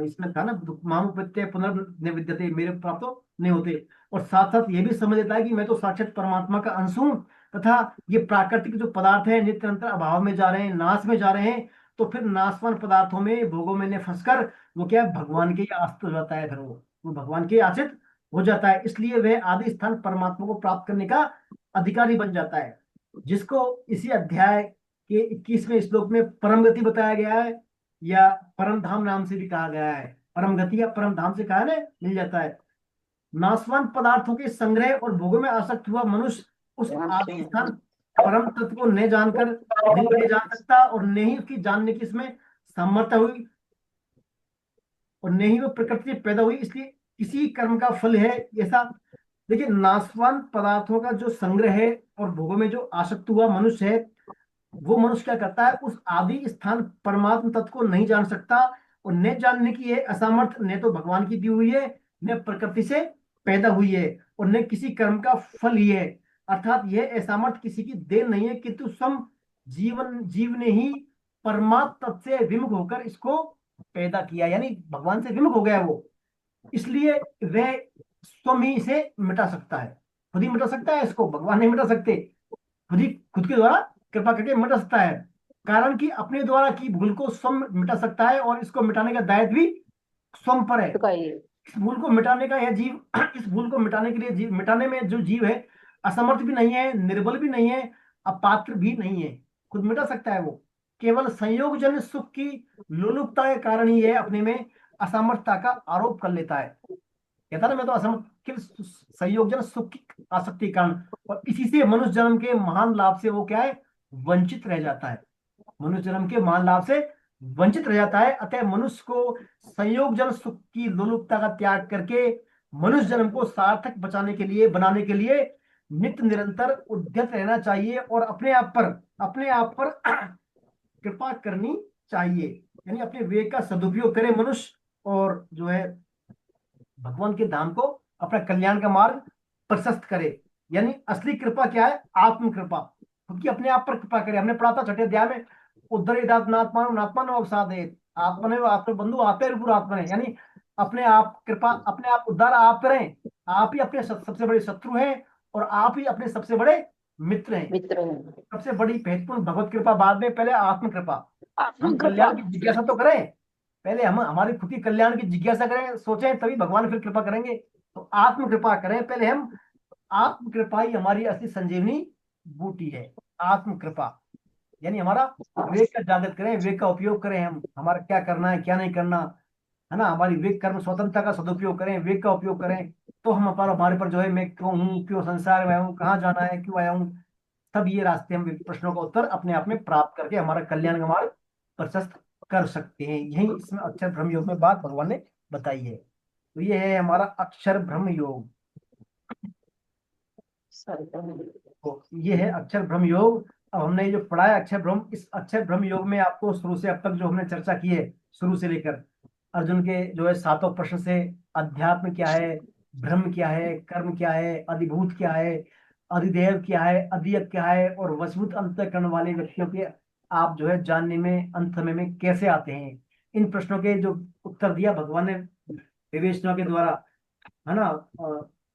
इसमें था ना, माम प्रत्यय पुनर्निविद्यते, मेरे प्राप्त तो नहीं होते। और साथ साथ ये भी समझ लेता है कि मैं तो साक्षात परमात्मा का अंश हूं तथा ये प्राकृतिक जो पदार्थ है निरंतर अभाव में जा रहे हैं, नाश में जा रहे हैं। तो फिर नाशवान पदार्थों में भोगों में न फंसकर वो क्या है? भगवान के आश्रित हो जाता है। फिर वो भगवान के आश्रित हो जाता है। इसलिए वह आदि स्थान परमात्मा को प्राप्त करने का अधिकारी बन जाता है, जिसको इसी अध्याय के 21वें श्लोक में परम गति बताया गया है या परम धाम नाम से भी कहा गया है। परम गति या परम धाम से कहा ना मिल जाता है। नाशवान पदार्थों के संग्रह और भोगों में आसक्त हुआ मनुष्य उस आदि स्थान परम तत्व को न जानकर नहीं ले जा सकता और न ही उसकी जानने की इसमें सामर्थ्य हुई और न ही वो प्रकृति से पैदा हुई। इसलिए किसी कर्म का फल है ऐसा। देखिए, नाशवान पदार्थों का जो संग्रह है और भोगों में जो आसक्त हुआ मनुष्य है, वो मनुष्य क्या करता है, उस आदि स्थान परमात्म तत्व को नहीं जान सकता। और न जानने की ये असमर्थ न तो भगवान की दी हुई है, न प्रकृति से पैदा हुई है, और न किसी कर्म का फल ही है। अर्थात यह असमर्थ किसी की देन नहीं है, किंतु सम जीव ने ही परमात्म तत्व से विमुख होकर इसको पैदा किया, यानी भगवान से विमुख हो गया वो। इसलिए वह स्वयं ही इसे मिटा सकता है, खुद ही मिटा सकता है इसको, भगवान नहीं मिटा सकते। खुद ही खुद के द्वारा कृपा करके मिटा सकता है, कारण कि अपने द्वारा की भूल को स्वयं मिटा सकता है, और इसको मिटाने का दायित्व भी स्वयं पर है। इस भूल को मिटाने का यह जीव इस भूल को मिटाने के लिए मिटाने में जो जीव है, असमर्थ भी नहीं है, निर्बल भी नहीं है, अपात्र भी नहीं है, खुद मिटा सकता है वो। केवल संयोगजन्य सुख की लोलुपता के कारण ही यह अपने में असमर्थता का आरोप कर लेता है। कहता ना, मैं तो असमर्थ, केवल संयोगजन्य सुख की आसक्ति के कारण, और इसी से मनुष्य जन्म के महान लाभ से वो क्या है, वंचित रह जाता है। मनुष्य जन्म के महान लाभ से वंचित रह जाता है। अतः मनुष्य को संयोगजन्य सुख की लोलुपता का त्याग करके मनुष्य जन्म को सार्थक बनाने के लिए नित्य निरंतर उद्यत रहना चाहिए, और अपने आप पर कृपा करनी चाहिए। यानी अपने विवेक का सदुपयोग करे मनुष्य, और जो है भगवान के धाम को, अपना कल्याण का मार्ग प्रशस्त करे। यानी असली कृपा क्या है, आत्म कृपा, क्योंकि अपने आप पर कृपा करे। हमने पढ़ा था छठे अध्याय में, उद्धरेदात्मात्मानो अवसादेत आत्मनेव आपने बंधु आपे आत्मा है। यानी अपने आप कृपा, अपने आप उद्धार आप करें। आप ही अपने सबसे बड़े शत्रु हैं, और आप ही अपने सबसे बड़े मित्र हैं। सबसे बड़ी महत्वपूर्ण भगवत कृपा बाद में, पहले आत्म कृपा। हम कल्याण की जिज्ञासा तो करें, पहले हम हमारी खुद की कल्याण की जिज्ञासा करें, सोचें, तभी भगवान फिर कृपा करेंगे। तो आत्म कृपा करें पहले हम। आत्म कृपा ही हमारी असली संजीवनी बूटी है। आत्म कृपा यानी हमारा विवेक का जागृत करें, विवेक का उपयोग करें, हम हमारा क्या करना है क्या नहीं करना है ना, हमारी विवेक कर्म स्वतंत्रता का सदुपयोग करें, विवेक का उपयोग करें। तो हम हमारे पर जो है, मैं क्यों हूँ, क्यों संसार में आया हूँ, कहाँ जाना है, क्यों आया हूँ, तब ये रास्ते हम प्रश्नों का उत्तर अपने आप में प्राप्त करके हमारा कल्याण का मार्ग प्रशस्त कर सकते हैं। यही इसमें अक्षर ब्रह्म योग में बात भगवान ने बताई है। तो ये है हमारा अक्षर ब्रह्म योग। तो ये है अक्षर ब्रह्म योग। अब हमने जो पढ़ा है अक्षर ब्रह्म, इस अक्षर ब्रह्म योग में आपको शुरू से अब तक जो हमने चर्चा की है, शुरू से लेकर अर्जुन के जो है 7 प्रश्न से, अध्यात्म क्या है, ब्रह्म क्या है, कर्म क्या है, अधिभूत क्या है, अधिदेव क्या है, अधियक क्या है, और वशभूत अंतःकरण वाले व्यक्तियों के आप जो है जानने में, अंत समय में कैसे आते हैं। इन प्रश्नों के जो उत्तर दिया भगवान ने विवेचना के द्वारा, है ना।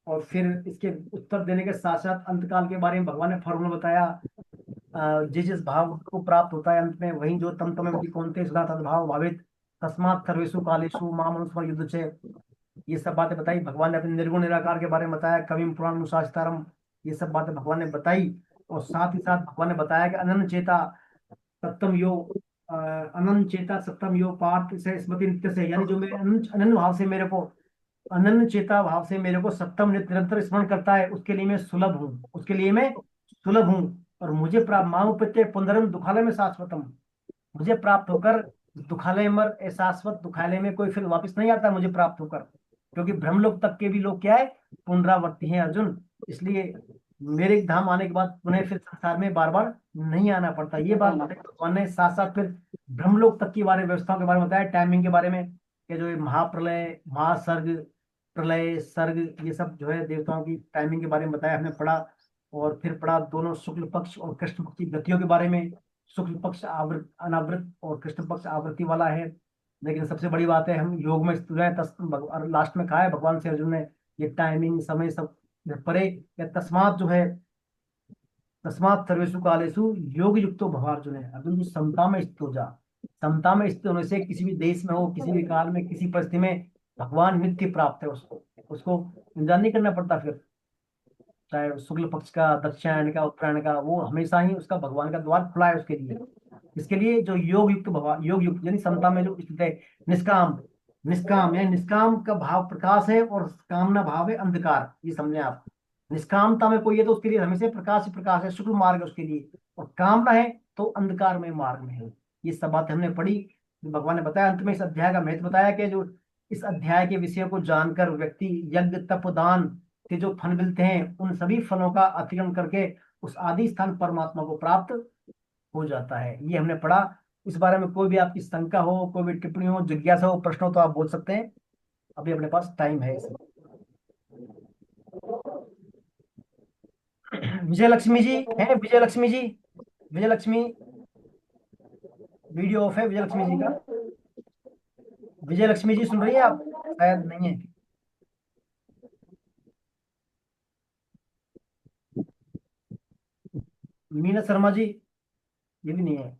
और फिर इसके उत्तर देने के साथ साथ अंतकाल के बारे में भगवान ने फॉर्मूला बताया। जिस भाव को प्राप्त होता है अंत में, वही जो तम तमेव कौन्तेय सदा तद्भाव भावित तस्मात् सर्वेषु कालेषु माम अनुस्मर युद्ध से, ये सब बातें बताई भगवान ने। अपने निर्गुण निराकार के बारे में बताया, कविम पुराण अनुशासितारम, ये सब बातें भगवान ने बताई। और साथ ही साथ भगवान ने बताया कि अनन्य चेता सप्तम योग, अनंत चेता सप्तम योग पार्थ से स्मृति नित्य से, यानी जो मेरे अनन्य भाव से मेरे को, अनन्य चेता भाव से मेरे को सप्तम निरंतर स्मरण करता है, उसके लिए मैं सुलभ हूँ, उसके लिए मैं सुलभ हूँ। और मुझे प्राप्त माम प्रत्यय पुनरम दुखालय में शाश्वतम, मुझे प्राप्त होकर दुखालय मर शाश्वत दुखालय में कोई फिर वापस नहीं आता मुझे प्राप्त होकर, क्योंकि ब्रह्मलोक तक के भी लोग क्या है, पुनरावर्ती हैं अर्जुन। इसलिए मेरे धाम आने के बाद पुनः फिर संसार में बार बार नहीं आना पड़ता। ये बात भगवान ने साथ साथ फिर ब्रह्मलोक तक की बारे व्यवस्थाओं के बारे में बताया, टाइमिंग के बारे में, कि जो महाप्रलय, महासर्ग, प्रलय, सर्ग, ये सब जो है देवताओं की टाइमिंग के बारे में बताया हमने पढ़ा। और फिर पढ़ा दोनों शुक्ल पक्ष और कृष्ण पक्ष की गतियों के बारे में। शुक्ल पक्ष आवृत अनावृत और कृष्ण पक्ष आवृत्ति वाला है। लेकिन सबसे बड़ी बात है, हम योग में स्थित हैं। और लास्ट में कहा है भगवान से अर्जुन ने, ये टाइमिंग समय सब परे, या तस्मात जो है, तस्मात सर्वेषु कालेषु योग युक्तो भव अर्जुन है, अर्जुन तू समता में स्थित हो जा। समता में स्थित होने से किसी भी देश में हो, किसी भी काल में, किसी परिस्थिति में भगवान नित्य प्राप्त है उसको, उसको इंतजार नहीं करना पड़ता। फिर चाहे शुक्ल पक्ष का, दक्षिणायन का, उत्तरायण का, वो हमेशा ही उसका भगवान का द्वार खुला है उसके लिए। इसके लिए जो योग युक्त भगवान, योग युक्त यानी समता में जो स्थित है, निष्काम, निष्काम यानी निष्काम का भाव प्रकाश है, और कामना भाव है अंधकार, ये समझें आप। निष्कामता में कोई है तो उसके लिए हमेशा प्रकाश ही प्रकाश है, शुक्ल मार्ग है उसके लिए, और कामना है तो अंधकार में मार्ग में है। ये सब बात हमने पढ़ी, भगवान ने बताया। अंत में इस अध्याय का महत्व बताया कि जो इस अध्याय के विषय को जानकर व्यक्ति यज्ञ तप दान से जो फल मिलते हैं उन सभी फलों का अतिक्रमण करके उस आदि स्थान परमात्मा को प्राप्त हो जाता है। ये हमने पढ़ा। इस बारे में कोई भी आपकी शंका हो, कोई भी टिप्पणी हो, जिज्ञासा हो, प्रश्न हो तो आप बोल सकते हैं। अभी अपने पास टाइम है इसमें। विजय लक्ष्मी जी हैं? विजय लक्ष्मी जी, विजय लक्ष्मी, वीडियो ऑफ है विजय लक्ष्मी जी का। विजय लक्ष्मी जी सुन रही है आप? शायद नहीं है। मीना शर्मा जी, ये भी नहीं है।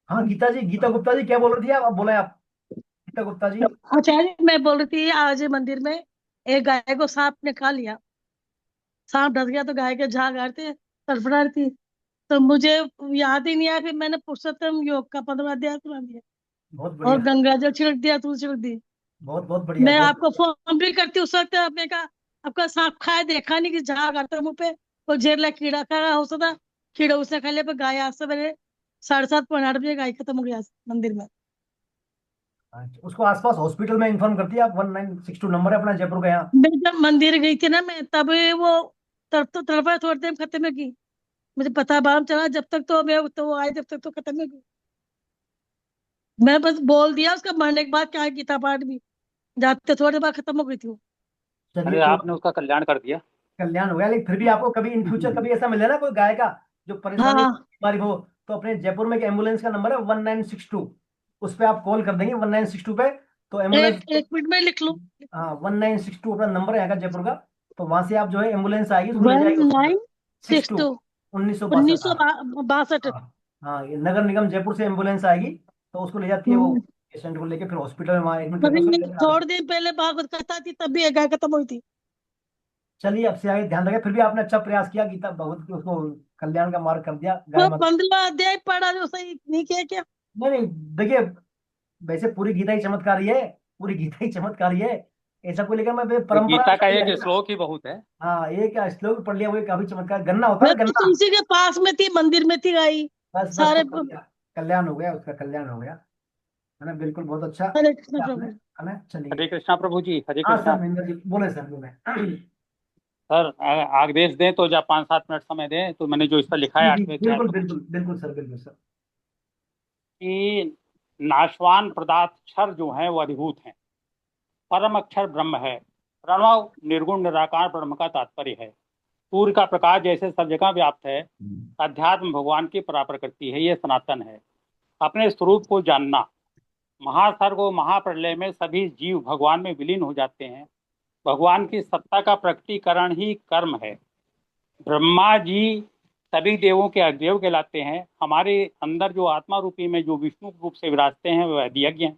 हाँ गीता जी, गीता गुप्ता जी क्या बोल रही थी आप? बोले आप, गीता गुप्ता जी। आचार्य मैं बोल रही थी आज मंदिर में एक गाय को सांप ने खा लिया। सांप डस गया तो गाय के झाग आते तड़फड़ा रही थी, तो मुझे याद ही नहीं आया। फिर मैंने पुरुषोत्तम योग का 15वां अध्याय सुना दिया बहुत और बढ़िया, गंगा जल छिड़क दिया, तुलसी छिड़क दी। बहुत बहुत बढ़िया, मैं बहुत आपको फोन भी करती उस वक्त, आपने कहा आपका सांप खाया, देखा नहीं कि झाग आता मुंह पे, कोई जहरीला कीड़ा खा हो सकता, कीड़ा उसने खा लिया। पर गाय आज सवेरे 7:30 पौने 8 बजे गाय खत्म हो गया मंदिर में। अच्छा, उसको आसपास हॉस्पिटल में इन्फॉर्म करती है आप? 1962 नंबर है अपना जयपुर का यहाँ। मैं जब मंदिर गई थी ना, मैं तब वो तड़पा थोड़ी देर खत्म हो गई। मुझे पता बाम चला, जब तक तो मैं तो वो आए जब तक तो खत्म हो गई। मैं बस बोल दिया, उसका मरने के बाद क्या है, गीता पाठ भी जाते थोड़ी देर बाद खत्म हो गई थी वो। चलिए अरे कोई आपने उसका कल्याण कर दिया। कल्याण हो गया। लेकिन फिर भी आपको कभी इन फ्यूचर कभी ऐसा मिले ना कोई गाय का जो हाँ परेशानी हाँ, बीमारी हो, तो अपने जयपुर में एक एम्बुलेंस का नंबर है 1962, उस पर आप कॉल कर देंगे 1962 पे, तो एम्बुलेंस। एक मिनट में लिख लूं। हाँ 1962 अपना नंबर है यहाँ का जयपुर का। तो वहां से आप जो है एम्बुलेंस आएगी, उसको ले वन जाएगी hospital. Nine six six two two 1962। उन्नीस सौ हाँ बासठ हाँ हाँ, ये नगर निगम जयपुर से एम्बुलेंस आएगी, तो उसको ले जाती है वो पेशेंट को लेके, फिर हॉस्पिटल में वहाँ एडमिट करके उसको ले जाके थोड़े दिन पहले भागवत कथा थी, तब भी एक गाय खत्म हुई थी। चलिए अब से आगे ध्यान रखें। फिर भी आपने अच्छा प्रयास किया, गीता बहुत उसको कल्याण का मार्ग कर दिया गाय वो मत। 15वां अध्याय पढ़ा जो सही नहीं किया क्या? नहीं नहीं, देखिए वैसे पूरी गीता ही चमत्कारी है, पूरी गीता ही चमत्कारी है। ऐसा कोई, लेकिन मैं तो परंपरा गीता का चली आ एक रही है ना। श्लोक ही बहुत है। हाँ एक श्लोक पढ़ लिया, वो काफी चमत्कार। गन्ना होता है मैं ना, तो गन्ना। तुलसी के पास में थी, मंदिर में थी गाय बस बस, तो सारे। कल्याण हो गया, उसका कल्याण हो गया, है ना। बिल्कुल, बहुत अच्छा हरे कृष्ण किया आपने, प्रभु। है ना। चलिए। हरे कृष्णा प्रभु जी, हरे हाँ कृष्णा। सर, महेंद्र जी बोले सर, बोले। सर आदेश दें तो, जब 5-7 मिनट समय दें तो, मैंने जो इस पर लिखा है जी जी, 8वें अध्याय बिल्कुल पर कुछ, बिल्कुल बिल्कुल सर, बिल्कुल सर। कि नाशवान पदार्थक्षर जो हैं वो अधिभूत हैं, परम अक्षर ब्रह्म है, प्रणव निर्गुण निराकार ब्रह्म का तात्पर्य है। सूर्य का प्रकाश जैसे सब जगह व्याप्त है, अध्यात्म भगवान की पराप्रकृति है, ये सनातन है। अपने स्वरूप को जानना। महासर्ग और महाप्रलय में सभी जीव भगवान में विलीन हो जाते हैं। भगवान की सत्ता का प्रकटीकरण ही कर्म है। ब्रह्मा जी सभी देवों के अधिदेव कहलाते हैं। हमारे अंदर जो आत्मा रूपी में जो विष्णु रूप से विराजते हैं वह अधियज्ञ हैं।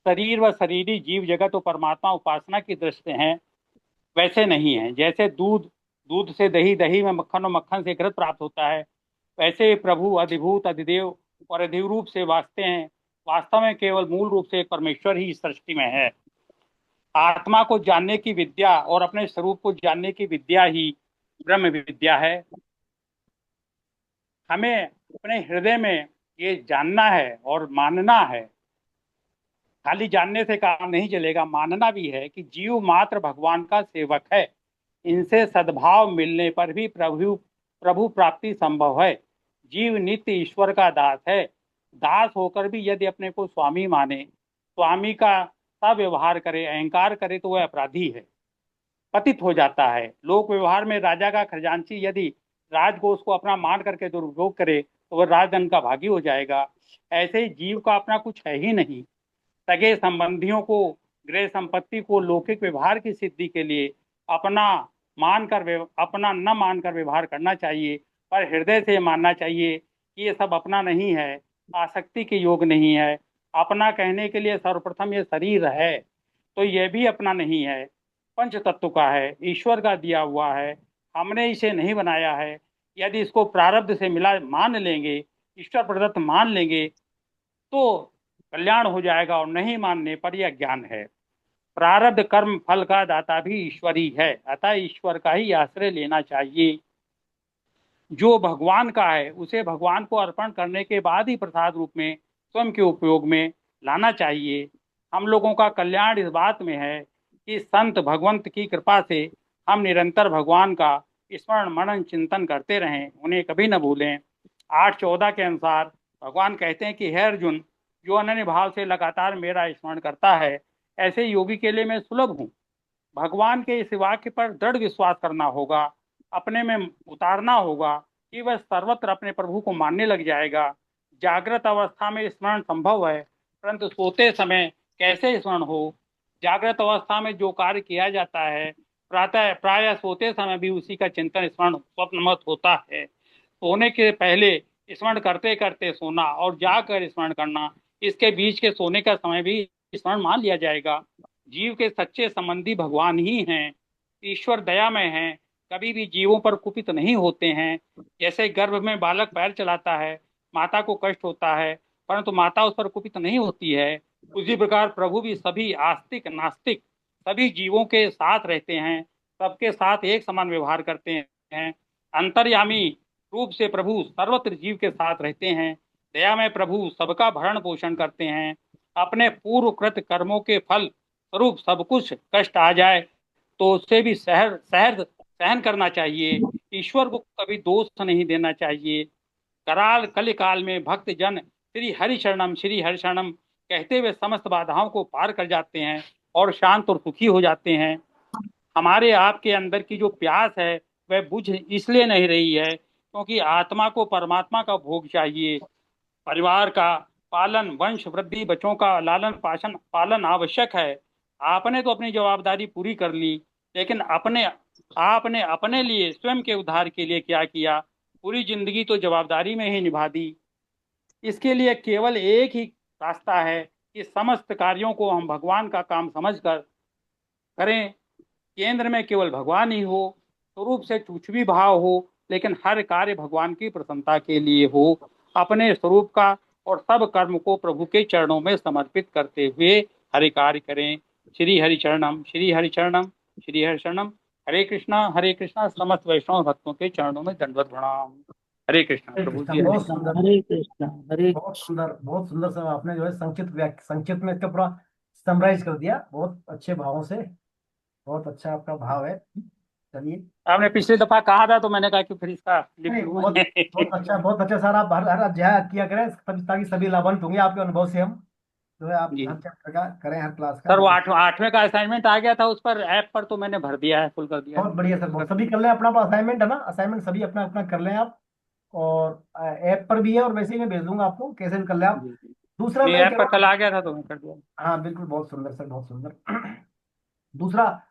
शरीर व शरीरी जीव जगत और परमात्मा उपासना की दृष्टि से हैं, वैसे नहीं है। जैसे दूध, दूध से दही, दही में मक्खन और मक्खन से घृत प्राप्त होता है, वैसे ही प्रभु अधिभूत अधिदेव और अधिव रूप से वासते हैं। वास्तव में केवल मूल रूप से परमेश्वर ही इस सृष्टि में है। आत्मा को जानने की विद्या और अपने स्वरूप को जानने की विद्या ही ब्रह्म विद्या है। हमें अपने हृदय में ये जानना है और मानना है। खाली जानने से काम नहीं चलेगा, मानना भी है कि जीव मात्र भगवान का सेवक है। इनसे सद्भाव मिलने पर भी प्रभु प्रभु प्राप्ति संभव है। जीव नित्य ईश्वर का दास है। दास होकर भी यदि अपने को स्वामी माने, स्वामी का सा व्यवहार करे, अहंकार करे, तो वह अपराधी है, पतित हो जाता है। लोक व्यवहार में राजा का खजांची यदि राजकोष को अपना मान करके दुरुपयोग करे तो वह राजधन का भागी हो जाएगा। ऐसे ही जीव का अपना कुछ है ही नहीं। सगे संबंधियों को, गृह संपत्ति को लौकिक व्यवहार की सिद्धि के लिए अपना अपना न मानकर व्यवहार करना चाहिए, पर हृदय से मानना चाहिए कि ये सब अपना नहीं है, आसक्ति के योग नहीं है। अपना कहने के लिए सर्वप्रथम ये शरीर है, तो यह भी अपना नहीं है, पंच तत्व का है, ईश्वर का दिया हुआ है, हमने इसे नहीं बनाया है। यदि इसको प्रारब्ध से मिला मान लेंगे, ईश्वर प्रदत्त मान लेंगे, तो कल्याण हो जाएगा, और नहीं मानने पर यह ज्ञान है। प्रारब्ध कर्म फल का दाता भी ईश्वर ही है, अतः ईश्वर का ही आश्रय लेना चाहिए। जो भगवान का है उसे भगवान को अर्पण करने के बाद ही प्रसाद रूप में स्वयं के उपयोग में लाना चाहिए। हम लोगों का कल्याण इस बात में है कि संत भगवंत की कृपा से हम निरंतर भगवान का स्मरण मनन चिंतन करते रहें, उन्हें कभी न भूलें। 8:14 के अनुसार भगवान कहते हैं कि हे अर्जुन, जो अनन्य भाव से लगातार मेरा स्मरण करता है, ऐसे योगी के लिए मैं सुलभ हूँ। भगवान के इस वाक्य पर दृढ़ विश्वास करना होगा, अपने में उतारना होगा कि वह सर्वत्र अपने प्रभु को मानने लग जाएगा। जागृत अवस्था में स्मरण संभव है, परंतु सोते समय कैसे स्मरण हो? जागृत अवस्था में जो कार्य किया जाता है प्रायः सोते समय भी उसी का चिंतन स्मरण स्वप्नमत होता है। सोने के पहले स्मरण करते करते सोना और जाकर स्मरण करना, इसके बीच के सोने का समय भी स्मरण मान लिया जाएगा। जीव के सच्चे संबंधी भगवान ही हैं। ईश्वर दयामय हैं, कभी भी जीवों पर कुपित नहीं होते हैं। जैसे गर्भ में बालक पैर चलाता है, माता को कष्ट होता है, परंतु माता उस पर कुपित नहीं होती है। उसी प्रकार प्रभु भी सभी आस्तिक नास्तिक सभी जीवों के साथ रहते हैं, सबके साथ एक समान व्यवहार करते हैं। अंतर्यामी रूप से प्रभु सर्वत्र जीव के साथ रहते हैं। दयामय प्रभु सबका भरण पोषण करते हैं। अपने पूर्वकृत कर्मों के फल स्वरूप सब कुछ कष्ट आ जाए तो उससे भी सहन करना चाहिए। ईश्वर को कभी दोष नहीं देना चाहिए। कराल कलिकाल में भक्त जन श्री हरि शरणम कहते हुए समस्त बाधाओं को पार कर जाते हैं और शांत और सुखी हो जाते हैं। हमारे आपके अंदर की जो प्यास है वह बुझ इसलिए नहीं रही है क्योंकि आत्मा को परमात्मा का भोग चाहिए। परिवार का पालन, वंश वृद्धि, बच्चों का लालन पालन आवश्यक है। आपने तो अपनी जवाबदारी पूरी कर ली, लेकिन आपने अपने लिए स्वयं के उद्धार के लिए क्या किया? पूरी जिंदगी तो जवाबदारी में ही निभा दी। इसके लिए केवल एक ही रास्ता है कि समस्त कार्यों को हम भगवान का काम समझकर करें। केंद्र में केवल भगवान ही हो, स्वरूप से कुछ भी भाव हो, लेकिन हर कार्य भगवान की प्रसन्नता के लिए हो। अपने स्वरूप का और सब कर्म को प्रभु के चरणों में समर्पित करते हुए हरि कार्य करें। श्री हरि चरणम, श्री हरि चरणम, श्री हरि शरणम। हरे कृष्णा। समस्त वैष्णव भक्तों के चरणों में दंडवत प्रणाम। हरे कृष्णा। प्रभु जी बहुत सुंदर, हरे कृष्णा। हरे बहुत सुंदर सर, आपने जो है संक्षिप्त में इसका पूरा समराइज कर दिया बहुत अच्छे भावों से। बहुत अच्छा आपका भाव है। चलिए, आपने पिछली दफा कहा था तो मैंने कहा कि फिर इसका लिख लूं। बहुत अच्छा सर। आप हर अध्याय किया करें ताकि सभी लाभान्वित होंगे आपके अनुभव से। हम जो है आप जी। हर चैप्टर का करें, हर क्लास का। सर वो 8वें का असाइनमेंट आ गया था उस पर, ऐप पर, तो मैंने भर दिया है, फुल कर दिया है। बहुत बढ़िया सर, सभी कर लें अपना असाइनमेंट है ना, असाइनमेंट सभी अपना अपना कर लें आप। और ऐप पर भी है, और वैसे ही मैं भेज दूंगा आपको, कैसे भी कर लें आप। दूसरा मैं ऐप कह पर रहा कल हूँ, आ गया था तो मैं कर दिया। हाँ बिल्कुल, बहुत सुंदर सर, बहुत सुंदर। दूसरा,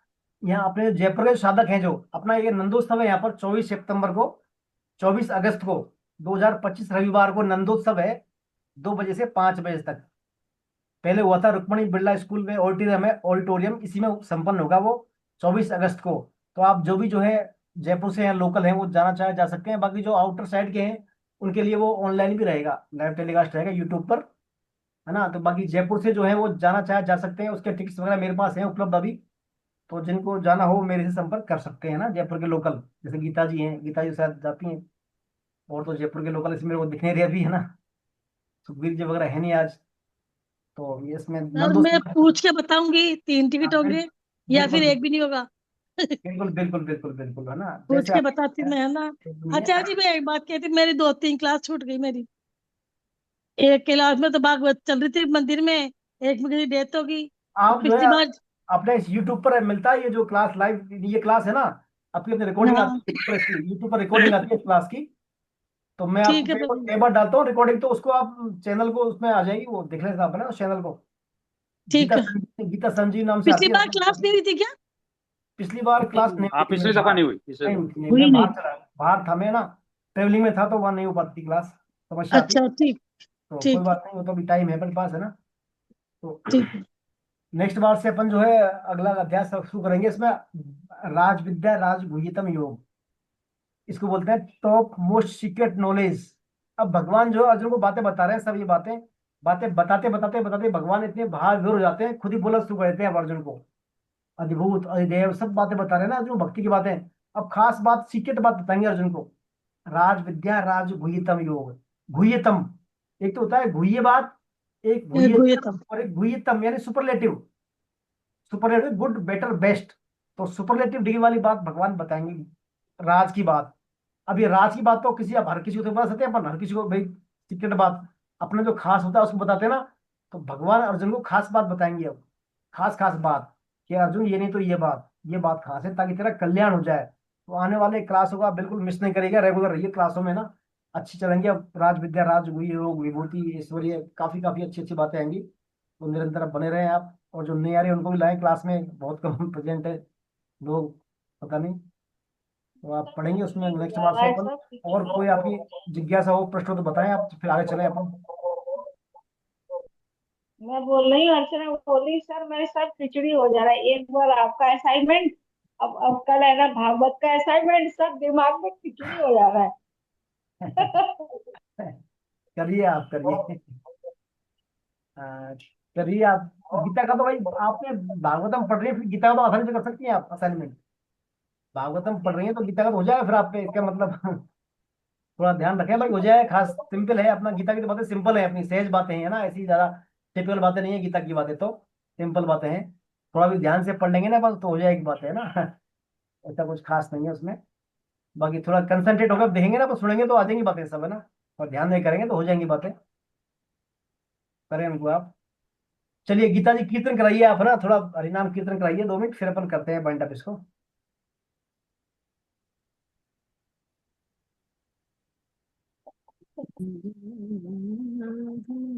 यहाँ अपने जयपुर के साधक हैं जो अपना ये नंदोत्सव है यहाँ पर 24 सितंबर को, 24 अगस्त को 2025 रविवार को नंदोत्सव है, 2 बजे से 5 बजे तक। पहले हुआ था रुक्मणी बिरला स्कूल में, ऑडिटोरियम इसी में संपन्न होगा वो 24 अगस्त को। तो आप जो भी जो है जयपुर से हैं, लोकल हैं, वो जाना चाहे जा सकते हैं। बाकी जो आउटर साइड के हैं उनके लिए वो ऑनलाइन भी रहेगा, लाइव टेलीकास्ट रहेगा यूट्यूब पर, है ना। तो बाकी जयपुर से जो है वो जाना चाहे जा सकते हैं। उसके टिकट्स वगैरह मेरे पास हैं उपलब्ध अभी, तो जिनको जाना हो मेरे से संपर्क कर सकते हैं ना। जयपुर के लोकल जैसे गीता जी हैं, गीता जी शायद जाती हैं। और तो जयपुर के लोकल इसमें मेरे को दिखने रहे अभी, है ना। सुखबीर जी वगैरह है नहीं आज, तो ये इसमें सर मैं पूछ के बताऊंगी 3 टिकट होंगे या फिर एक भी नहीं होगा। बिल्कुल बिल्कुल बिल्कुल बिल्कुल, है ना। पूछ जैसे के आप बताती मैं, है ना। अच्छा जी, मैं एक बात कहती, मेरी 2-3 क्लास छूट गई मेरी। एक क्लास में तो भागवत चल रही थी मंदिर में, एक में मेरी डेथ हो गई। आप जो पिछली है बार अपने यूट्यूब पर मिलता है ये जो क्लास लाइव, ये क्लास है ना, आपकी अपनी रिकॉर्डिंग हाँ आती है यूट्यूब पर रिकॉर्डिंग आती है इस क्लास की। तो मैं ठीक है आपको प्रभु, एक बार डालता हूँ रिकॉर्डिंग, तो उसको आप चैनल को उसमें आ जाएगी, वो देख लेना अपने उस चैनल को। ठीक है। गीता संजीव नाम से पिछली आती है बार क्लास नहीं हुई थी क्या? पिछली बार क्लास नहीं हुई हाँ, थी पिछली मेरे दफा पास, नहीं हुई, पिछली नहीं दफा। हुई थी, हुई मैं नहीं। बाहर था मैं ना, ट्रेवलिंग में था, तो वहाँ नहीं हो पाती थी क्लास, समस्या आती। अच्छा ठीक, तो कोई ठीक बात नहीं, वो तो अभी टाइम है अपने पास, है ना। तो ठीक है। नेक्स्ट बार से अपन जो है अगला अध्याय शुरू करेंगे इसमें, राज विद्या राज गुह्यतम योग, इसको बोलते हैं टॉप मोस्ट सीक्रेट नॉलेज। अब भगवान जो है अर्जुन को बातें बता रहे हैं, सब ये बातें बातें बताते बताते बताते भगवान इतने भाव विभोर हो जाते हैं, खुद ही बोलना शुरू कर देते हैं अब अर्जुन को। अधिभूत अधिदेव सब बातें बता रहे हैं ना अर्जुन, भक्ति की बातें। अब खास बात सीक्रेट बात बताएंगे अर्जुन को, राज विद्या राज गुह्यतम योग। गुह्यतम, एक तो होता है गुह्यवाद, एक गुह्यतम, गुह्यतम। और एक गुह्यतम यानी superlative. Superlative good better best. तो सुपरलेटिव डिग्री वाली बात भगवान बताएंगे, राज की बात। अब ये राज की बात तो किसी, अब हर किसी को तो बता सकते हैं अपन, हर किसी को भाई सीक्रेट बात अपना जो खास होता है उसको बताते हैं ना। तो भगवान अर्जुन को खास बात बताएंगे अब, खास खास बात, कि अर्जुन ये नहीं तो ये बात खास है, ताकि तेरा कल्याण हो जाए। तो आने वाले क्लासों का बिल्कुल मिस नहीं करेगा, रेगुलर रहिए क्लासों में ना, अच्छी चलेंगे। अब राज विद्या राज गुह्य योग विभूति ऐश्वर्य काफी काफी अच्छी अच्छी बातें आएंगी। तो निरंतर आप बने रहें आप, और जो नए आ रहे हैं उनको भी लाएं क्लास में, बहुत कम प्रेजेंट है लोग, पता नहीं। तो आप पढ़ेंगे उसमें ठीक हो नेक्स्ट जा बार रहा से है अपन। सब और कोई आपकी जिज्ञासा हो, प्रश्न हो तो बताएं आप, तो फिर आगे चलें अपन। मैं बोल रही हूँ, अर्चना बोल रही सर मेरे सब खिचड़ी हो जा रहा है, एक बार आपका असाइनमेंट, अब कल है ना भागवत का असाइनमेंट, सब दिमाग में खिचड़ी हो जा रहा है। करिए आप, करिए। हाँ, करिए आप। गीता का तो भाई आपने भागवतम पढ़ रही है, फिर गीता का तो आसानी से कर सकती हैं आप असाइनमेंट। भागवतम पढ़ रही है तो गीता का तो हो जाएगा फिर आप पे, इसका मतलब थोड़ा ध्यान रखें भाई, हो जाए खास। सिंपल है अपना, गीता की तो बातें सिंपल है अपनी, सहज बातें हैं ना, ऐसी ज्यादा टिपिकल बातें नहीं है गीता की बातें तो, सिंपल बातें हैं। थोड़ा भी ध्यान से पढ़ लेंगे ना बस तो हो जाएगी बातें, है ना। ऐसा कुछ खास नहीं है उसमें। बाकी थोड़ा कंसंट्रेट होकर देखेंगे ना तो सुनेंगे तो आ जाएंगी बातें सब, है ना। और ध्यान नहीं करेंगे तो हो जाएंगी बातें। करें उनको आप। चलिए गीता जी कीर्तन कराइए आप, है ना, थोड़ा हरिनाम कीर्तन कराइए 2 मिनट, फिर अपन करते हैं बाइंड अप इसको।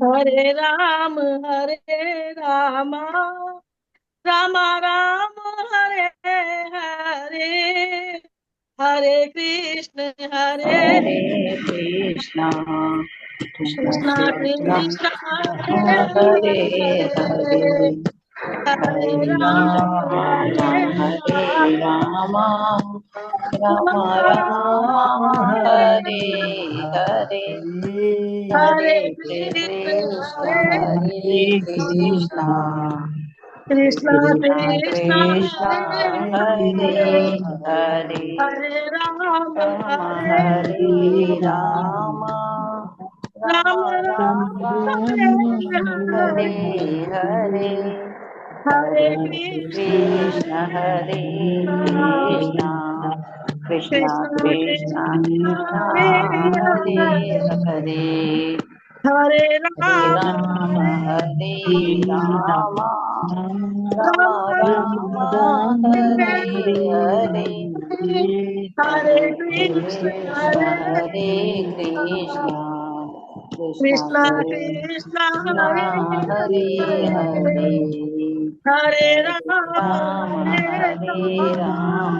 हरे राम रामा, राम राम हरे हरे, हरे कृष्ण हरे कृष्णा कृष्ण कृष्ण कृष्ण कृष्ण हरे हरे हरे, हरे हरे हरे राम हरे राम राम राम हरे हरे हरे हरे हरे हरे कृष्ण कृष्ण हरे हरे कृष्ण कृष्ण कृष्ण कृष्ण कृष्ण हरे हरे हरे, हरे हरे राम राम हरे हरे राम, राम राम राम राम राम हरे हरे हरे हरे, हरे हरे कृष्ण हरे कृष्ण कृष्ण कृष्ण कृष्ण कृष्ण हरे हरे हरे, हरे हरे हरे राम राम हरे राम राम राम राम हरे हरे हरे हरे हरे कृष्ण कृष्ण हरे हरे कृष्ण कृष्ण कृष्ण कृष्ण कृष्ण हरे हरे हरे, हरे हरे हरे राम राम हरे हरे राम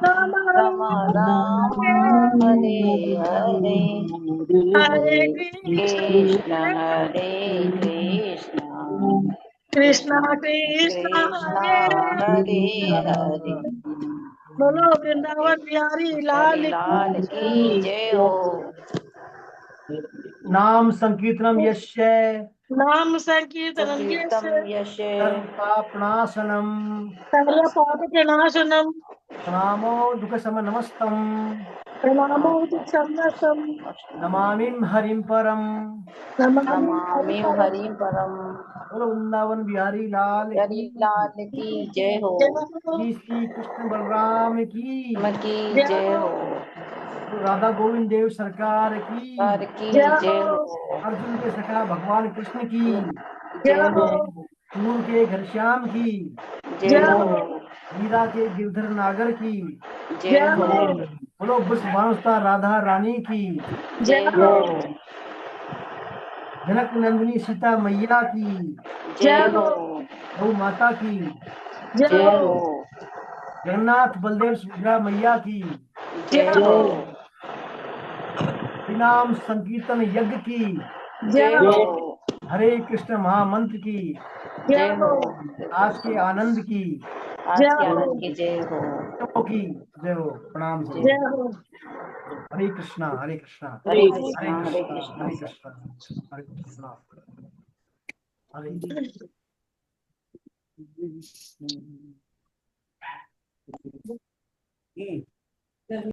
राम राम राम हरे हरे हरे हरे कृष्ण हरे कृष्ण कृष्ण कृष्ण कृष्ण कृष्ण हरे हरे हरे बोलो वृंदावन बिहारी हरे लाल लाल की। की जय हो। नाम संकीर्तनम यस्य नाम संकीर्तनम संकीर्तम यस्य यश सर्व पापनाशनम, सर्व पाप प्रणाशनम, प्रणामो दुख समनमस्तम, प्रणामो दुःखसंनस्तम, नमामि हरिम परम। नमामि नमामि हरिहरम्। हरि परम। बोलो वृंदावन बिहारी लाल हरि की, लाल की जय हो। जय हो, श्री श्री कृष्ण बलराम की, राम की जय जय हो, हो। राधा गोविंद देव सरकार की, हर की जय जय हो, हो। अर्जुन के सखा भगवान कृष्ण की, जय जय हो, हो। सूर के घनश्याम की, जय जय हो। हो, मीरा के गिरधर नागर की, जय जय हो। हो, बोलो वृषभानुसुता राधा रानी की, जय जय हो, हो। जनक नंदिनी सीता मैया की, जय जय हो, हो। गौ माता की, जय जय हो, हो। जगन्नाथ बलदेव सुभद्रा मैया की, जय जय हो, हो। हरिनाम संकीर्तन यज्ञ की, जय जय हो, हो। हरे कृष्ण महामंत्र की, जय जय हो, हो। आज के आनंद की, जय आज के हो, आनंद की जय हो। सबों की जय हो। प्रणाम जय सभी जय को। हो, हरे कृष्णा हरे कृष्णा हरे हरे कृष्णा हरे कृष्णा कृष्णा। हरे कृष्णा हरे कृष्णा हरे कृष्णा।